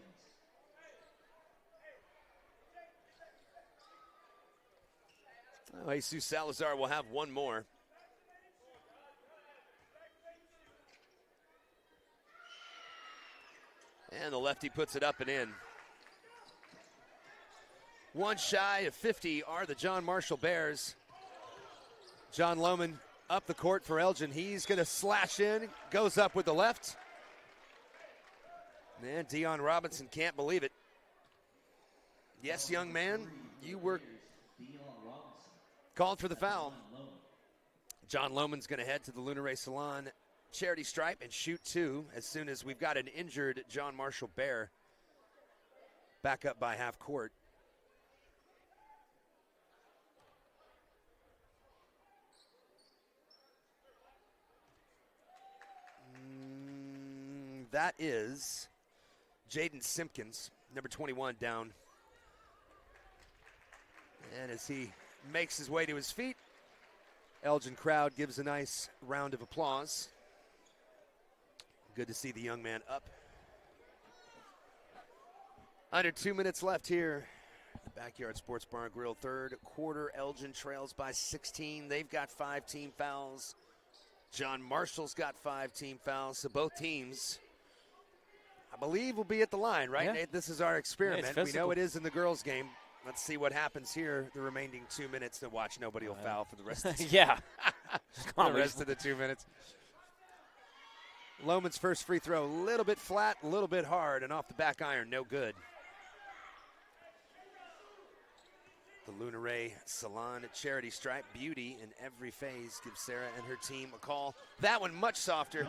Jesus Salazar will have one more. And the lefty puts it up and in. One shy of 50 are the John Marshall Bears. John Lohman up the court for Elgin. He's going to slash in, goes up with the left. Man, Deion Robinson can't believe it. Yes, young man, you were called for the foul. John Lohman's going to head to the Lunar Salon charity stripe and shoot two as soon as we've got an injured John Marshall Bear back up by half court. That is Jaden Simpkins, number 21, down. And as he makes his way to his feet, Elgin crowd gives a nice round of applause. Good to see the young man up. Under 2 minutes left here. The Backyard Sports Bar and Grill, third quarter. Elgin trails by 16. They've got 5 team fouls. John Marshall's got 5 team fouls. So both teams, I believe, will be at the line, right, Yeah. Nate? This is our experiment. Yeah, we know it is in the girls' game. Let's see what happens here the remaining 2 minutes to watch. Nobody will foul for the rest of the Yeah. for the rest of the 2 minutes. Lohman's first free throw, a little bit flat, a little bit hard, and off the back iron, no good. The Lunar Salon charity stripe, beauty in every phase, gives Sarah and her team a call. That one much softer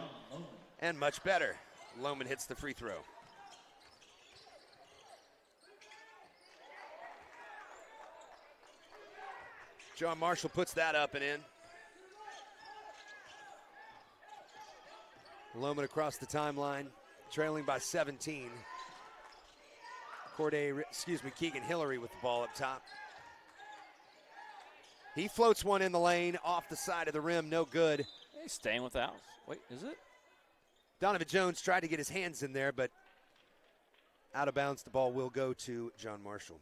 and much better. Lohman hits the free throw. John Marshall puts that up and in. Lohman across the timeline, trailing by 17. Keegan Hillary with the ball up top. He floats one in the lane, off the side of the rim, no good. He's staying without. Wait, is it? Donovan Jones tried to get his hands in there, but out of bounds, the ball will go to John Marshall.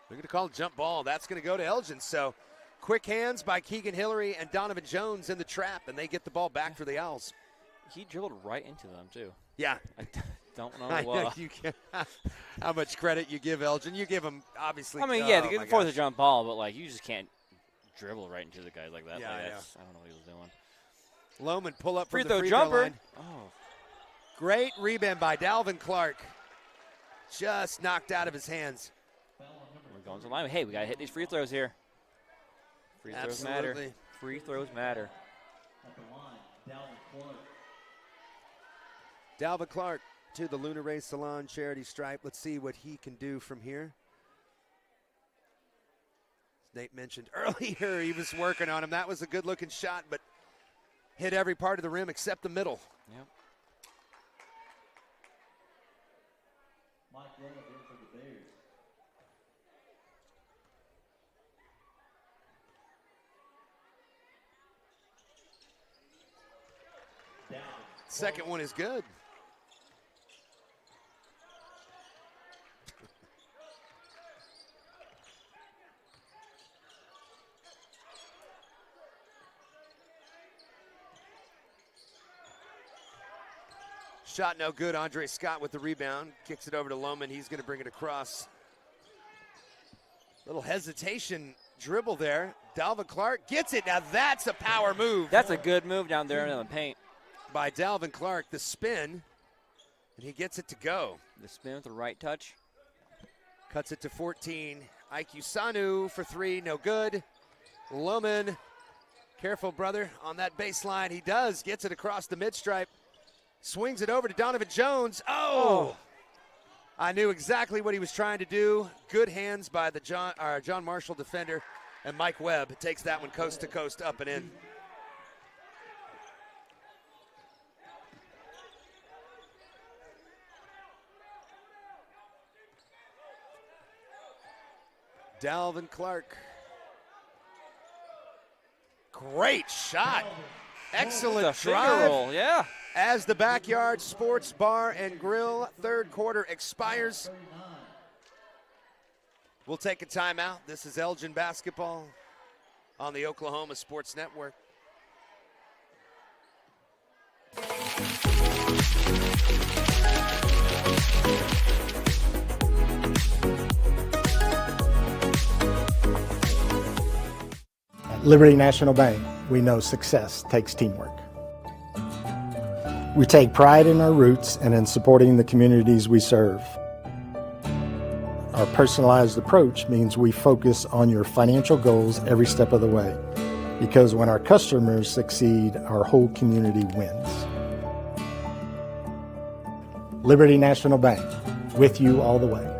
They're going to call a jump ball. That's going to go to Elgin. So quick hands by Keegan Hillary and Donovan Jones in the trap, and they get the ball back for the Owls. He dribbled right into them, too. Yeah. I don't know I know how much credit you give Elgin. You give him, obviously. I mean, yeah, they get for the jump ball, but, like, you just can't dribble right into the guy like that. Yeah, like, yeah. I don't know what he was doing. Lohman pull up Free from the throw free jumper. throw line. Oh. Great rebound by Dalvin Clark. Just knocked out of his hands. We're going to the line. Hey, we got to hit these free throws here. Free throws matter. Absolutely. Free throws matter. At the line, Dalvin Clark. Dalvin Clark to the Lunar Salon charity stripe. Let's see what he can do from here. As Nate mentioned earlier, he was working on him. That was a good-looking shot, but hit every part of the rim except the middle. Yep. Mike Love in for the Bears. Second one is good. Shot no good. Andre Scott with the rebound. Kicks it over to Lohman. He's going to bring it across. Little hesitation dribble there. Dalvin Clark gets it. Now that's a power move. That's a good move down there in the paint. By Dalvin Clark, the spin, and he gets it to go. The spin with the right touch. Cuts it to 14. IQ Sanu for three, no good. Lohman, careful, brother, on that baseline. He does, gets it across the mid-stripe. Swings it over to Donovan Jones. Oh! I knew exactly what he was trying to do. Good hands by the John Marshall defender. And Mike Webb takes that one coast to coast, up and in. Dalvin Clark. Great shot. Excellent drive. Roll, yeah. As the Backyard Sports Bar and Grill third quarter expires, we'll take a timeout. This is Elgin basketball on the Oklahoma Sports Network. At Liberty National Bank, we know success takes teamwork. We take pride in our roots and in supporting the communities we serve. Our personalized approach means we focus on your financial goals every step of the way, because when our customers succeed, our whole community wins. Liberty National Bank, with you all the way.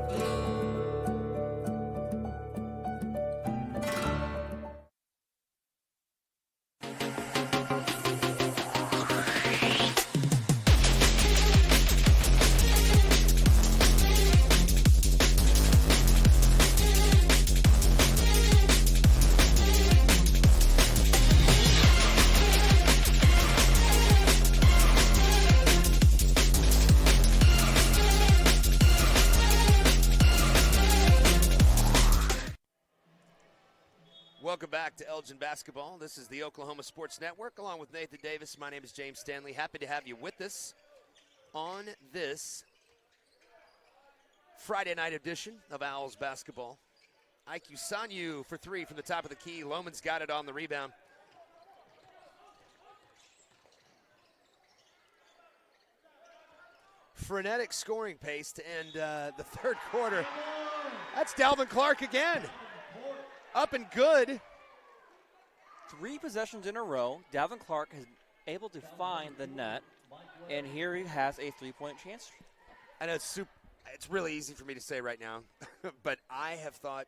Welcome back to Elgin Basketball. This is the Oklahoma Sports Network, along with Nathan Davis. My name is James Stanley. Happy to have you with us on this Friday night edition of Owls Basketball. IQ Sanyu for three from the top of the key. Lohman's got it on the rebound. Frenetic scoring pace to end the third quarter. That's Dalvin Clark again. Up and good. 3 possessions in a row. Dalvin Clark is able to find the net, and here he has a 3-point chance. I know it's really easy for me to say right now, but I have thought,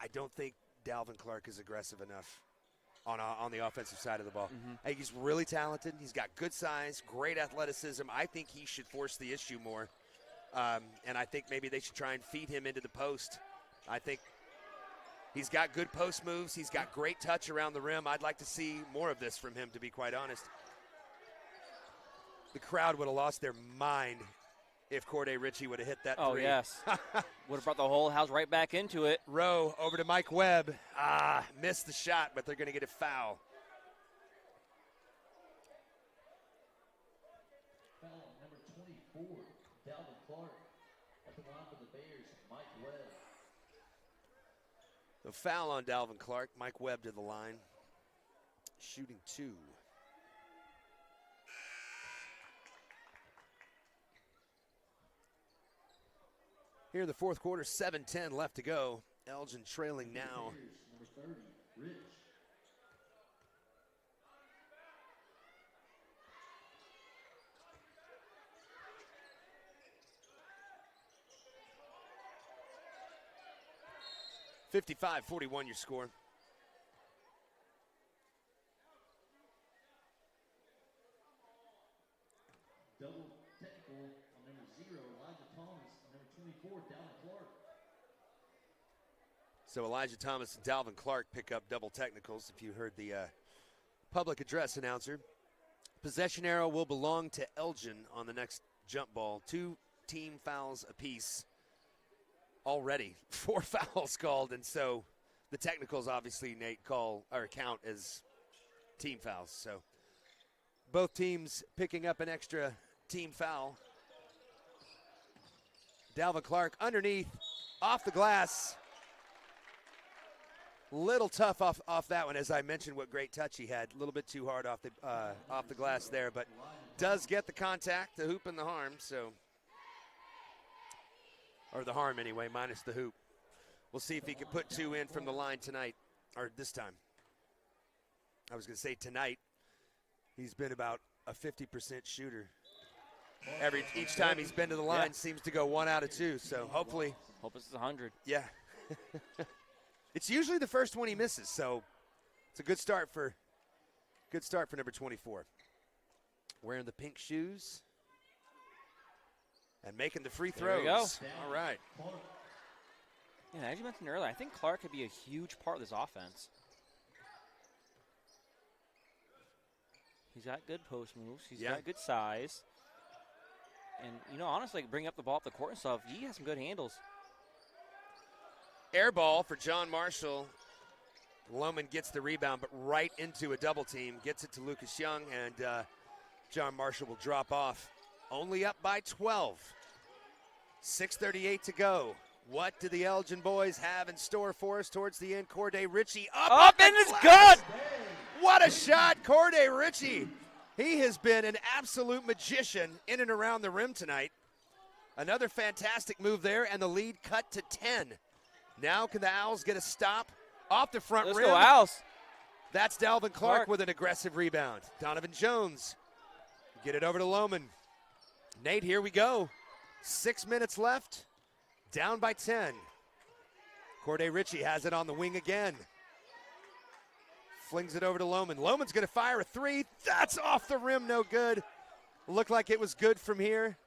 I don't think Dalvin Clark is aggressive enough on the offensive side of the ball. I think he's really talented. He's got good size, great athleticism. I think he should force the issue more, and I think maybe they should try and feed him into the post. I think he's got good post moves. He's got great touch around the rim. I'd like to see more of this from him, to be quite honest. The crowd would have lost their mind if Corday Ritchie would have hit that three. Oh, yes. Would have brought the whole house right back into it. Rowe over to Mike Webb. Missed the shot, but they're going to get a foul. Foul number 24, Dalvin Clark. At the line for the Bears, Mike Webb. The foul on Dalvin Clark. Mike Webb to the line. Shooting 2. Here in the fourth quarter, 7:10 left to go. Elgin trailing now. Number 30, Rich. (55-41) your score. Double technical on number 0, Elijah Thomas, and number 24, Dalvin Clark. So Elijah Thomas and Dalvin Clark pick up double technicals, if you heard the public address announcer. Possession arrow will belong to Elgin on the next jump ball. 2 team fouls apiece already. 4 fouls called, and so the technicals obviously, Nate, count as team fouls. So both teams picking up an extra team foul. Dalvin Clark underneath, off the glass. Little tough off that one, as I mentioned what great touch he had. A little bit too hard off the glass there, but does get the contact, the hoop and the harm, so. Or the harm anyway, minus the hoop. We'll see if he can put 2 in from the line tonight, or this time. I was going to say tonight. He's been about a 50% shooter. Each time he's been to the line seems to go 1 out of 2, so hopefully. Hope it's 100. Yeah. It's usually the first one he misses, so it's a good start for number 24. Wearing the pink shoes and making the free throws. There we go. All right. Yeah, as you mentioned earlier, I think Clark could be a huge part of this offense. He's got good post moves. He's got good size. And, honestly, bring up the ball up the court and stuff. He has some good handles. Air ball for John Marshall. Lohman gets the rebound, but right into a double team. Gets it to Lucas Young, and John Marshall will drop off. Only up by 12. 6:38 to go. What do the Elgin boys have in store for us towards the end? Corday Ritchie up and it's good! What a shot, Corday Ritchie. He has been an absolute magician in and around the rim tonight. Another fantastic move there, and the lead cut to 10. Now can the Owls get a stop off the front rim? Let's go, Owls. That's Dalvin Clark with an aggressive rebound. Donovan Jones get it over to Lohman. Nate, here we go. 6 minutes left, down by 10. Corday Ritchie has it on the wing again. Flings it over to Lohman. Lohman's going to fire a 3. That's off the rim, no good. Looked like it was good from here.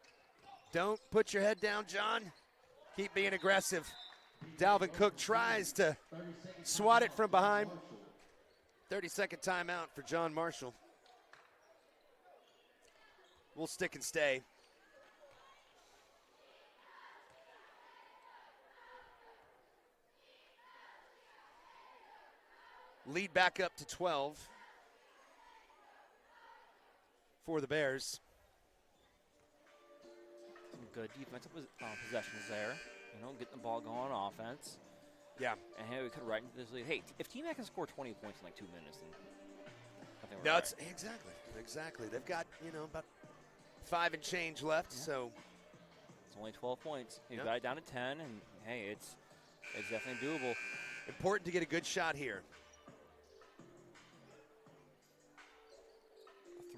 Don't put your head down, John. Keep being aggressive. Dalvin Cook tries to swat it from behind. 30-second timeout for John Marshall. We'll stick and stay. Lead back up to 12 for the Bears. Some good defensive possessions there. Getting the ball going on offense. Yeah. And hey, we could right into this lead. Hey, if T-Mac can score 20 points in like 2 minutes, then I think we're No, right. it's exactly. They've got, about 5 and change left, so. It's only 12 points. You got it down to 10, and hey, it's definitely doable. Important to get a good shot here.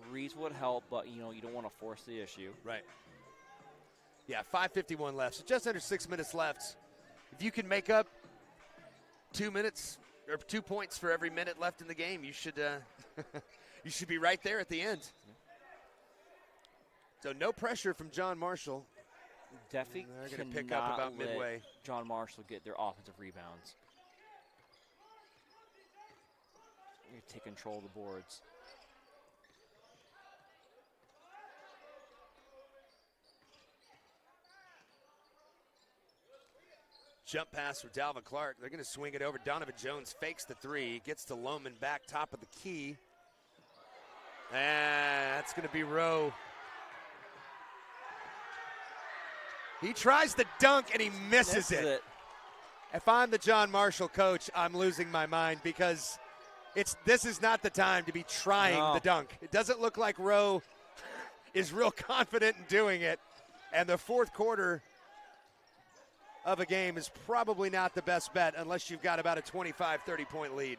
Threes would help, but you don't want to force the issue. Right. Yeah, 5:51 left. So just under 6 minutes left. If you can make up 2 minutes or 2 points for every minute left in the game, you should you should be right there at the end. So no pressure from John Marshall. Definitely they're going to pick up about midway. John Marshall get their offensive rebounds. You take control of the boards. Jump pass for Dalvin Clark. They're going to swing it over. Donovan Jones fakes the 3. Gets to Lohman back top of the key. And that's going to be Rowe. He tries the dunk and he misses it. If I'm the John Marshall coach, I'm losing my mind because this is not the time to be trying the dunk. It doesn't look like Rowe is real confident in doing it. And the fourth quarter of a game is probably not the best bet unless you've got about a 25, 30-point lead.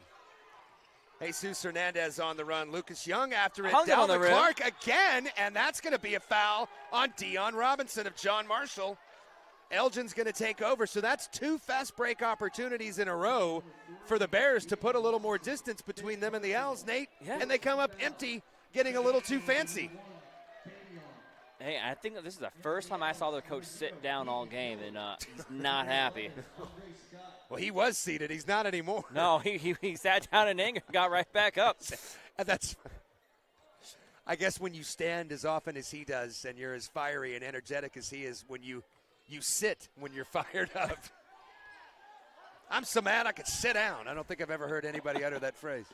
Jesus Hernandez on the run. Lucas Young after it. Dalvin Clark again, and that's going to be a foul on Dion Robinson of John Marshall. Elgin's going to take over, so that's 2 fast break opportunities in a row for the Bears to put a little more distance between them and the Owls, Nate, and they come up empty, getting a little too fancy. Hey, I think that this is the first time I saw their coach sit down all game, and he's not happy. Well, he was seated. He's not anymore. No, he sat down in anger and got right back up. And I guess when you stand as often as he does and you're as fiery and energetic as he is, when you sit when you're fired up. I'm so mad I could sit down. I don't think I've ever heard anybody utter that phrase.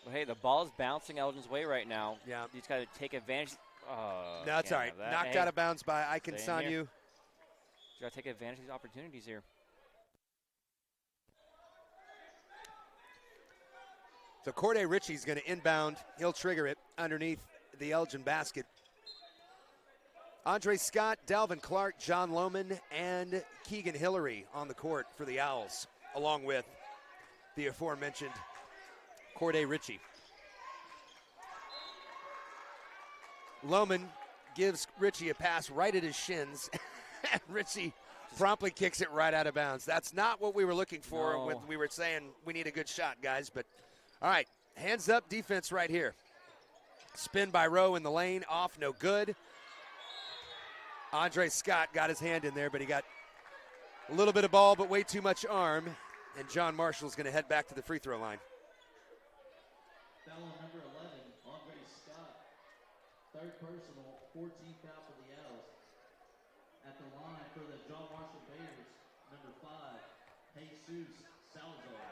Well, hey, the ball is bouncing Elgin's way right now. Yeah. He's got to take advantage. No, that's all right. Knocked out of bounds by Iconsanyu. You got to take advantage of these opportunities here. So Corday Ritchie's going to inbound. He'll trigger it underneath the Elgin basket. Andre Scott, Dalvin Clark, John Lohman, and Keegan Hillary on the court for the Owls, along with the aforementioned Corday Ritchie. Lohman gives Ritchie a pass right at his shins, and Ritchie promptly kicks it right out of bounds. That's not what we were looking for when we were saying we need a good shot, guys. But, all right, hands up defense right here. Spin by Rowe in the lane, off, no good. Andre Scott got his hand in there, but he got a little bit of ball, but way too much arm. And John Marshall's going to head back to the free throw line. Foul on number 11, Andre Scott. Third personal, 14th foul for the Owls. At the line for the John Marshall Bears, number 5, Jesus Salazar.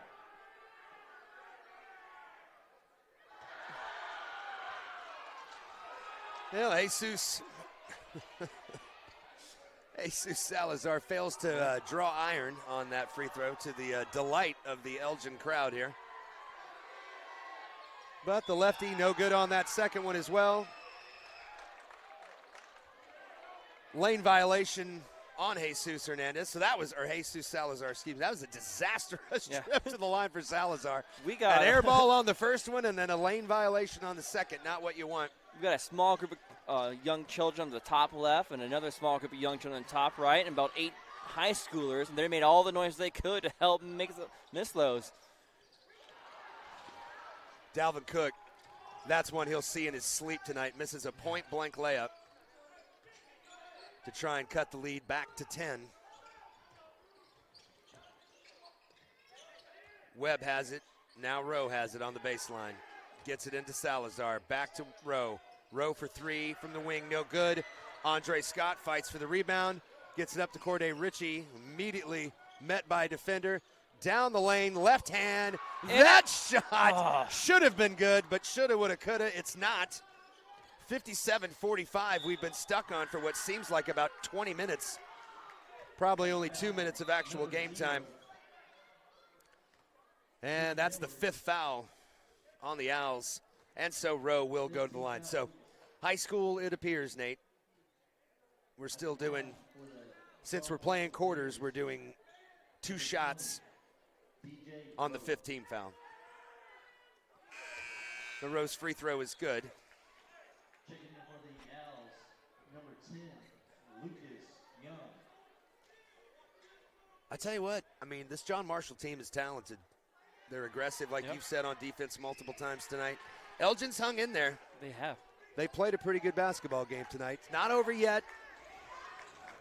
Well, Jesus Salazar fails to draw iron on that free throw, to the delight of the Elgin crowd here. But the lefty, no good on that second one as well. Lane violation on Jesus Hernandez. So that was, or Jesus Salazar, excuse me. That was a disastrous trip to the line for Salazar. We got an air ball on the first one and then a lane violation on the second. Not what you want. We've got a small group of young children on the top left and another small group of young children on the top right and about 8 high schoolers, and they made all the noise they could to help miss those. Dalvin Cook, that's one he'll see in his sleep tonight. Misses a point-blank layup to try and cut the lead back to 10. Webb has it. Now Rowe has it on the baseline. Gets it into Salazar. Back to Rowe. Rowe for 3 from the wing. No good. Andre Scott fights for the rebound. Gets it up to Corday Ritchie. Immediately met by a defender. Down the lane. Left hand. That shot should have been good, but shoulda, woulda, coulda. It's not. 57-45 we've been stuck on for what seems like about 20 minutes. Probably only 2 minutes of actual game time. And that's the 5th foul on the Owls. And so Rowe will go to the line. So high school, it appears, Nate. We're still doing, since we're playing quarters, we're doing 2 shots on the 5th team foul. The Rowe's free throw is good. Checking in for the Owls, number 10, Lucas Young. I tell you what, I mean, this John Marshall team is talented. They're aggressive, like you've said, on defense multiple times tonight. Elgin's hung in there. They have. They played a pretty good basketball game tonight. It's not over yet.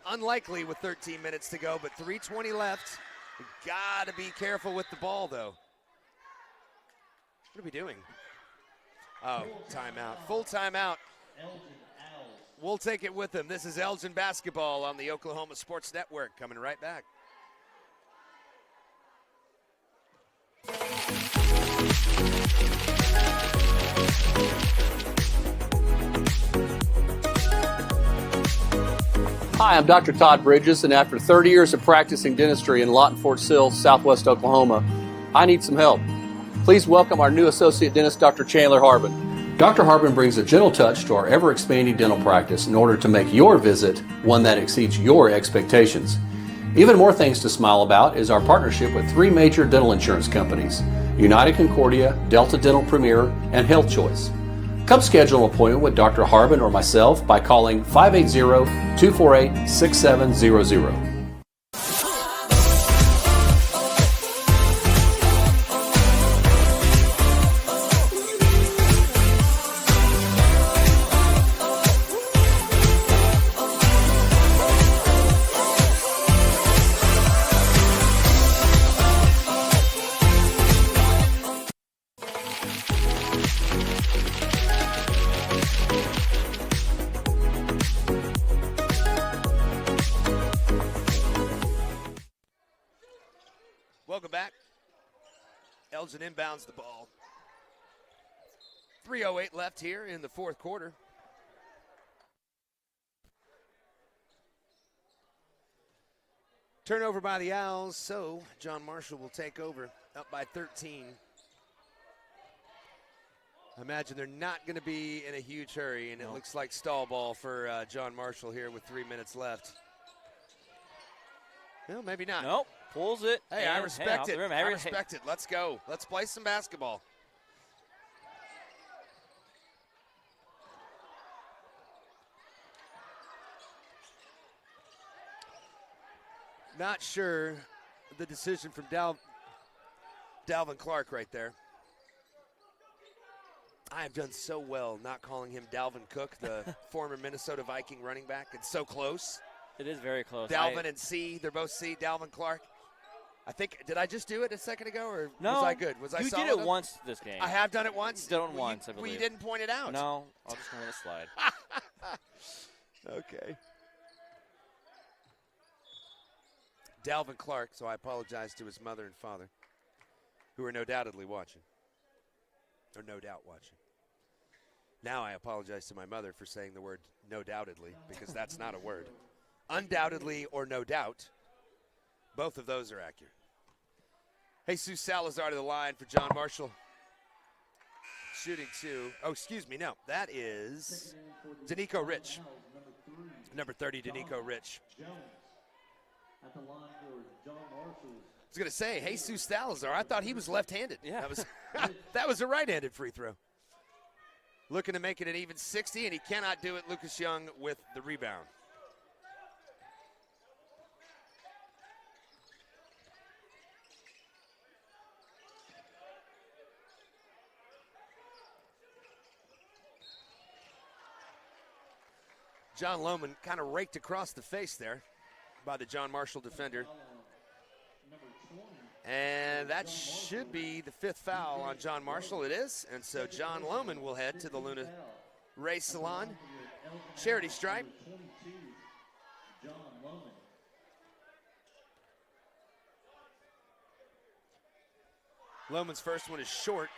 Unlikely with 13 minutes to go, but 3:20 left. We've got to be careful with the ball, though. What are we doing? Oh, timeout. Full timeout. We'll take it with them. This is Elgin basketball on the Oklahoma Sports Network. Coming right back. Hi, I'm Dr. Todd Bridges, and after 30 years of practicing dentistry in Lawton, Fort Sill, Southwest Oklahoma, I need some help. Please welcome our new associate dentist, Dr. Chandler Harbin. Dr. Harbin brings a gentle touch to our ever-expanding dental practice in order to make your visit one that exceeds your expectations. Even more things to smile about is our partnership with 3 major dental insurance companies, United Concordia, Delta Dental Premier, and Health Choice. Come schedule an appointment with Dr. Harbin or myself by calling 580-248-6700. Welcome back. Elgin inbounds the ball. 3:08 left here in the fourth quarter. Turnover by the Owls, so John Marshall will take over, up by 13. I imagine they're not going to be in a huge hurry, and it looks like stall ball for John Marshall here with 3 minutes left. Well, maybe not. Nope, pulls it. Hey, I respect it. I respect it. Let's go. Let's play some basketball. Not sure the decision from Dalvin Clark right there. I have done so well not calling him Dalvin Cook, the former Minnesota Viking running back. It's so close. It is very close. Dalvin and C, they're both C. Dalvin Clark. I think, did I just do it a second ago, or no, was I good? Was I you solid? You did it once this game. I have done it once? You've done it once, I believe. We didn't point it out. No, I'll just let it slide. Okay. Dalvin Clark, so I apologize to his mother and father, who are no doubtedly watching, or no doubt watching. Now I apologize to my mother for saying the word no doubtedly, because that's not a word. Undoubtedly or no doubt, both of those are accurate. Jesus Salazar to the line for John Marshall. Shooting two. Oh, excuse me, no. That is Danico Rich. Number 30, Danico Rich. At the line for John Marshall. I was going to say, Jesus Salazar, I thought he was left-handed. Yeah. That was a right-handed free throw. Looking to make it an even 60, and he cannot do it. Lucas Young with the rebound. John Lohman kind of raked across the face there by the John Marshall defender. And that should be the fifth foul on John Marshall. It is. And so John Lohman will head to the Luna Ray Salon charity stripe. Lohman's first one is short.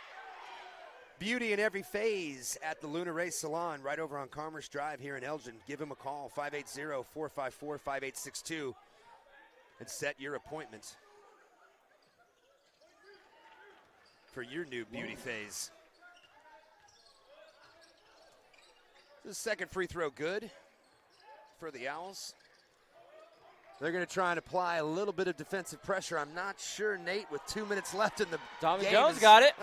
Beauty in every phase at the Luna Ray Salon right over on Commerce Drive here in Elgin. Give him a call, 580-454-5862, and set your appointment for your new beauty phase. The second free throw good for the Owls. They're going to try and apply a little bit of defensive pressure. I'm not sure, Nate, with 2 minutes left in the Tommy game Jones got it.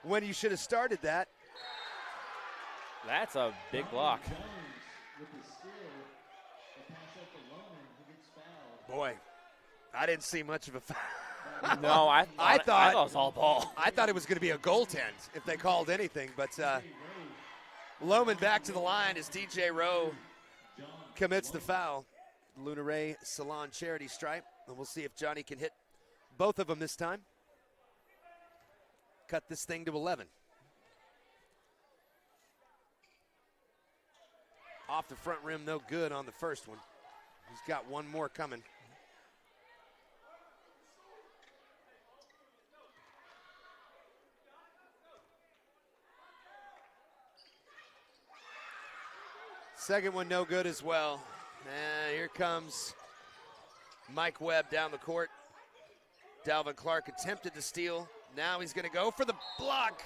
When you should have started that. That's a big block. Boy, I didn't see much of a foul. No, I thought it was all ball. I thought it was going to be a goaltend if they called anything. But Lohman back to the line as DJ Rowe commits the foul. Luna Ray Salon charity stripe. And we'll see if Johnny can hit both of them this time. Cut this thing to 11. Off the front rim, no good on the first one. He's got one more coming. Second one, no good as well. And here comes Mike Webb down the court. Dalvin Clark attempted to steal. Now he's going to go for the block.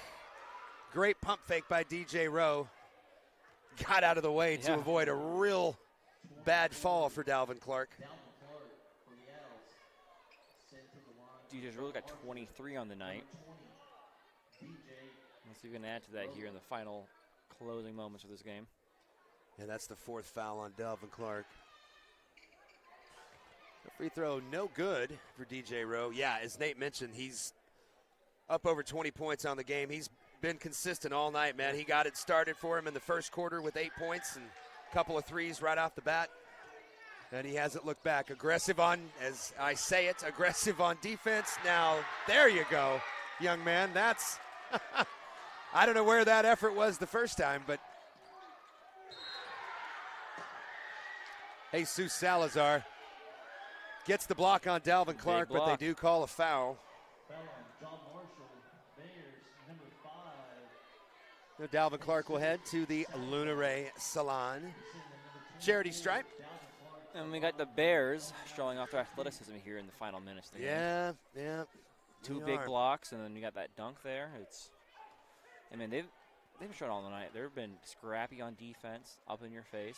Great pump fake by DJ Rowe. Got out of the way to avoid a real bad fall for Dalvin Clark. DJ's really got 23 on the night. Let's see if we can add to that here in the final closing moments of this game. And that's the fourth foul on Dalvin Clark. The free throw, no good for DJ Rowe. Yeah, as Nate mentioned, he's up over 20 points on the game. He's been consistent all night, man. He got it started for him in the first quarter with 8 points and a couple of threes right off the bat. And he hasn't looked back. Aggressive on, as I say it, aggressive on defense. Now, there you go, young man. That's, I don't know where that effort was the first time, but Jesus Salazar Gets the block on Dalvin Clark, but they do call a foul. Now Dalvin Clark will head to the Luna Ray Salon charity stripe. And we got the Bears showing off their athleticism here in the final minutes. Yeah. Two big blocks, and then you got that dunk there. They've been showing all the night. They've been scrappy on defense, up in your face.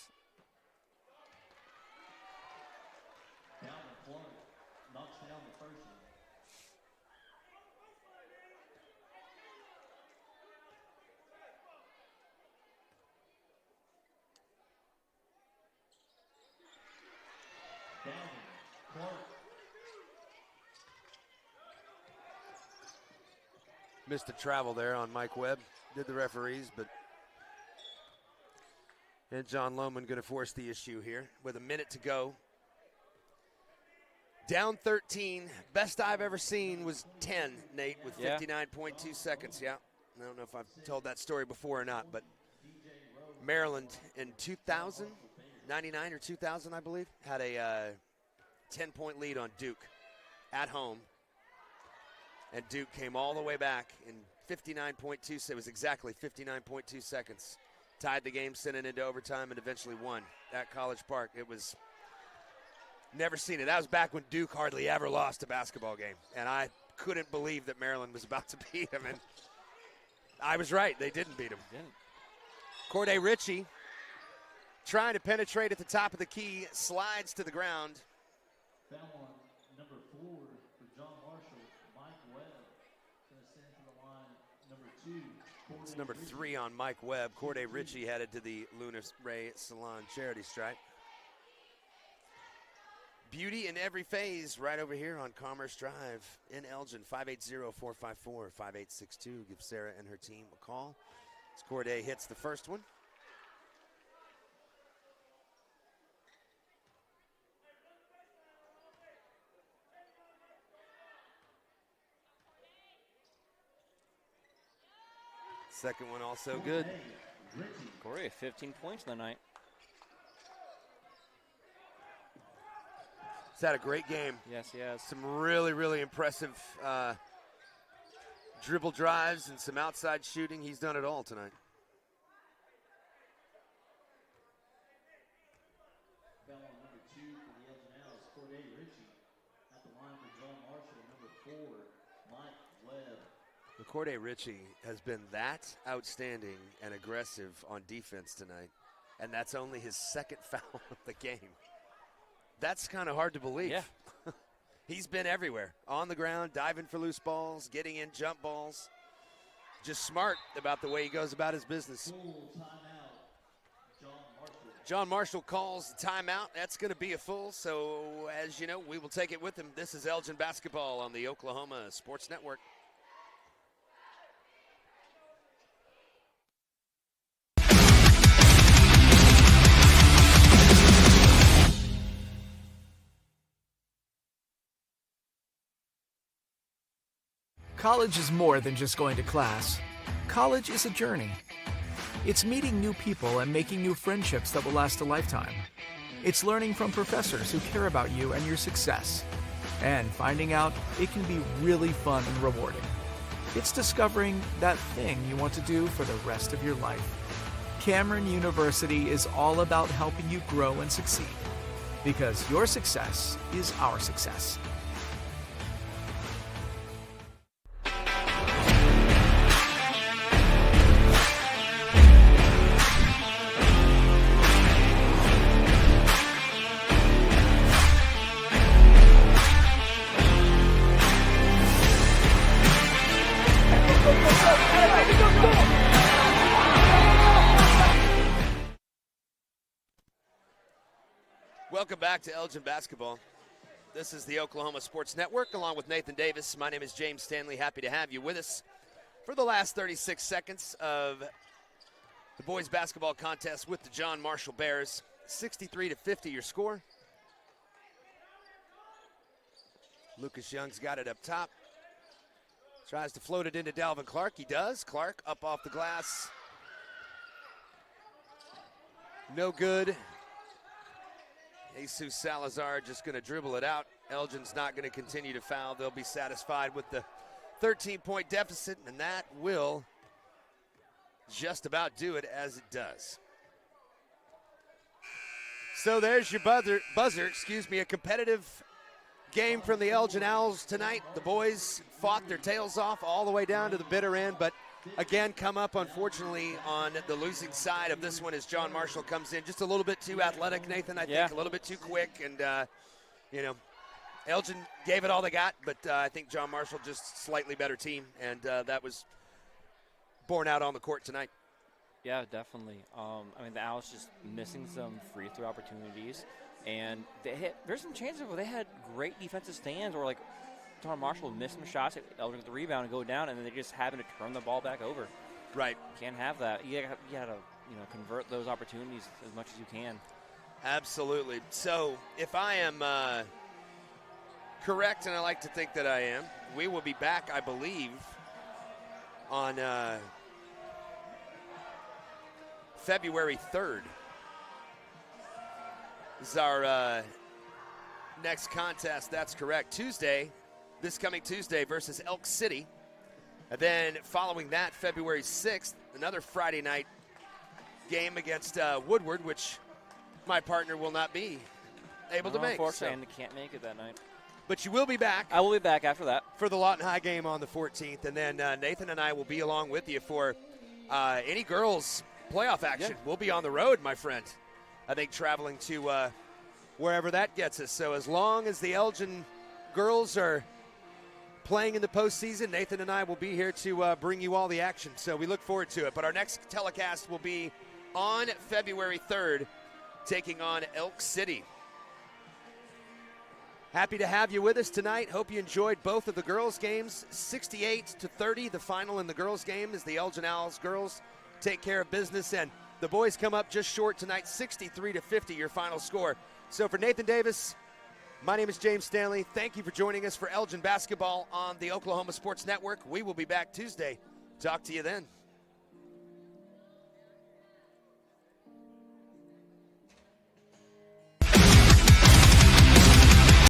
Knocks down the first one. Missed the travel there on Mike Webb. Did the referees, and John Lohman going to force the issue here with a minute to go. Down 13. Best I've ever seen was 10, Nate, with 59.2 seconds. Yeah. I don't know if I've told that story before or not, but Maryland in 2000, 99 or 2000, I believe, had a 10-point lead on Duke at home. And Duke came all the way back in 59.2. It was exactly 59.2 seconds. Tied the game, sent it into overtime, and eventually won at College Park. It was never seen it. That was back when Duke hardly ever lost a basketball game. And I couldn't believe that Maryland was about to beat them. And I was right. They didn't beat them. Corday Ritchie trying to penetrate at the top of the key, slides to the ground. Foul on number 4 for John Marshall. Mike Webb going to send to the line number 2. It's number 3 on Mike Webb. Corday Ritchie headed to the Luna Ray Salon charity stripe. Beauty in every phase right over here on Commerce Drive in Elgin. 580-454-5862. Give Sarah and her team a call as Corday hits the first one. Second one also good. Corey, 15 points in the night. He's had a great game. Yes, he has. Some really, really impressive dribble drives and some outside shooting. He's done it all tonight. Foul on number 2 for the Elgin Owls. Corday Ritchie at the line for John Marshall. Number 4, Mike Webb. Corday Ritchie has been that outstanding and aggressive on defense tonight, and that's only his second foul of the game. That's kind of hard to believe. Yeah. He's been everywhere. On the ground, diving for loose balls, getting in jump balls. Just smart about the way he goes about his business. Full timeout, John Marshall. John Marshall calls the timeout. That's going to be a full, so as you know, we will take it with him. This is Elgin basketball on the Oklahoma Sports Network. College is more than just going to class. College is a journey. It's meeting new people and making new friendships that will last a lifetime. It's learning from professors who care about you and your success. And finding out it can be really fun and rewarding. It's discovering that thing you want to do for the rest of your life. Cameron University is all about helping you grow and succeed. Because your success is our success. Welcome back to Elgin basketball. This is the Oklahoma Sports Network along with Nathan Davis. My name is James Stanley. Happy to have you with us for the last 36 seconds of the boys basketball contest with the John Marshall Bears. 63-50 your score. Lucas Young's got it up top. Tries to float it into Dalvin Clark. He does. Clark up off the glass. No good. Jesus Salazar just going to dribble it out Elgin's not going to continue to foul. They'll be satisfied with the 13-point deficit, and that will just about do it as it does. So there's your buzzer, a competitive game from the Elgin Owls tonight. The boys fought their tails off all the way down to the bitter end, but again come up, unfortunately, on the losing side of this one as John Marshall comes in. Just a little bit too athletic, Nathan, I think, a little bit too quick. And, Elgin gave it all they got, but I think John Marshall just slightly better team, and that was borne out on the court tonight. Yeah, definitely. The Owls just missing some free throw opportunities, and there's some chances where they had great defensive stands, or like John Marshall missed some shots, Elgin with the rebound and go down, and then they just happen to turn the ball back over. Right. Can't have that. You got to convert those opportunities as much as you can. Absolutely. So if I am correct, and I like to think that I am, we will be back, I believe, on February 3rd. This is our next contest. That's correct. This coming Tuesday versus Elk City. And then following that, February 6th, another Friday night game against Woodward, which my partner will not be able to make. Unfortunately, I can't make it that night. But you will be back. I will be back after that. For the Lawton High game on the 14th. And then Nathan and I will be along with you for any girls' playoff action. We'll be on the road, my friend. I think traveling to wherever that gets us. So as long as the Elgin girls are playing in the postseason, Nathan and I will be here to bring you all the action. So we look forward to it. But our next telecast will be on February 3rd, taking on Elk City. Happy to have you with us tonight. Hope you enjoyed both of the girls' games. 68-30, the final in the girls' game, as the Elgin Owls girls take care of business, and the boys come up just short tonight, 63-50, your final score. So for Nathan Davis, my name is James Stanley. Thank you for joining us for Elgin basketball on the Oklahoma Sports Network. We will be back Tuesday. Talk to you then.